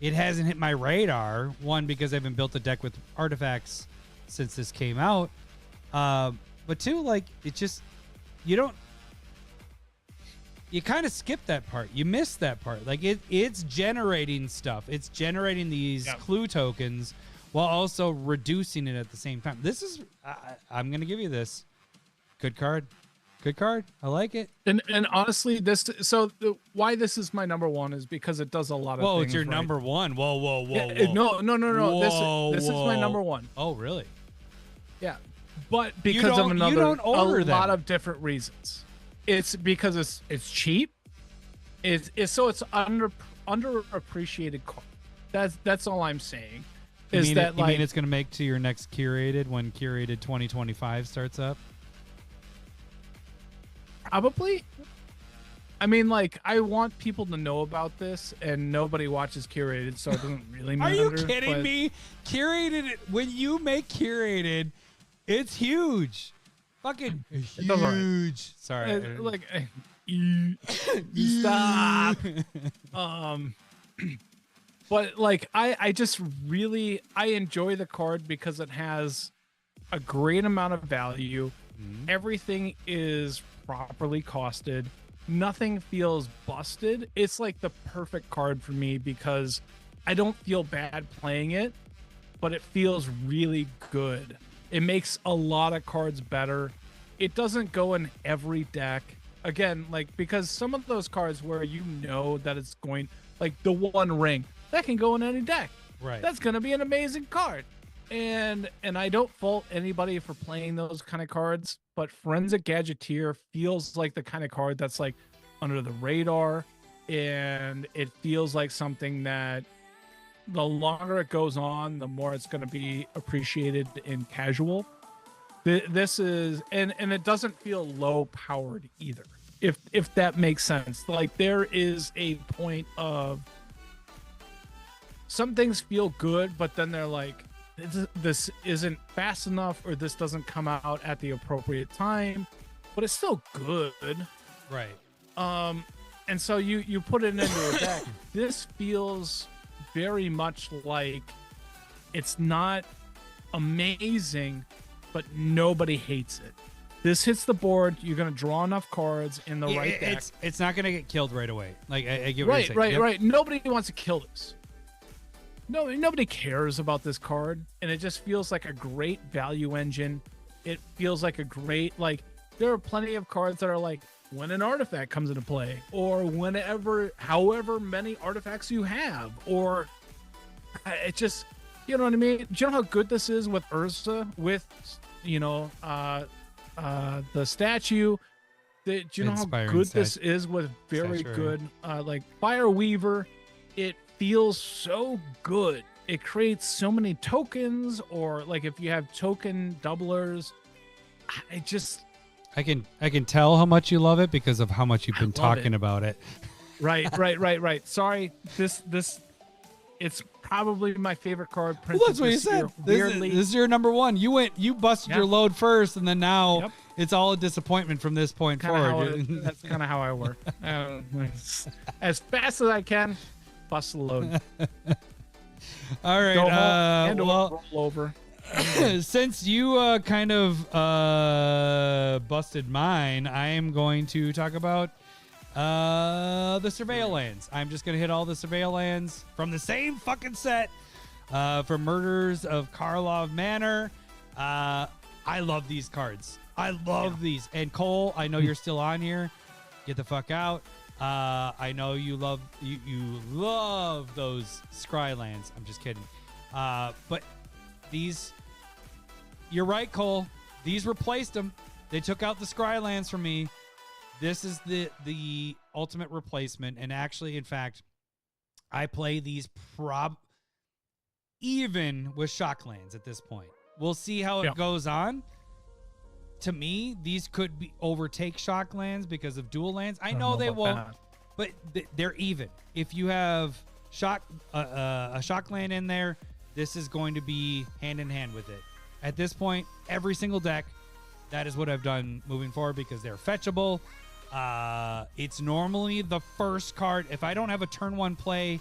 It hasn't hit my radar. One, because I haven't built a deck with artifacts since this came out. But two, like it just you kind of skip that part. You miss that part. Like it's generating stuff. It's generating these clue tokens while also reducing it at the same time. This is I'm gonna give you this. Good card. Good card. I like it. And honestly, why this is my number one is because it does a lot of Whoa, things. it's your right. number one. Whoa. Yeah, no. Whoa, This is my number one. Oh, really? Yeah, but because of you don't a order lot them. of different reasons. It's because it's cheap. It's underappreciated card. That's all I'm saying. You mean it's gonna make to your next curated when curated 2025 starts up? Probably. I mean, like, I want people to know about this, and nobody watches curated, so it doesn't really Are you matter. kidding me? Curated, when you make curated, it's huge. Fucking does all right. huge. Sorry. Like, stop. But like, I just really enjoy the card because it has a great amount of value. Everything is properly costed. Nothing feels busted. It's like the perfect card for me because I don't feel bad playing it, but it feels really good. It makes a lot of cards better. It doesn't go in every deck. Again, like, because some of those cards where you know that it's going, like the One Ring, that can go in any deck. Right. That's going to be an amazing card. And I don't fault anybody for playing those kind of cards, but Forensic Gadgeteer feels like the kind of card that's like under the radar, and it feels like something that the longer it goes on, the more it's going to be appreciated in casual. This is, and it doesn't feel low powered either, if that makes sense. Like, there is a point of some things feel good, but then they're like, this isn't fast enough, or this doesn't come out at the appropriate time, but it's still good. Right. And so you put it into a deck. This feels very much like it's not amazing, but nobody hates it. This hits the board. You're gonna draw enough cards in the right deck. It's not gonna get killed right away. Like I get what Right, you're saying. right. Nobody wants to kill this. Nobody cares about this card, and it just feels like a great value engine. It feels like a great, like, there are plenty of cards that are like, when an artifact comes into play, or however many artifacts you have, or it just, you know what I mean? Do you know how good this is with Urza, with, the statue? Do you know how good this is with very good, like Fire Weaver? It feels so good. It creates so many tokens, or like if you have token doublers, it just... I can tell how much you love it because of how much you've been talking about it. Right. Sorry, this it's probably my favorite card. Well, that's what you said. This is your number one. You busted your load first, and then now it's all a disappointment from this point forward. That's kind of how I work. As fast as I can, bust the load. All right. Go home and roll over. Since you kind of busted mine, I am going to talk about the Surveil lands. I'm just going to hit all the Surveil lands from the same fucking set from Murders of Karlov Manor. I love these cards. I love these. And Cole, I know you're still on here. Get the fuck out. I know you love those Scry lands. I'm just kidding. But these... You're right, Cole. These replaced them. They took out the Scry lands for me. This is the ultimate replacement. And actually, in fact, I play these even with shock lands at this point. We'll see how it goes on. To me, these could overtake shock lands because of dual lands. I know they won't, but they're even. If you have a shock land in there, this is going to be hand in hand with it. At this point, every single deck, that is what I've done moving forward because they're fetchable. It's normally the first card. If I don't have a turn one play,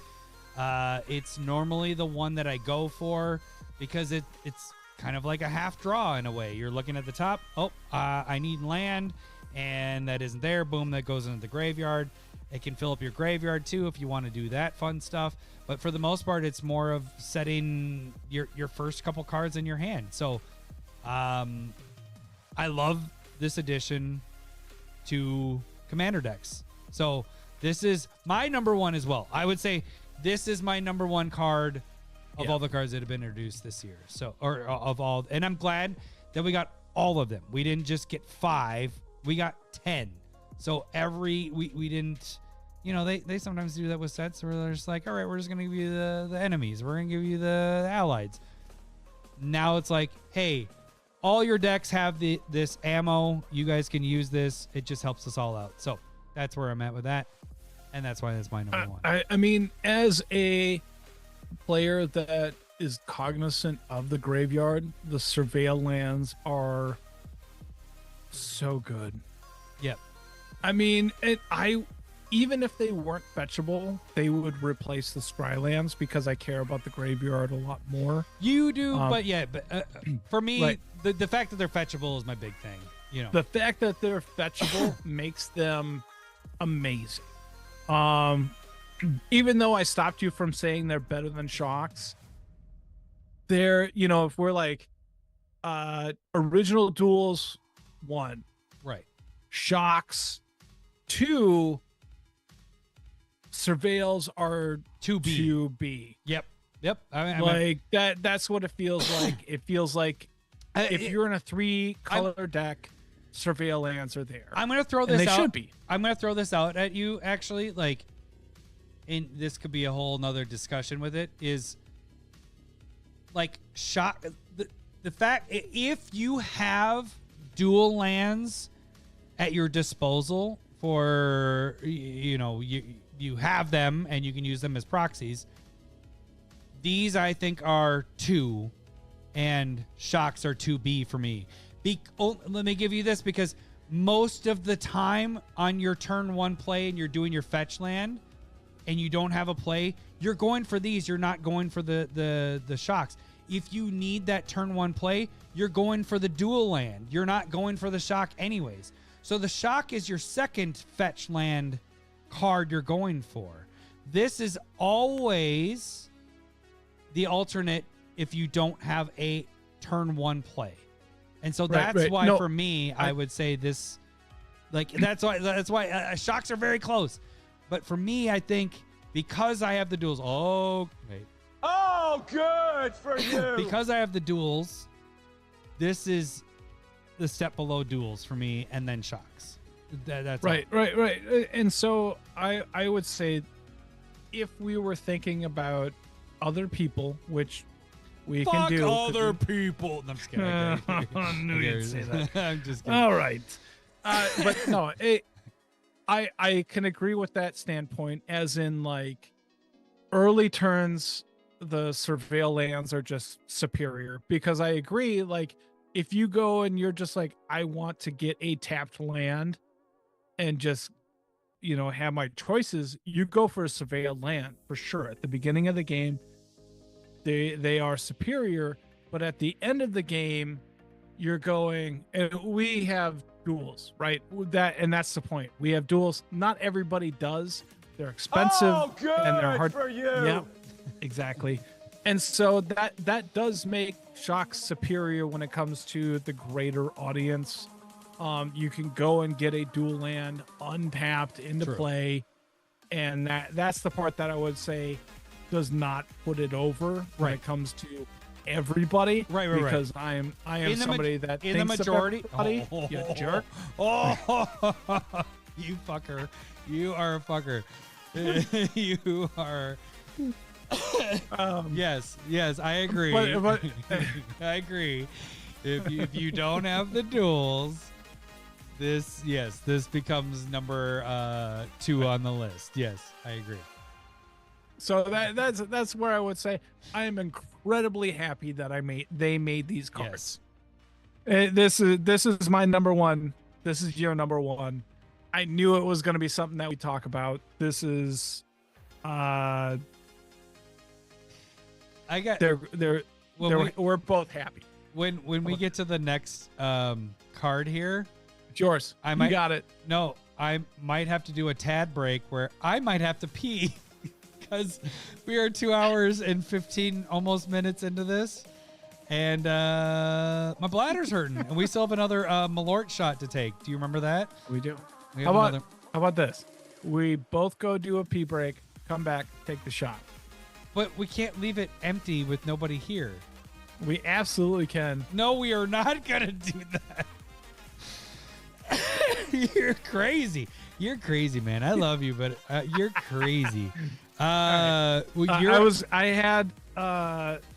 it's normally the one that I go for because it's kind of like a half draw in a way. You're looking at the top. Oh, I need land, and that isn't there. Boom, that goes into the graveyard. It can fill up your graveyard too if you want to do that fun stuff. But for the most part, it's more of setting your first couple cards in your hand. So I love this addition to Commander decks. So this is my number one as well. I would say this is my number one card of all the cards that have been introduced this year. So, or of all, and I'm glad that we got all of them. We didn't just get 5, we got 10. So we didn't, they sometimes do that with sets where they're just like, all right, we're just going to give you the enemies. We're going to give you the allies. Now it's like, hey, all your decks have this ammo. You guys can use this. It just helps us all out. So that's where I'm at with that. And that's why that's my number one. I mean, as a player that is cognizant of the graveyard, the Surveil lands are so good. Yep. I mean, even if they weren't fetchable, they would replace the Scry lands because I care about the graveyard a lot more. You do, but for me, right. the fact that they're fetchable is my big thing. The fact that they're fetchable makes them amazing. Even though I stopped you from saying they're better than shocks, they're, if we're like original duels 1, right, shocks 2, surveils are 2B. Yep. That's what it feels like. It feels like if you're in a 3-color deck, surveil lands are there. I'm gonna throw this out. They should be. I'm gonna throw this out at you actually, and this could be a whole nother discussion with it, is shock the fact if you have dual lands at your disposal for you have them and you can use them as proxies. These I think are 2 and shocks are 2B for me. Let me give you this, because most of the time on your turn 1 play and you're doing your fetch land and you don't have a play, you're going for these. You're not going for the shocks. If you need that turn 1 play, you're going for the dual land. You're not going for the shock anyways. So the shock is your second fetch land card you're going for. This is always the alternate if you don't have a turn 1 play. And so Right, that's right. why No, for me, I would say this, like, that's why shocks are very close. But for me, I think because I have the duels, Oh, good for you. because I have the duels, this is the step below duels for me, and then shocks. That's right. And so I would say, if we were thinking about other people, which we Fuck can do, other people. No, I'm just kidding. I knew you'd say that. I'm just kidding. All right. But no, I can agree with that standpoint, as in, like, early turns, the surveil lands are just superior, because I agree, like, if you go and you're just like, I want to get a tapped land and just, have my choices, you go for a surveil land for sure. At the beginning of the game, they are superior, but at the end of the game, you're going, and we have duels, right? That's the point. We have duels. Not everybody does. They're expensive, Oh, good and they're hard for you. Yeah, exactly. And so that does make shocks superior when it comes to the greater audience. You can go and get a dual land untapped into True. play, and that's the part that I would say does not put it over when it comes to everybody. Right. Because I am somebody that in the thinks majority. of everybody. You jerk. You fucker. You are a fucker. You are. Yes, I agree. But I agree. If you don't have the duels, this becomes number 2 on the list. Yes, I agree. So that's where I would say I am incredibly happy that they made these cards. This is my number one. This is your number one. I knew it was going to be something that we talk about. This is I got we're both happy. when we get to the next card here. It's yours. You got it. No, I might have to do a tad break where I might have to pee because we are 2 hours and 15 almost minutes into this, and my bladder's hurting, and we still have another Malort shot to take. Do you remember that? We do. We How have about this? We both go do a pee break, come back, take the shot. But we can't leave it empty with nobody here. We absolutely can. No, we are not gonna do that. You're crazy. You're crazy, man. I love you, but you're crazy.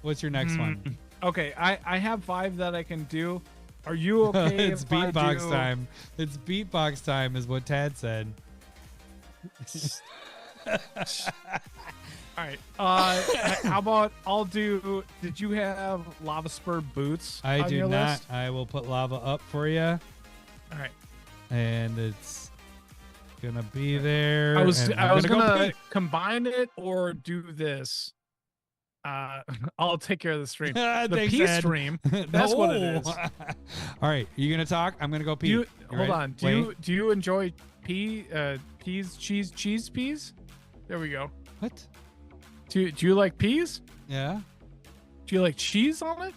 What's your next one? Okay, I have 5 that I can do. Are you okay? It's beatbox time. It's beatbox time, is what Tad said. All right. How about I'll do? Did you have lava spur boots? I on do your not. list? I will put lava up for you. All right. And it's gonna be there. I was gonna pee. combine it or do this. I'll take care of the stream. The Thanks, pee Ed. stream. That's what it is. All right, you gonna talk? I'm gonna go pee. You Hold ready? on. Do you enjoy peas, cheese peas? There we go. What? Do you like peas? Yeah. Do you like cheese on it?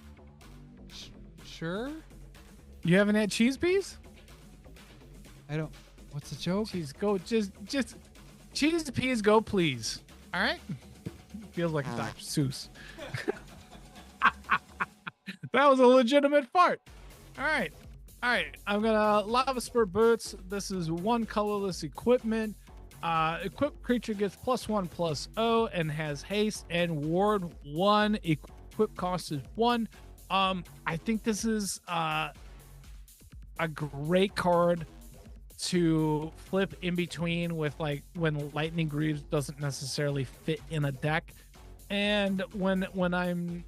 Sure. You haven't had cheese peas? I don't. What's the joke? Cheese go just cheese peas go please. All right. Feels like Dr. Seuss. That was a legitimate fart. All right. I'm gonna lava spur boots. This is 1 colorless equipment. Equipped creature gets +1/+0 and has haste and ward 1. Equip cost is 1. I think this is a great card to flip in between with, like, when Lightning Greaves doesn't necessarily fit in a deck, and when I'm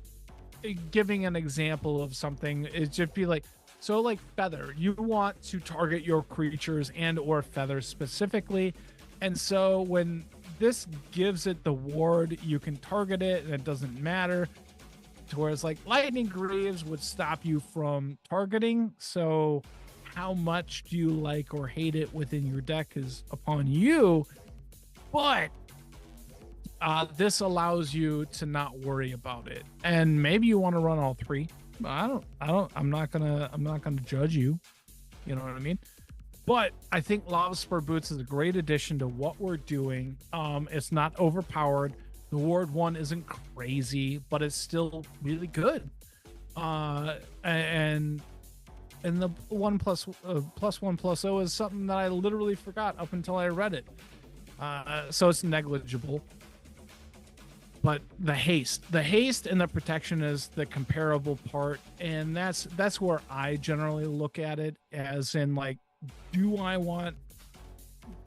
giving an example of something, it just be like, so like Feather, you want to target your creatures and or Feather specifically, and so when this gives it the ward, you can target it and it doesn't matter, to whereas like Lightning Greaves would stop you from targeting. So how much do you like or hate it within your deck is upon you, but this allows you to not worry about it. And maybe you want to run all 3. I'm not gonna judge you. You know what I mean? But I think Lava Spur Boots is a great addition to what we're doing. It's not overpowered. The Ward 1 isn't crazy, but it's still really good. And the +1/+0 is something that I literally forgot up until I read it. So it's negligible. But the haste and the protection is the comparable part, and that's where I generally look at it, as in, like, do I want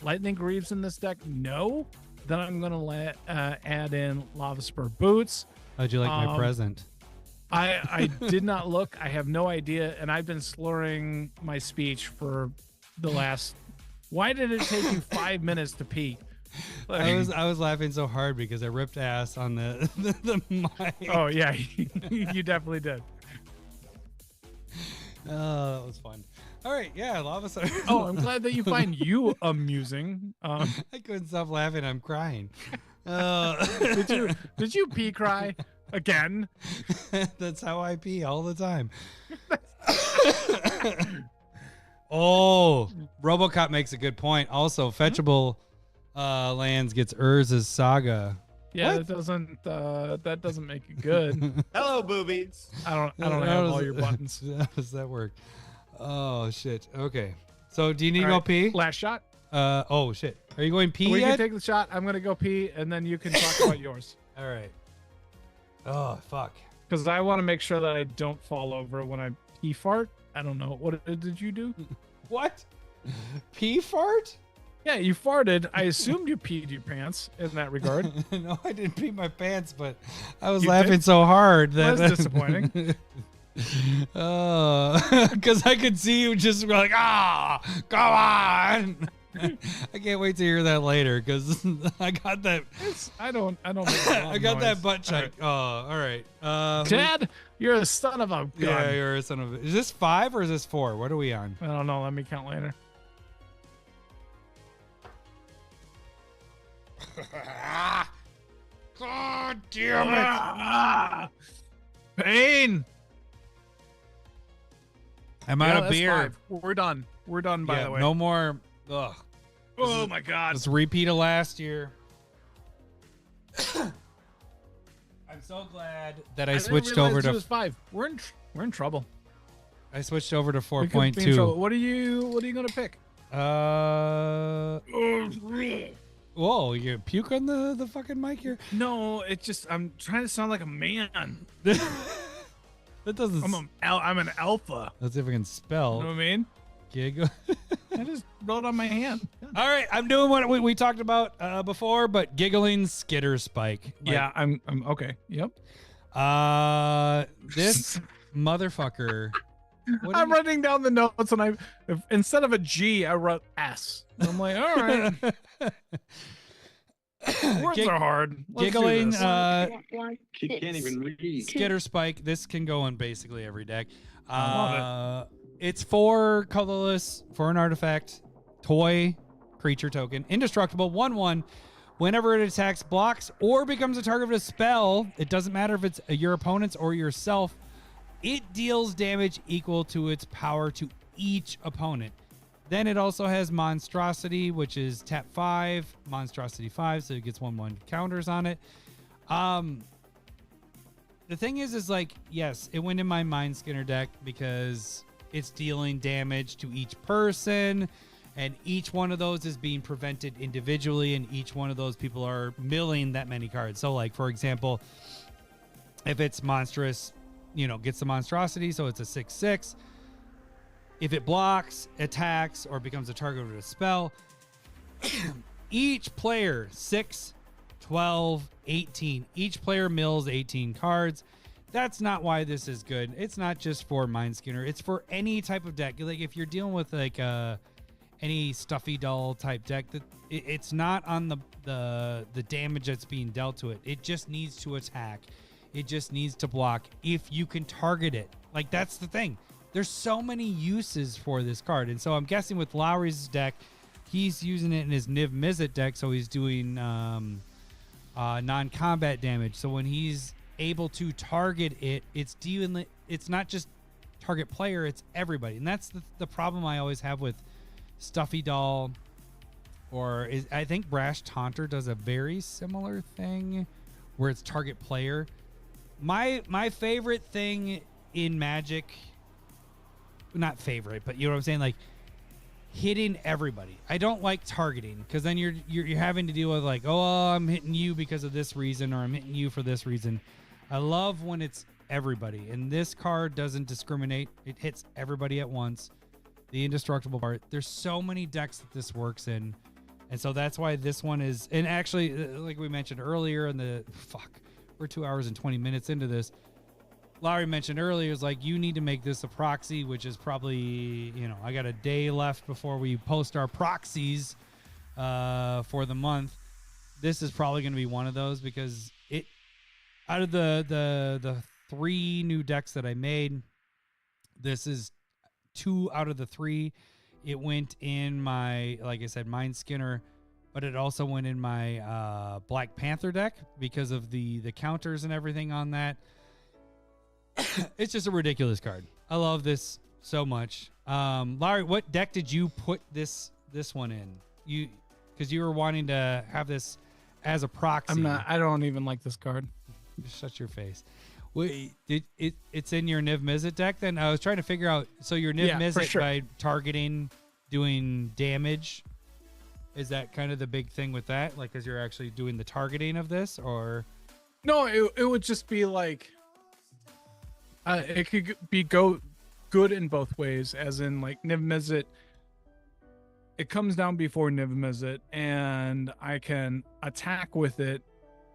Lightning Greaves in this deck? No. Then I'm gonna add in Lava Spur Boots. How'd you like my present? I did not look. I have no idea, and I've been slurring my speech for the last. Why did it take you 5 minutes to pee? I was laughing so hard because I ripped ass on the mic. Oh yeah, you definitely did. Oh, that was fun. All right, yeah, Lava Spur. Oh, I'm glad that you find you amusing. I couldn't stop laughing. I'm crying. Did you pee cry again? That's how I pee all the time. Oh, RoboCop makes a good point. Also, fetchable lands gets Urza's Saga. Yeah, What? that doesn't make it good. Hello, boobies. I don't have all your buttons. How does that work? Oh shit. Okay. So do you need to All go right, pee? Last shot. Oh shit. Are you going pee We yet? can take the shot. I'm gonna go pee, and then you can talk about yours. All right. Oh fuck. Because I want to make sure that I don't fall over when I pee fart. I don't know. What did you do? What? Pee fart? Yeah, you farted. I assumed you peed your pants in that regard. No, I didn't pee my pants, but I was You laughing did? so hard that That's disappointing. Because I could see you just like, come on. I can't wait to hear that later because I got that. I don't. I got that butt check. Oh, all right. Dad, you're a son of a gun. Yeah, you're a son of a. Is this 5 or is this 4? What are we on? I don't know. Let me count later. God damn it. Pain. I'm out of that's beer. 5. We're done. We're done, by Yeah, the way. no more. Ugh. Oh, my God. Let's repeat of last year. I'm so glad that I didn't switched realize over it to. was 5. We're in trouble. I switched over to We could be in trouble. 4.2. What are you gonna pick? Whoa! You puke on the fucking mic here. No, it's just I'm trying to sound like a man. That doesn't. I'm an alpha. Let's see if I can spell. You know what I mean? Giggle. I just wrote on my hand. All right, I'm doing what we talked about before, but giggling skitter spike. Like, Yeah, I'm okay. Yep. This motherfucker. What I'm do you- writing down the notes, and instead of a G, I wrote S. I'm like, all right. Words are hard. Let's do Giggling. this. She can't even read. Skitter spike. This can go in basically every deck. I It's 4 colorless for an artifact, toy, creature token, indestructible, 1/1. Whenever it attacks, blocks, or becomes a target of a spell, it doesn't matter if it's your opponent's or yourself. It deals damage equal to its power to each opponent. Then it also has Monstrosity, which is tap 5, Monstrosity 5, so it gets 1/1 counters on it. The thing is like, yes, it went in my Mind Skinner deck because it's dealing damage to each person, and each one of those is being prevented individually, and each one of those people are milling that many cards. So, like, for example, if it's monstrous, gets the monstrosity, so it's a 6/6. If it blocks, attacks, or becomes a target of a spell, each player, 6, 12, 18, each player mills 18 cards. That's not why this is good. It's not just for Mind Skinner. It's for any type of deck. Like, if you're dealing with like any stuffy doll type deck, that it's not on the damage that's being dealt to it. It just needs to attack. It just needs to block if you can target it. Like, that's the thing. There's so many uses for this card. And so I'm guessing with Lowery's deck, he's using it in his Niv Mizzet deck, so he's doing non-combat damage. So when he's able to target it, it's not just target player, it's everybody. And that's the problem I always have with Stuffy Doll, I think Brash Taunter does a very similar thing where it's target player. My favorite thing in Magic, not favorite, but you know what I'm saying, like hitting everybody. I don't like targeting because then you're having to deal with like, oh, I'm hitting you because of this reason, or I'm hitting you for this reason. I love when it's everybody, and this card doesn't discriminate. It hits everybody at once. The indestructible part. There's so many decks that this works in, and so that's why this one is. And actually, like we mentioned earlier, we're 2 hours and 20 minutes into this. Lowery mentioned earlier is like, you need to make this a proxy, which is probably, I got a day left before we post our proxies for the month. This is probably going to be one of those because out of the 3 new decks that I made, this is 2 out of the 3. It went in my, like I said, Mind Skinner, but it also went in my Black Panther deck because of the counters and everything on that. It's just a ridiculous card. I love this so much. Larry, what deck did you put this one in? Because you were wanting to have this as a proxy. I don't even like this card. Just shut your face. Wait, it's in your Niv Mizzet deck then? I was trying to figure out. So your Niv Mizzet, sure, by targeting, doing damage. Is that kind of the big thing with that? Like, because you're actually doing the targeting of this, or? No, it would just be like, it could be good in both ways, as in like Niv Mizzet. It comes down before Niv Mizzet, and I can attack with it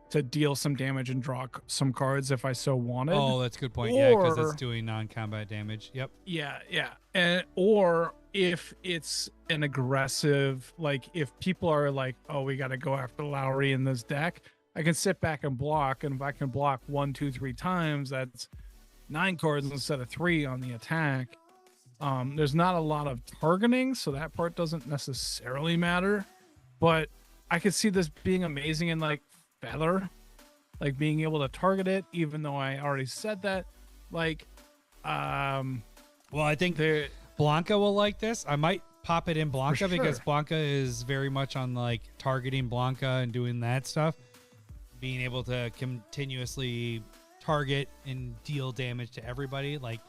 to deal some damage and draw some cards if I so wanted. Oh, that's a good point. Yeah, because it's doing non-combat damage. Yep. Yeah. Or if it's an aggressive, like if people are like, oh, we got to go after Lowery in this deck, I can sit back and block. And if I can block 1, 2, 3 times, that's 9 cards instead of 3 on the attack. There's not a lot of targeting, so that part doesn't necessarily matter. But I could see this being amazing in like Feather, like being able to target it, even though I already said that. Like, well, I think Blanca will like this. I might pop it in Blanca because Blanca is very much on like targeting Blanca and doing that stuff, being able to continuously target and deal damage to everybody. Like,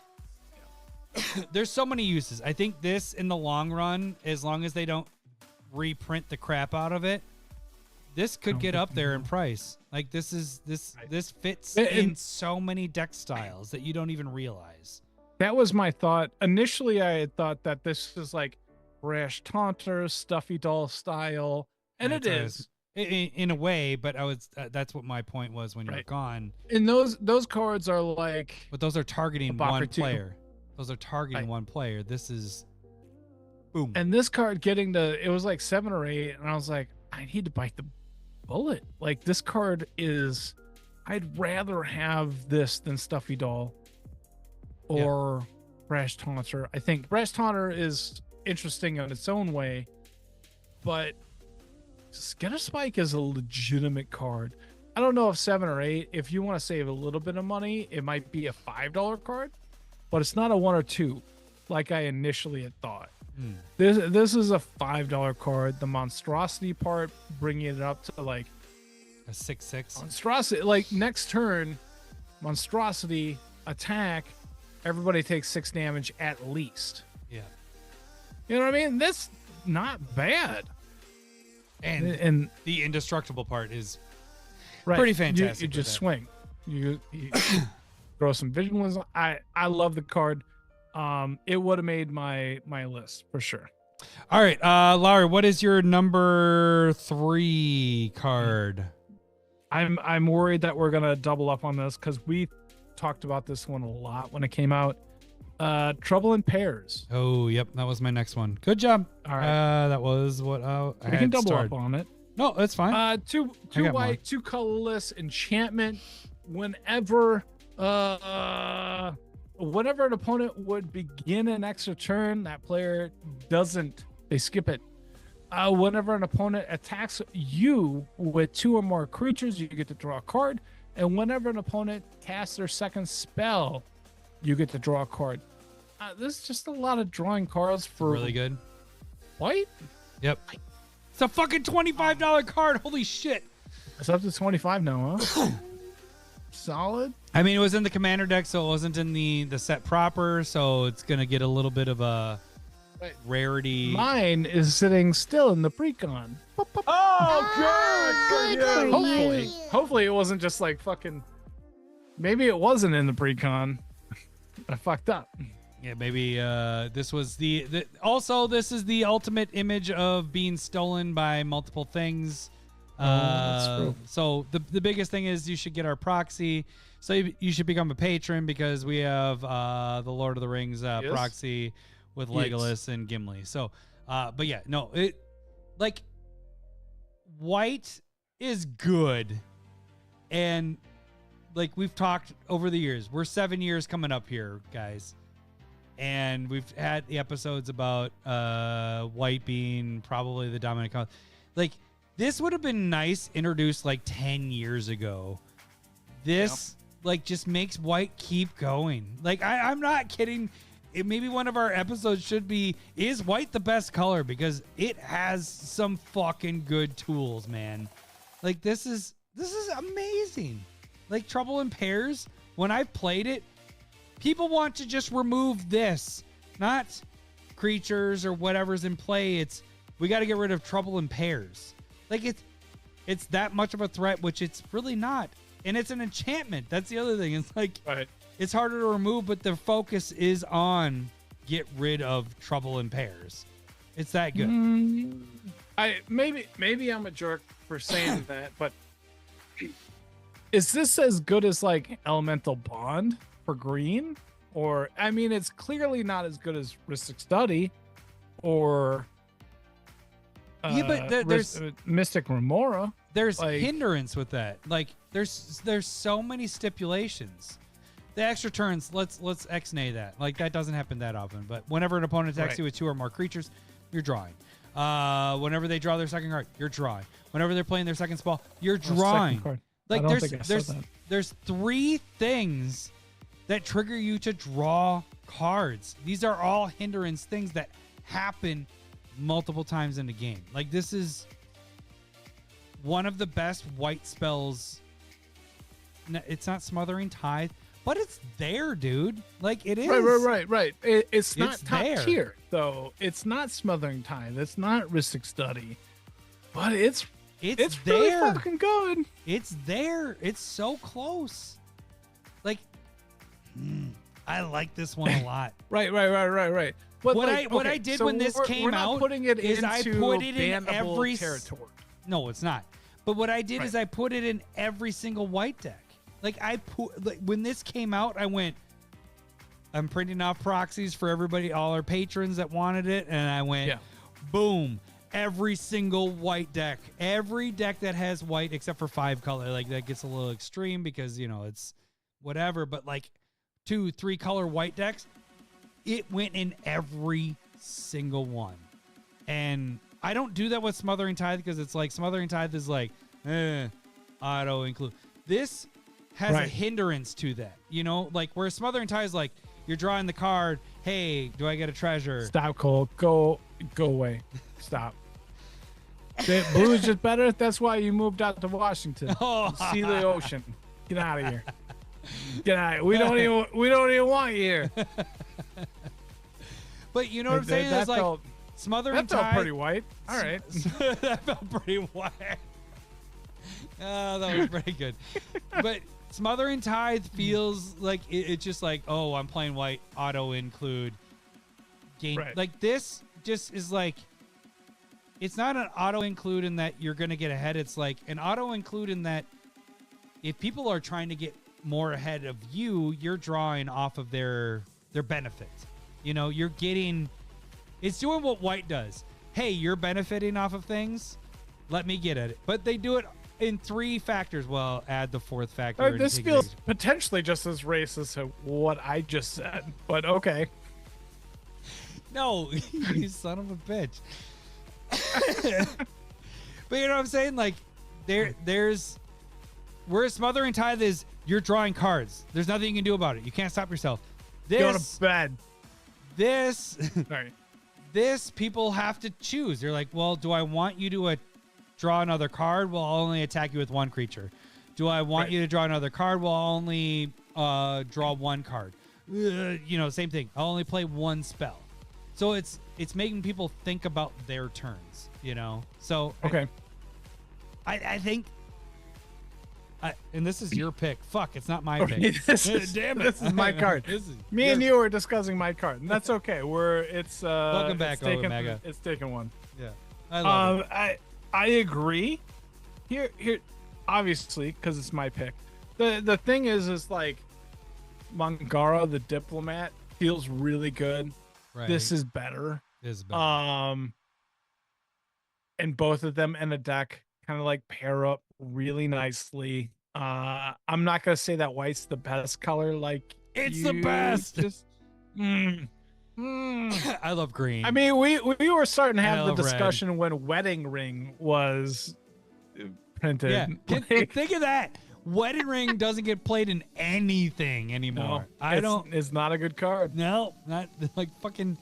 there's so many uses. I think this in the long run, as long as they don't reprint the crap out of it, this could get up there in price. Like this fits in so many deck styles that you don't even realize. That was my thought. Initially, I had thought that this is like Brash Taunter, Stuffy Doll style, and it is in a way. But that's what my point was when you were gone. And those cards are like, but those are targeting one player. Those are targeting one player. This is boom. And this card it was like 7 or 8, and I was like, I need to bite the bullet. Like this card is, I'd rather have this than Stuffy Doll or Brash Taunter. I think Brash Taunter is interesting in its own way, but Skitter Spike is a legitimate card. I don't know if 7 or 8, if you want to save a little bit of money, it might be a $5 card, but it's not a 1 or 2 like I initially had thought. This is a $5 card. The monstrosity part, bringing it up to like a 6/6. Monstrosity, like next turn, monstrosity attack, everybody takes 6 damage at least. Yeah, you know what I mean. That's not bad. And the indestructible part is pretty fantastic. You just swing. You throw some vigilance. I love the card. It would have made my list for sure. All right, Larry, what is your number 3 card? I'm worried that we're gonna double up on this because we talked about this one a lot when it came out. Trouble in Pairs. Oh, yep, that was my next one. Good job. All right, that was what I can double up on it. No, that's fine. Two white, 2 colorless enchantment. Whenever an opponent would begin an extra turn, that player they skip it. Whenever an opponent attacks you with 2 or more creatures, you get to draw a card. and whenever an opponent casts their second spell, you get to draw a card. There's just a lot of drawing cards for Really good. white. Yep. It's a fucking $25 card. Holy shit. It's up to 25 now, huh? Solid. I mean, it was in the commander deck, so it wasn't in the set proper, so it's gonna get a little bit of a rarity. Mine is sitting still in the precon. Oh, good for you. Hopefully it wasn't just like fucking. Maybe it wasn't in the precon. I fucked up. Yeah, maybe this was also this is the ultimate image of being stolen by multiple things. That's true. So the biggest thing is you should get our proxy. So you should become a patron because we have the Lord of the Rings proxy with Legolas and Gimli. So, but yeah, no, it like white is good, and like we've talked over the years, we're 7 years coming up here, guys. And we've had the episodes about white being probably the dominant color. Like, this would have been nice introduced like 10 years ago. This like just makes white keep going. Like, I'm not kidding. Maybe one of our episodes should be, is white the best color? Because it has some fucking good tools, man. Like, this is amazing. Like, Trouble in Pairs, when I've played it, people want to just remove this, not creatures or whatever's in play. It's, we got to get rid of Trouble in Pairs. Like, it's that much of a threat, which it's really not. And it's an enchantment. That's the other thing. It's like, it's harder to remove, but the focus is on get rid of Trouble in Pairs. It's that good. Maybe I'm a jerk for saying that, but is this as good as like Elemental Bond for green? Or, I mean, it's clearly not as good as Rhystic Study or but there's Mystic Remora. There's like, hindrance with that. Like, there's so many stipulations. The extra turns, let's ex-nay that. Like, that doesn't happen that often. But whenever an opponent attacks you with 2 or more creatures, you're drawing. Whenever they draw their second card, you're drawing. Whenever they're playing their second spell, you're drawing. Like, there's 3 things that trigger you to draw cards. These are all hindrance things that happen multiple times in the game. Like, this is one of the best white spells. It's not Smothering Tithe, but it's there, dude. Like, it is. Right. It's not top there. tier, though. It's not Smothering Tithe. It's not Rhystic Study. But it's there. Really fucking good. It's there. It's so close. Like, I like this one a lot. Right. But what I did when this came out is I put it in every territory. No, it's not. But what I did is I put it in every single white deck. Like, when this came out, I went, I'm printing off proxies for everybody, all our patrons that wanted it, and I went, boom, every single white deck, every deck that has white except for 5 color. Like, that gets a little extreme because, you know, it's whatever, but like 2, 3 color white decks, it went in every single one. And I don't do that with Smothering Tithe because it's like Smothering Tithe is like, auto include. This has a hindrance to that, you know, like where Smothering Tithe is like, you're drawing the card. Hey, do I get a treasure? Stop, Cole. Go away. Stop. Blue is just better. That's why you moved out to Washington. See the ocean. Get out of here. Get out. We don't even want you here. But you know what I'm saying? It's like Smothering Tithe. That felt pretty white. All right. That felt pretty white. That was pretty good. But Smothering Tithe feels like it's just like, oh, I'm playing white, auto include. Game. Like, this just is like, it's not an auto include in that you're going to get ahead. It's like an auto include in that if people are trying to get more ahead of you, you're drawing off of their benefit. You know, you're getting, it's doing what white does. Hey, you're benefiting off of things. Let me get at it. But they do it in 3 factors. Well, add the 4th factor. This feels potentially just as racist as what I just said, but okay. No, you son of a bitch. But you know what I'm saying? Like, there's where Smothering Tithe is, you're drawing cards. There's nothing you can do about it. You can't stop yourself. Go to bed. This, Sorry. this people have to choose. They're like, well, do I want you to draw another card? Well, I'll only attack you with one creature. Do I want you to draw another card? Well, I'll only draw one card. Same thing. I'll only play one spell. So it's making people think about their turns, So Okay. I think, and this is your pick. Fuck, it's not my Okay, pick. Damn it. This is my card. Me and you are discussing my card, and that's okay. Welcome back, Omega. It's taken one. Yeah, I love it. I agree. Here, obviously, because it's my pick. The thing is like Mangara the Diplomat feels really good. Right. This is better. This is better. And both of them in a deck kind of like pair up really nicely. I'm not gonna say that white's the best color. Like It's the best. Just, I love green. I mean, we were starting to I have the love red. discussion when Wedding Ring was printed. yeah. Think of that. Wedding Ring doesn't get played in anything anymore. It's not a good card. No, not like fucking.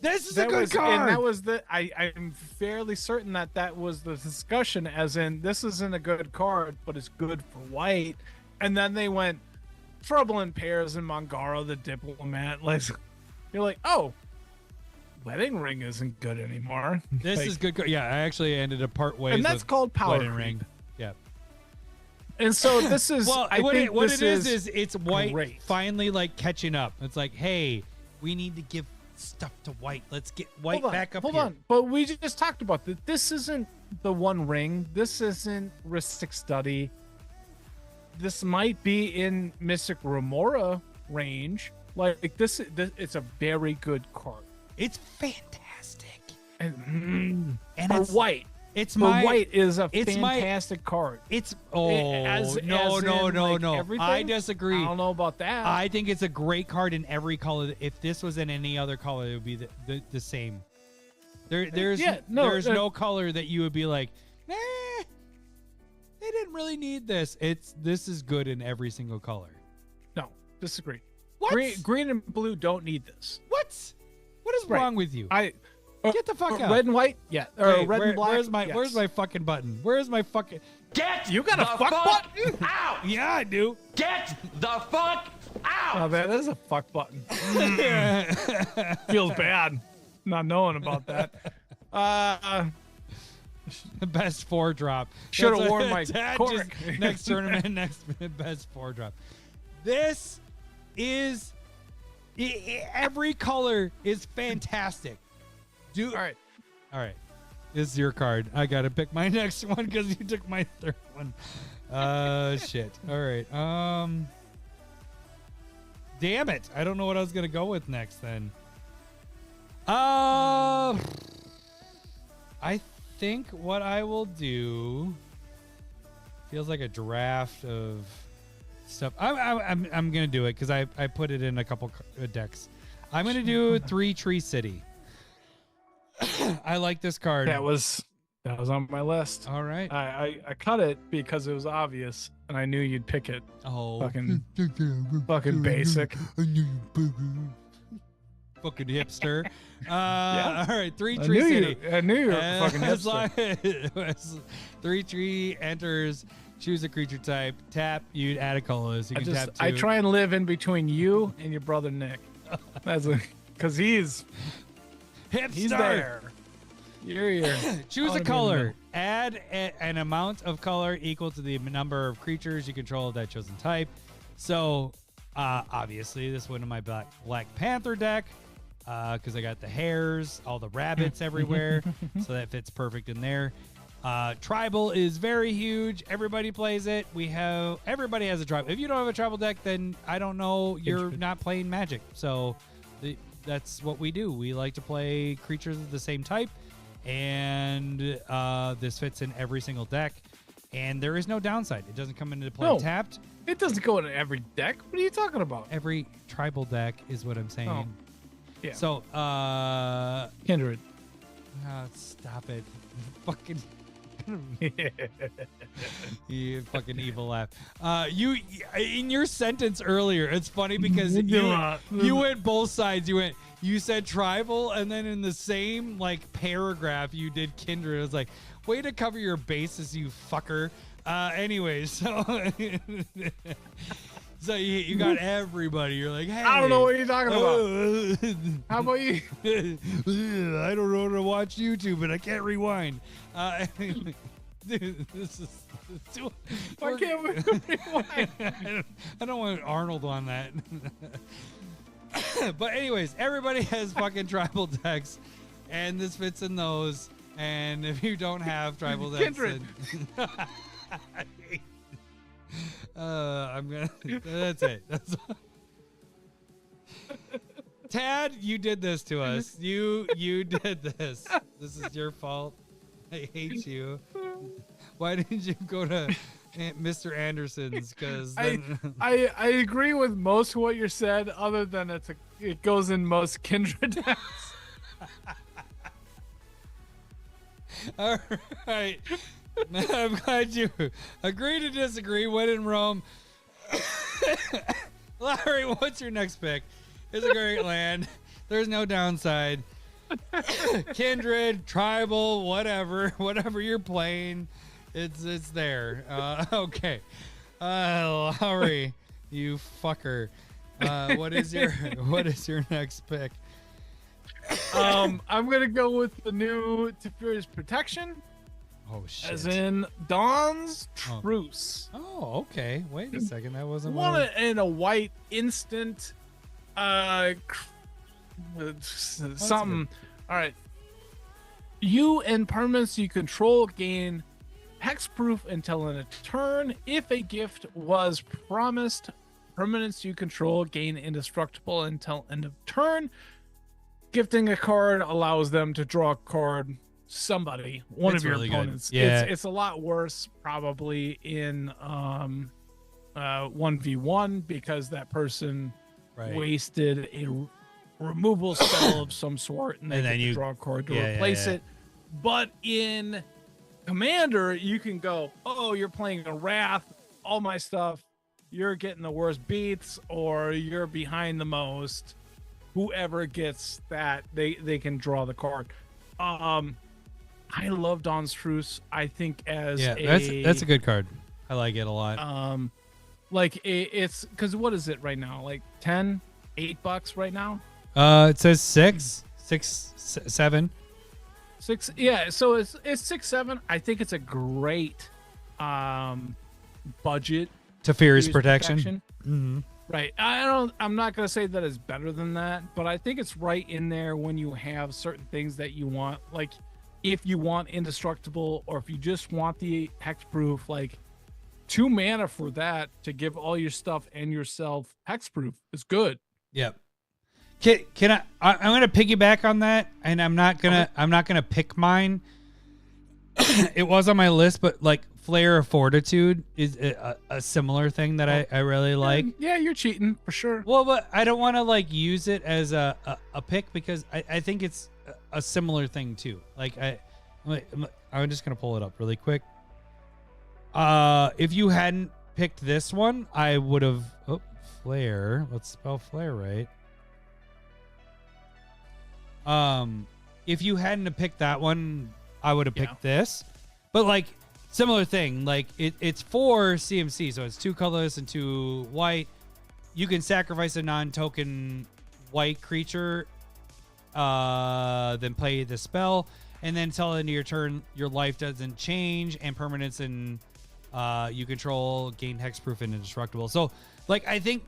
This is a good card. And that was I'm fairly certain that was the discussion, as in this isn't a good card, but it's good for white. And then they went Trouble in Pairs and Mangara the Diplomat. Like, you're like, oh, Wedding Ring isn't good anymore. This is good. Yeah, I actually ended up part ways. And that's with called Power Wedding Creep. Ring. Yeah. And so this is Well, I think what this it is it's white great. finally like catching up. It's like, hey, we need to give stuff to white. Let's get white back up Hold here. on. But we just talked about this. This isn't the One Ring. This isn't Ristic Study. This might be in Mystic Remora range. Like this it's a very good card. It's fantastic. And for white. It's For my white is a it's my- fantastic card. It's No. no. I disagree. I don't know about that. I think it's a great card in every color. If this was in any other color, it would be the same. There's no color that you would be like, nah, they didn't really need this. This is good in every single color. No, disagree. What? Green and blue don't need this. What is Right. wrong with you? Get the fuck out. Red and white? Yeah. Or Wait, red and black? Where's my fucking button? Where's my fucking You got a fuck button? out! Yeah, I do. Get the fuck out! Oh, that is a fuck button. Feels bad not knowing about that. The best 4-drop. Should have That's worn my Dad cork. just- next tournament, next best 4-drop. This is every color is fantastic. All right. This is your card. I gotta pick my next one because you took my third one. Shit. All right. Damn it! I don't know what I was gonna go with next. Then. I think what I will do feels like a draft of stuff. I'm gonna do it because I put it in a couple decks. I'm gonna do 3 Tree City. I like this card. That was on my list. All right. I cut it because it was obvious and I knew you'd pick it. Oh. Fucking basic. Fucking hipster. Yeah. All right. 3 Tree City. I knew you were fucking As hipster. long as 3 tree enters, choose a creature type, tap, you add a colorless. You can tap 2. I try and live in between you and your brother Nick. That's because he's Hipster. there. You're here. Choose a color. Add an amount of color equal to the number of creatures you control of that chosen type. So, obviously, this went in my Black Panther deck because I got the hares, all the rabbits everywhere. So that fits perfect in there. Tribal is very huge. Everybody plays it. Everybody has a tribal. If you don't have a tribal deck, then I don't know. You're not playing Magic. So that's what we do. We like to play creatures of the same type. And this fits in every single deck. And there is no downside. It doesn't come into play tapped. It doesn't go into every deck. What are you talking about? Every tribal deck is what I'm saying. Oh, yeah. So, Kindred. stop it. Fucking You fucking evil laugh. You in your sentence earlier, it's funny because you went both sides. You said tribal, and then in the same like paragraph you did kindred. It was like, way to cover your bases, you fucker. Anyways, so so you got everybody. You're like, hey, I don't know what you're talking about. How about you? I don't know how to watch YouTube, but I can't rewind. Dude, this is too. Why can't we rewind? I don't want Arnold on that. But anyways, everybody has fucking tribal decks, and this fits in those. And if you don't have tribal decks, Kindred. I'm gonna. That's it. That's all. Tad, you did this to us. You did this. This is your fault. I hate you. Why didn't you go to Mr. Anderson's? Because I agree with most of what you said, other than it goes in most kindred decks. All right. I'm glad you agree to disagree. When in Rome. Larry, what's your next pick? It's a great land. There's no downside. Kindred, tribal, whatever you're playing, it's there. Okay. Larry, you fucker. What is your next pick? I'm gonna go with the new Teferi's Protection. Oh shit. As in Dawn's Truce. Oh, okay. Wait a second. That wasn't One in a white instant. Something. All right. You and permanents you control gain hexproof until end of turn. If a gift was promised, permanents you control gain indestructible until end of turn. Gifting a card allows them to draw a card. Somebody, one of your really opponents. Good. Yeah. It's a lot worse probably in 1v1 because that person wasted a removal spell of some sort and then you draw a card to replace it. But in Commander, you can go, oh, you're playing a Wrath, all my stuff, you're getting the worst beats, or you're behind the most. Whoever gets that, they can draw the card. I love Dawn's Truce. I think that's a good card. I like it a lot. Like it's because what is it right now? Like $8 right now. It says 6, 7. 6. Yeah, so it's 6, 7. I think it's a great budget. Teferi's Protection. Mm-hmm. Right. I'm not gonna say that it's better than that, but I think it's right in there when you have certain things that you want. Like if you want indestructible, or if you just want the hexproof, like 2 mana for that to give all your stuff and yourself hexproof is good. Yep. Can I'm gonna piggyback on that, and I'm not gonna pick mine. It was on my list, but like Flare of Fortitude is a similar thing that I really like. Yeah, you're cheating for sure. Well, but I don't want to like use it as a pick because I think it's a similar thing too. Like I'm just gonna pull it up really quick. If you hadn't picked this one, I would have. Oh, Flare. Let's spell Flare right. If you hadn't have picked that one, I would have picked this. But like similar thing, like it's 4 CMC, so it's 2 colorless and 2 white. You can sacrifice a non-token white creature, then play the spell, and then till the end of your turn, your life doesn't change, and permanents and you control gain hexproof and indestructible. So like I think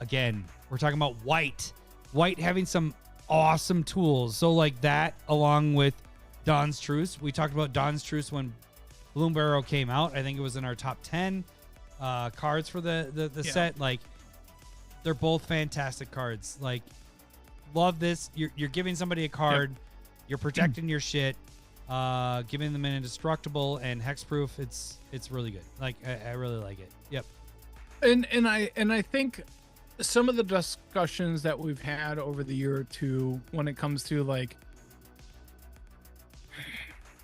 again, we're talking about white having some awesome tools. So like that, along with Dawn's Truce. We talked about Dawn's Truce when Bloom Barrow came out. I think it was in our top 10 cards for the set. Like they're both fantastic cards. Like love this. You're giving somebody a card. You're protecting your shit. Giving them an indestructible and hexproof. It's really good. Like I really like it. Yep. And I think some of the discussions that we've had over the year or two when it comes to like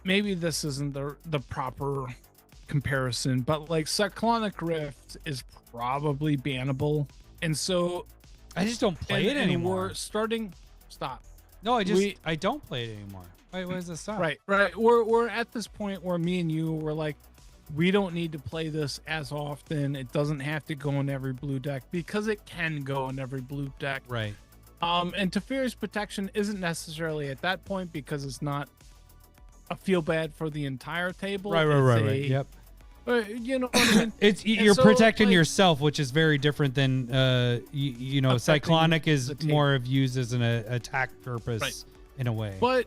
maybe this isn't the proper comparison, but like Cyclonic Rift is probably bannable, and so I just don't play it and anymore. we're starting. Stop. No, I don't play it anymore. Wait, what is this stop? Right. We're at this point where me and you were like, we don't need to play this as often. It doesn't have to go in every blue deck because it can go in every blue deck. Right. And Teferi's Protection isn't necessarily at that point because it's not a feel bad for the entire table. Right. Yep. You know what I mean? You're protecting yourself, which is very different than you know, Cyclonic is more of used as an attack purpose in a way. But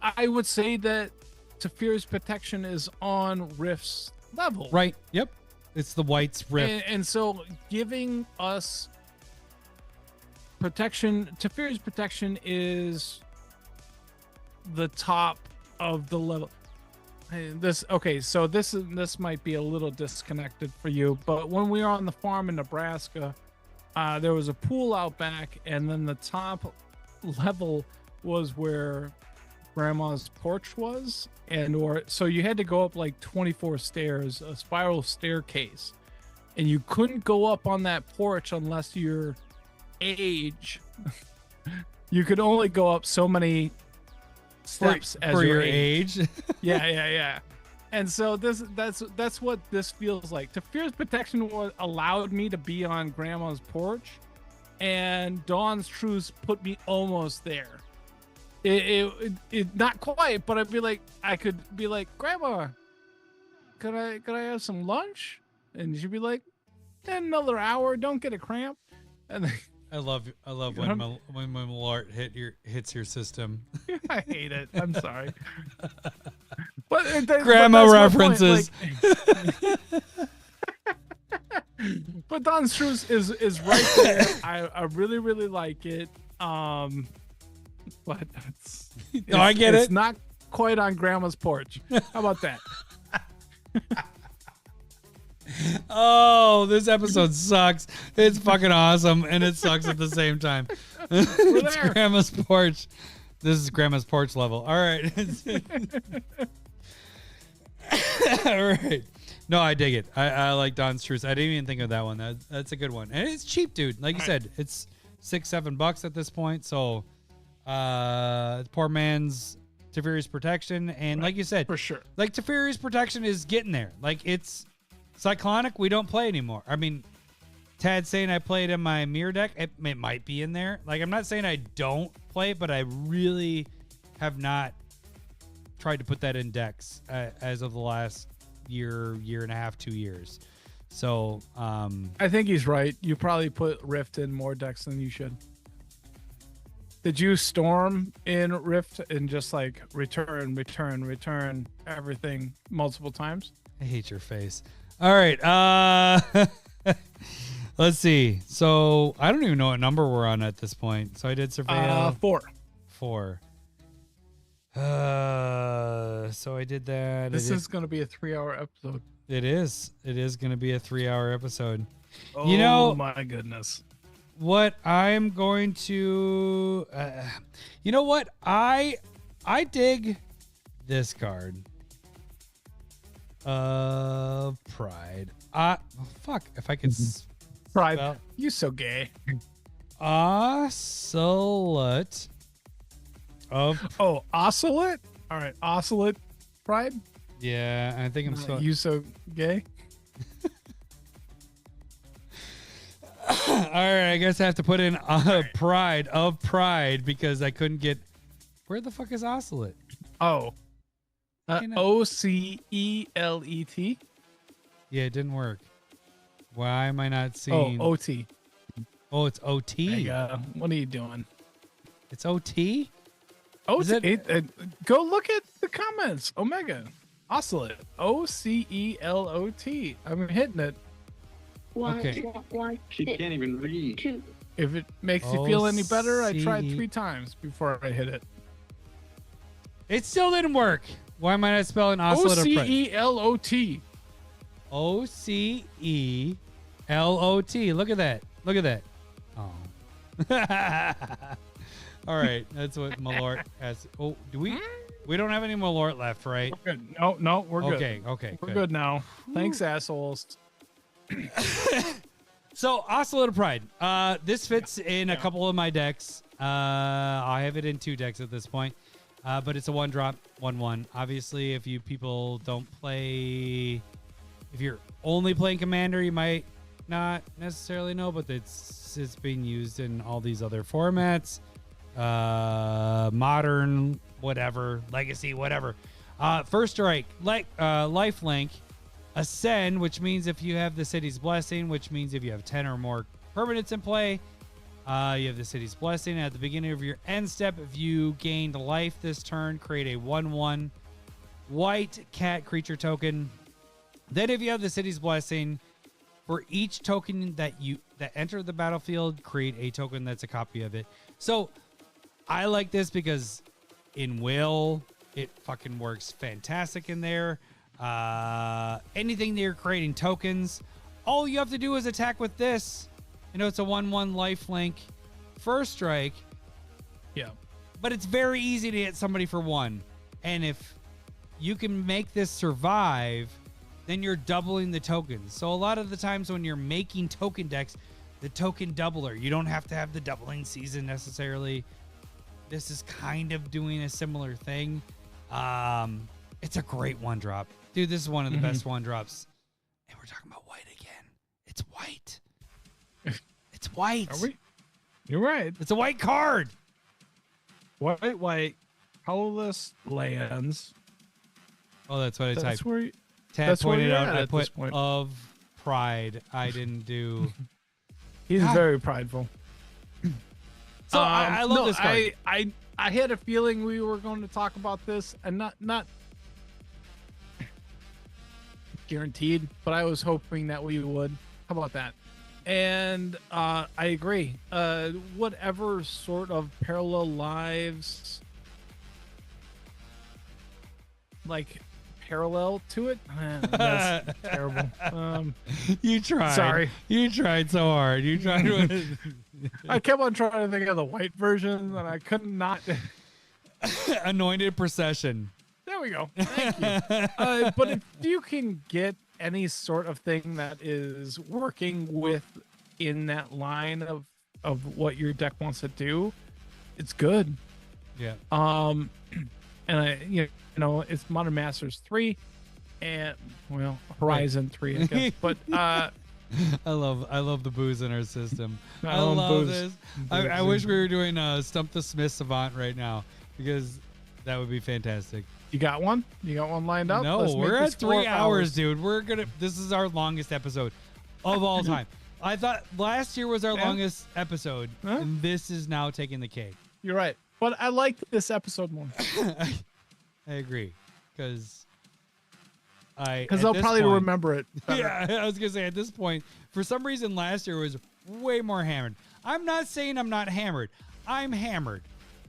I would say that Teferi's Protection is on Rift's level. Right. Yep. It's the White's Rift. And so giving us protection, Teferi's Protection is the top of the level. This might be a little disconnected for you, but when we were on the farm in Nebraska, there was a pool out back, and then the top level was where grandma's porch was, so you had to go up like 24 stairs, a spiral staircase, and you couldn't go up on that porch unless your age. You could only go up so many steps for your age. yeah. And so that's what this feels like. Teferi's Protection allowed me to be on grandma's porch, and Dawn's Truce put me almost there. It not quite, but I could be like, Grandma, could I have some lunch? And she'd be like, another hour, don't get a cramp. And then, I love when Malort hits your system. I hate it. I'm sorry. But Grandma references. But Dawn's Truce is right there. I really, really like it. But no, I get it. It's not quite on grandma's porch. How about that? Oh, this episode sucks. It's fucking awesome, and it sucks at the same time. It's there. grandma's porch. This is grandma's porch level. All right. All right. No, I dig it. I like Dawn's Truce. I didn't even think of that one. That's a good one. And it's cheap, dude. Like you said, it's $6-7 at this point. So poor man's Teferi's Protection. And like you said, for sure. Like Teferi's Protection is getting there. Like it's Cyclonic, we don't play anymore. I mean, Tad's saying I played in my mirror deck. It might be in there. Like, I'm not saying I don't play, but I really have not tried to put that in decks as of the last year and a half, 2 years. So, I think he's right. You probably put Rift in more decks than you should. Did you Storm in Rift and just like return everything multiple times? I hate your face. All right. Let's see. So I don't even know what number we're on at this point. So I did surveil. 4. So I did that. This is going to be a 3-hour episode. It is. It is going to be a 3-hour episode. Oh, you know, my goodness. What I'm going to, you know what? I dig this card. Pride. Fuck. If I could. Pride. Spell. You so gay. Oscillate of. Oh, Oscillate? All right. Oscillate Pride? Yeah, I think I'm so. You so gay? All right, I guess I have to put in Pride of Pride because I couldn't get. Where the fuck is Oscillate? Oh. Ocelet. Yeah, it didn't work. Why am I not seeing? Oh, OT. Oh, it's OT. Hey, what are you doing? It's OT? OT. Go look at the comments. Omega. Oscillate. OCELOT. I'm hitting it. Okay. She can't even read. If it makes you feel any better, I tried 3 times before I hit it. It still didn't work. Why am I not spelling Oscillate? OCELOT. OCELOT. Look at that. Look at that. Oh. All right. That's what Malort has. Oh, do we? We don't have any Malort left, right? We're good. No, we're good. Okay. We're good now. Thanks, assholes. So, Oscillator Pride. This fits in a couple of my decks. I have it in 2 decks at this point. But it's a 1-drop, 1/1. Obviously, if you people don't play... If you're only playing Commander, you might not necessarily know, but it's being used in all these other formats. Modern, whatever. Legacy, whatever. First strike, lifelink. Ascend, which means if you have the City's Blessing, which means if you have 10 or more permanents in play, you have the City's Blessing. At the beginning of your end step, if you gained life this turn, create a 1/1 white cat creature token. Then if you have the City's Blessing, for each token that enter the battlefield, create a token that's a copy of it. So I like this because in Will, it fucking works fantastic in there. Anything that you're creating tokens, all you have to do is attack with this. You know, it's a 1/1 lifelink first strike. Yeah. But it's very easy to hit somebody for 1. And if you can make this survive, then you're doubling the tokens. So a lot of the times when you're making token decks, the token doubler, you don't have to have the doubling season necessarily. This is kind of doing a similar thing. It's a great 1-drop. Dude, this is one of the best 1-drops. And we're talking about white again. It's white. It's white. Are we? You're right. It's a white card. White, colorless lands. Oh, that's what I typed. That's where. Tad That's where pointed you're out at I at put this point. of pride. I didn't do. He's God. very prideful. So I love this card. I had a feeling we were going to talk about this, and not guaranteed, but I was hoping that we would. How about that? And I agree. Whatever sort of parallel lives, like parallel to it, that's terrible. You tried. Sorry. You tried so hard. You tried to. I kept on trying to think of the white version, and I could not. Anointed procession. There we go. Thank you. But if you can get any sort of thing that is working in that line of what your deck wants to do, it's good. Yeah. And you know, it's Modern Masters 3 and Horizon 3, I guess. But I love the booze in our system. I love love booze. this. I wish we were doing Stump the Smith Savant right now, because that would be fantastic. You got one? You got one lined up? No, Let's make we're at this 3 4 hours, dude. This is our longest episode of all time. I thought last year was our longest episode, and this is now taking the cake. You're right. But I liked this episode more. I agree, because I'll probably remember it better. Yeah, I was gonna say at this point, for some reason last year was way more hammered. I'm not saying I'm not hammered. I'm hammered.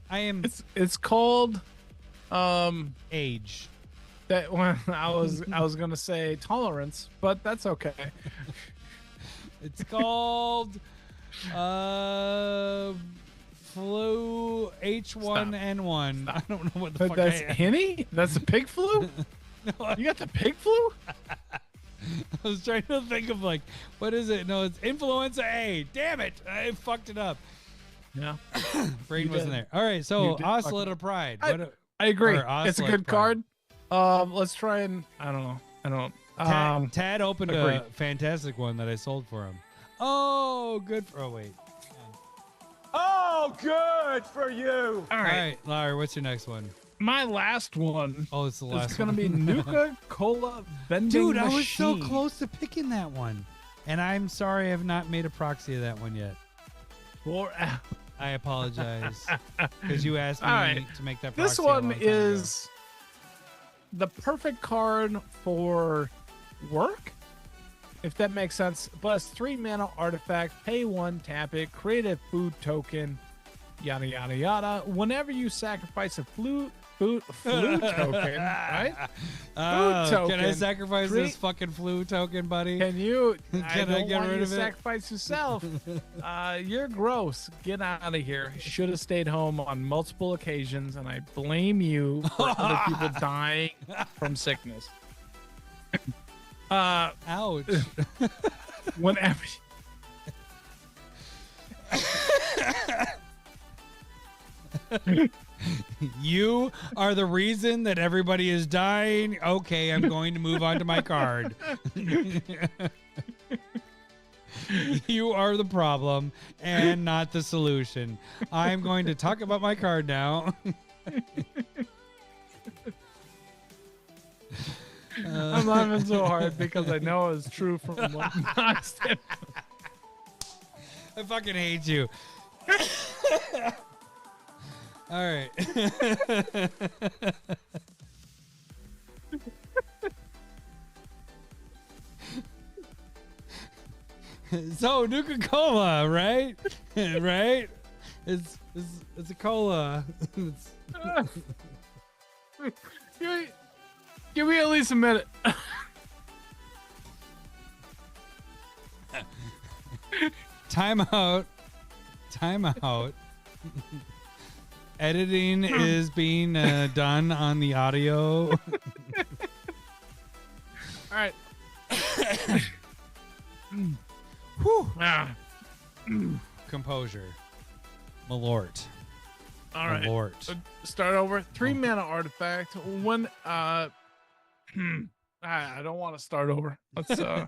I am. It's called age. That one I was gonna say tolerance, but that's okay. It's called flu H1N1. I don't know what the fuck That's I am. Henny? That's the pig flu? No, You got the pig flu? I was trying to think of what is it? No, it's influenza A. Damn it. I fucked it up. Yeah. Brain You wasn't did. there. All right, so You did Oscillator Pride. I agree. Or It's a Oscillate good Pride. card. Let's try and I don't know. Tad opened agree. a fantastic one that I sold for him. Oh, good. Wait. Oh, good for you. All All right. right, Lair, what's your next one? My last one Oh, it's the last is going to one. be Nuka Cola Vending Dude, Machine. I was so close to picking that one. And I'm sorry I have not made a proxy of that one yet. I apologize. Because you asked me All right. to make that proxy. This a long one time is the perfect card for work, if that makes sense. Plus 3 mana artifact, pay 1, tap it, create a food token, yada yada yada. Whenever you sacrifice a flu token, right? Oh, can I token. sacrifice this fucking flu token, buddy? Can you? I Can I don't get want rid you of to it? sacrifice yourself. You're gross. Get out of here. Should have stayed home on multiple occasions, and I blame you for other people dying from sickness. Ouch. Whenever. You are the reason that everybody is dying. Okay, I'm going to move on to my card. You are the problem and not the solution. I'm going to talk about my card now. I'm laughing so hard because I know it's true from what my standpoint. I fucking hate you. All right. So Nuka-Cola, right? Right? It's a cola. Give me at least a minute. Time out. Time out. Editing is being done on the audio. All right. Whew. Ah. Composure. Malort. All right. Malort. Start over. 3 mana artifact. One. I don't want to start over. Let's. All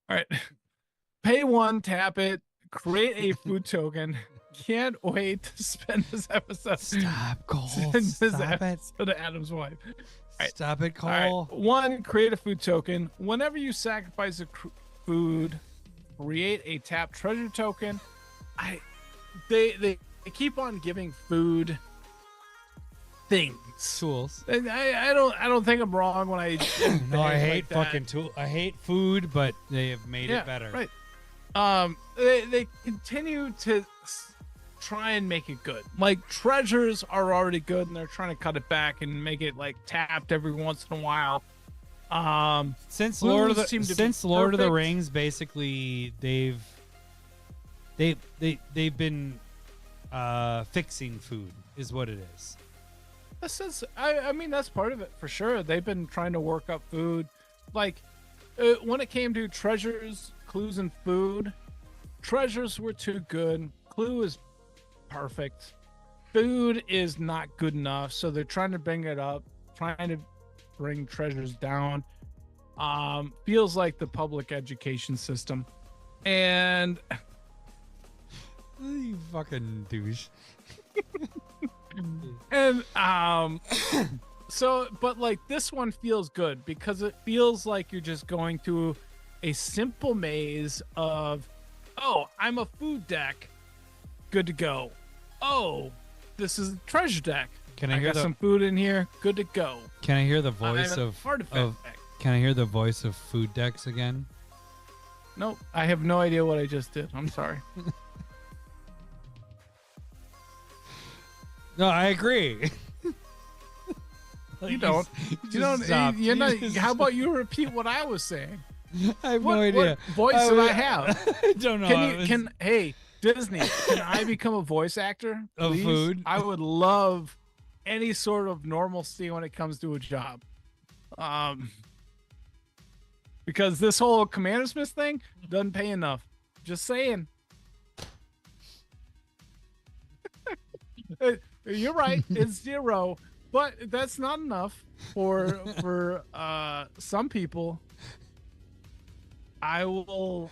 right. Pay 1. Tap it. Create a food token. Can't wait to spend this episode. Stop, Cole. Spend this Stop it. episode of Adam's wife. Right. Stop it, Cole. All right. 1. Create a food token. Whenever you sacrifice a food, create a tap treasure token. They keep on giving food things. Tools. I don't think I'm wrong when I No, I hate like that. fucking tool. I hate food, but they have made it better. Right. They continue to try and make it good. Like treasures are already good, and they're trying to cut it back and make it like tapped every once in a while. Since Blues Lord of the seem to be since Lord of the perfect. Rings, basically they've been fixing food is what it is. I mean that's part of it for sure. They've been trying to work up food. Like when it came to treasures, clues, and food, treasures were too good. Clue is perfect. Food is not good enough, so they're trying to bring it up, trying to bring treasures down. Feels like the public education system. And You fucking douche. and so but like this one feels good because it feels like you're just going through a simple maze of, oh, I'm a food deck, good to go. Oh, this is a treasure deck. Can I hear got the some food in here, good to go. Can I hear the voice I'm an of artifact deck. Can I hear the voice of food decks again? Nope, I have no idea what I just did. I'm sorry. No, I agree. You don't. You don't. Stop. You're not. You just- How about you repeat what I was saying? I have What, no idea. what voice did I have? I don't know. Can you? Can hey Disney? Can I become a voice actor? Of please? food? I would love any sort of normalcy when it comes to a job. Because this whole CommanderSmiths thing doesn't pay enough. Just saying. You're right. It's 0, but that's not enough for some people. I will.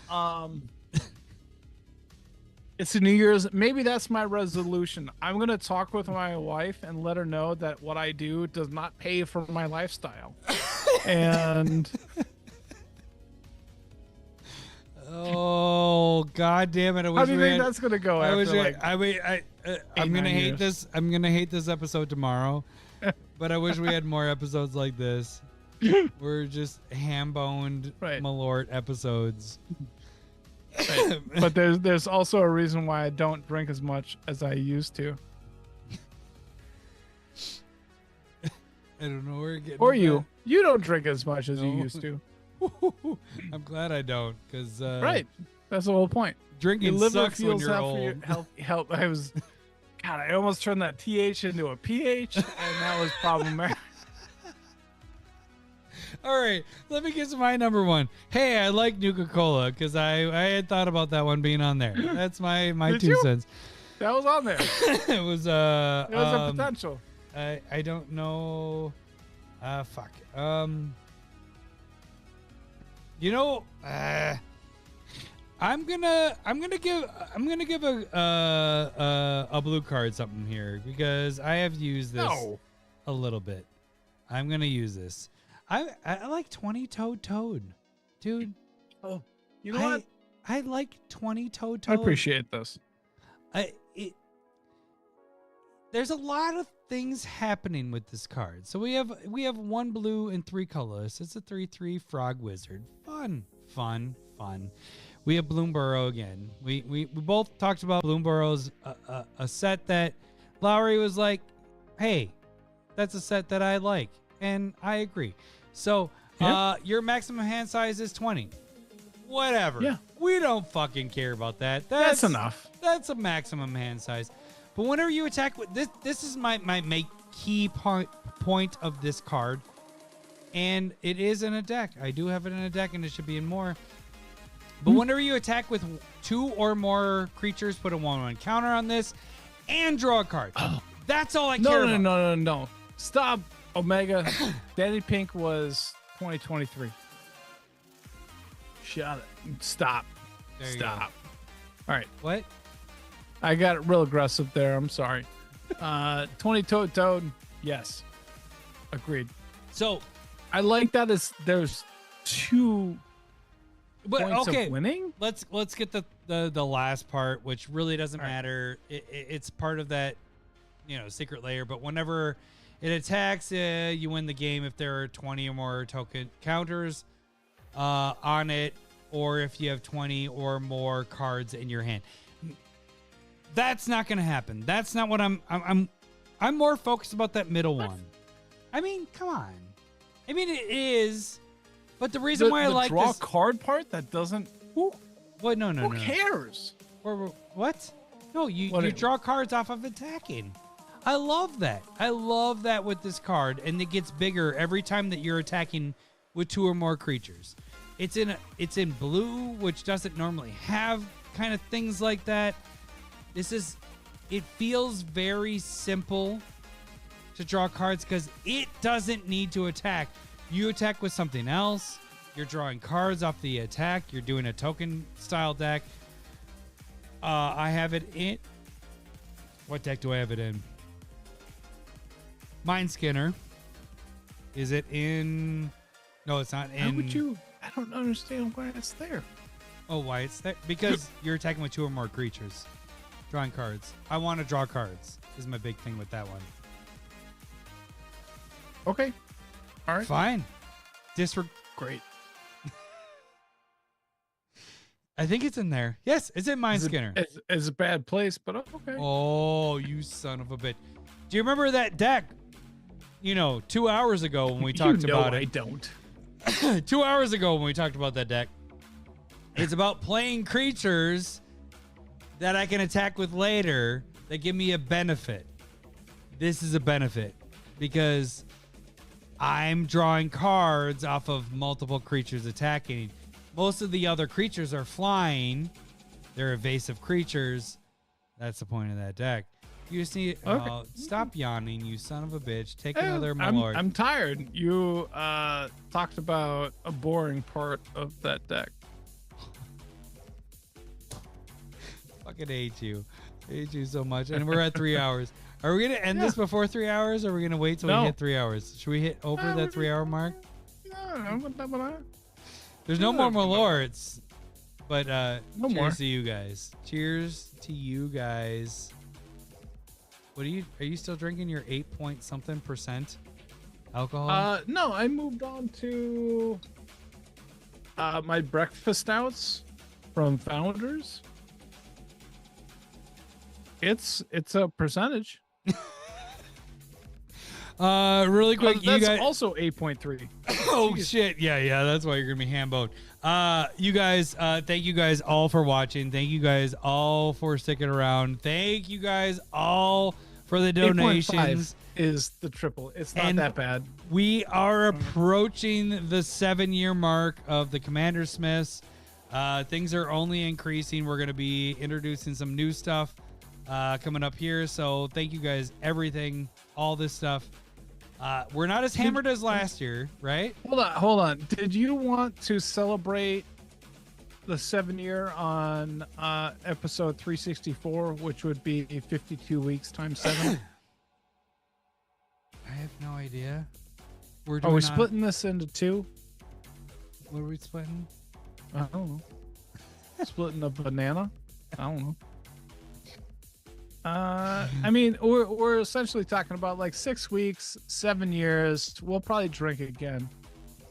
It's a New Year's. Maybe that's my resolution. I'm gonna talk with my wife and let her know that what I do does not pay for my lifestyle. And oh god damn it! I wish how do you we think had, that's gonna go? I after wish like, I'm gonna 8-9 hate years. this. I'm gonna hate this episode tomorrow. But I wish we had more episodes like this. We're just ham-boned Right. Malort episodes. Right. But there's also a reason why I don't drink as much as I used to. I don't know where you're getting Or with you. You don't drink as much as you No. used to. that. I'm glad I don't, because Right. That's the whole point. drinking Your liver sucks when feels you're healthy. old. Help. God, I almost turned that TH into a PH, and that was problematic. All right, let me get to my number one. Hey, I like Nuka-Cola because I had thought about that one being on there. That's my Did 2 you? cents. That was on there. It was It was a potential. I don't know. Fuck. You know, I'm gonna give a blue card something here because I have used this a little bit. I'm gonna use this. I like 20-toed toad, dude. Oh, you know what? I like 20-toed toad. I appreciate this. There's a lot of things happening with this card. So we have 1 blue and 3 colorless. It's a 3/3 frog wizard. Fun. We have Bloomburrow again. We both talked about Bloomburrow's a set that Lowery was like, hey, that's a set that I like, and I agree. So your maximum hand size is 20. Whatever. Yeah. We don't fucking care about that. That's enough. That's a maximum hand size. But whenever you attack with this is my key point of this card. And it is in a deck. I do have it in a deck, and it should be in more. But whenever you attack with 2 or more creatures, put a 1/1 counter on this, and draw a card. That's all I care about. No. Stop, Omega. Daddy Pink was 2023. Shut it. Stop. There you Stop. All right. What? I got real aggressive there. I'm sorry. 20-toed toad. Yes. Agreed. So I like that there's 2 but points okay, of winning. let's get the last part, which really doesn't matter. It's part of that, secret layer. But whenever it attacks, you win the game if there are 20 or more token counters on it, or if you have 20 or more cards in your hand. That's not going to happen. That's not what I'm more focused about that middle one. I mean, come on. I mean, it is, but the reason why I like draw this card part that doesn't. what? No. Who cares? Or what? No, you What draw cards off of attacking. I love that. I love that with this card, and it gets bigger every time that you're attacking with 2 or more creatures. It's in blue, which doesn't normally have kind of things like that. It feels very simple to draw cards because it doesn't need to attack. You attack with something else. You're drawing cards off the attack. You're doing a token style deck. I have it in. What deck do I have it in? Mind Skinner. Is it in? No, it's not in. How would you? I don't understand why it's there. Oh, why it's there? Because you're attacking with 2 or more creatures. Drawing cards. I want to draw cards. Is my big thing with that one. Okay. All right. Fine. Great. I think it's in there. Yes, it's in Mind Skinner. It's a bad place, but okay. Oh, you son of a bitch. Do you remember that deck? 2 hours ago when we talked about it. I don't. 2 hours ago when we talked about that deck. It's about playing creatures that I can attack with later that give me a benefit. This is a benefit because I'm drawing cards off of multiple creatures attacking. Most of the other creatures are flying. They're evasive creatures. That's the point of that deck. You just need stop yawning, you son of a bitch. Take another Malort. I'm tired. You talked about a boring part of that deck. Fucking hate you. Hate you so much. And we're at 3 hours. Are we going to end this before 3 hours, or are we going to wait till we hit 3 hours? Should we hit over that 3 hour mark? There's no more Malorts, but No cheers more. to you guys. Cheers to you guys. Are you still drinking your 8-point-something% alcohol? No, I moved on to my breakfast stouts from Founders. It's a percentage. Really quick, you that's guys. also 8.3. Oh shit! Yeah, that's why you're gonna be ham-boned. You guys, thank you guys all for watching. Thank you guys all for sticking around. Thank you guys all for the donations. 8.5 is the triple. It's not And that bad. We are approaching the 7-year mark of the CommanderSmiths. Things are only increasing. We're gonna be introducing some new stuff coming up here. So thank you guys, everything, all this stuff. We're not as hammered as last year, right? Hold on. Did you want to celebrate the 7-year on episode 364, which would be 52 weeks times 7? I have no idea. Are we splitting this into 2? What are we splitting? I don't know. Splitting a banana? I don't know. I mean, we're essentially talking about like 6 weeks, 7 years. We'll probably drink again.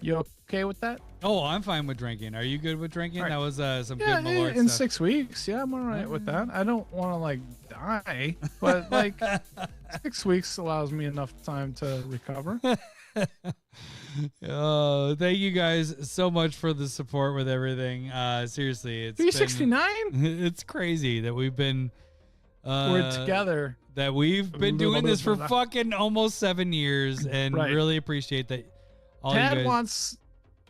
You okay with that? Oh, I'm fine with drinking. Are you good with drinking? Right. That was some Yeah, good Malort in stuff. 6 weeks. Yeah, I'm all right with that. I don't want to like die, but like 6 weeks allows me enough time to recover. Oh, thank you guys so much for the support with everything. Seriously, it's 369. It's crazy that we've been We're together. That we've been doing this for fucking almost 7 years, and really appreciate that. All Tad you guys wants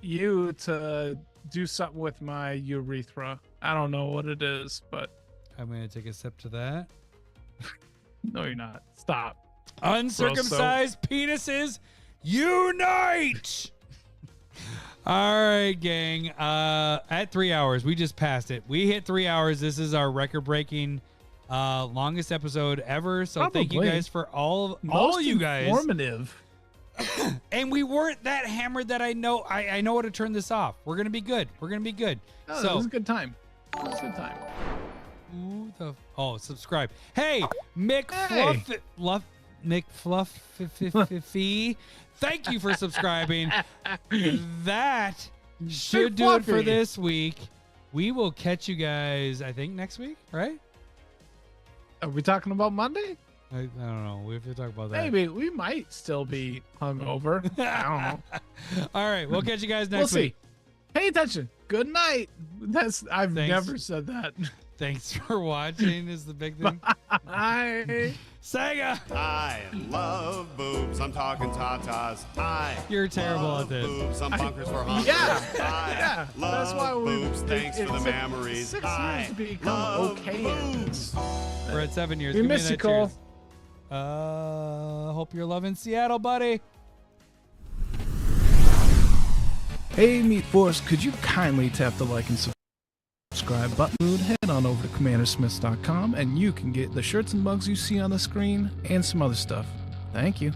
you to do something with my urethra. I don't know what it is, but I'm gonna take a sip to that. No, you're not. Stop. Uncircumcised penises unite. All right, gang. At 3 hours, we just passed it. We hit 3 hours. This is our record-breaking longest episode ever. So thank you guys for all you guys. Informative. And we weren't that hammered that I know how to turn this off. We're gonna be good. We're gonna be good. Oh, so it was a good time. It was a good time. Subscribe. Hey, Mick Fluffy. Thank you for subscribing. That should do it for this week. We will catch you guys, I think, next week, right? Are we talking about Monday? I don't know. We have to talk about that. Maybe we might still be hungover. I don't know. All right, we'll catch you guys next week. Pay attention. Good night. I've Thanks. never said that. Thanks for watching is the big thing. Bye. Sega. I love boobs. I'm talking tatas. You're terrible at this. Boobs. Some bunkers were hot. Yeah. Love That's why we. boobs. Thanks for the memories. 6 years to become okay at this. We're at 7 years. We Give me missed that you, Cole. cheers. Hope you're loving Seattle, buddy. Hey, Meat Force, could you kindly tap the like and subscribe button? Head on over to CommanderSmiths.com and you can get the shirts and mugs you see on the screen and some other stuff. Thank you.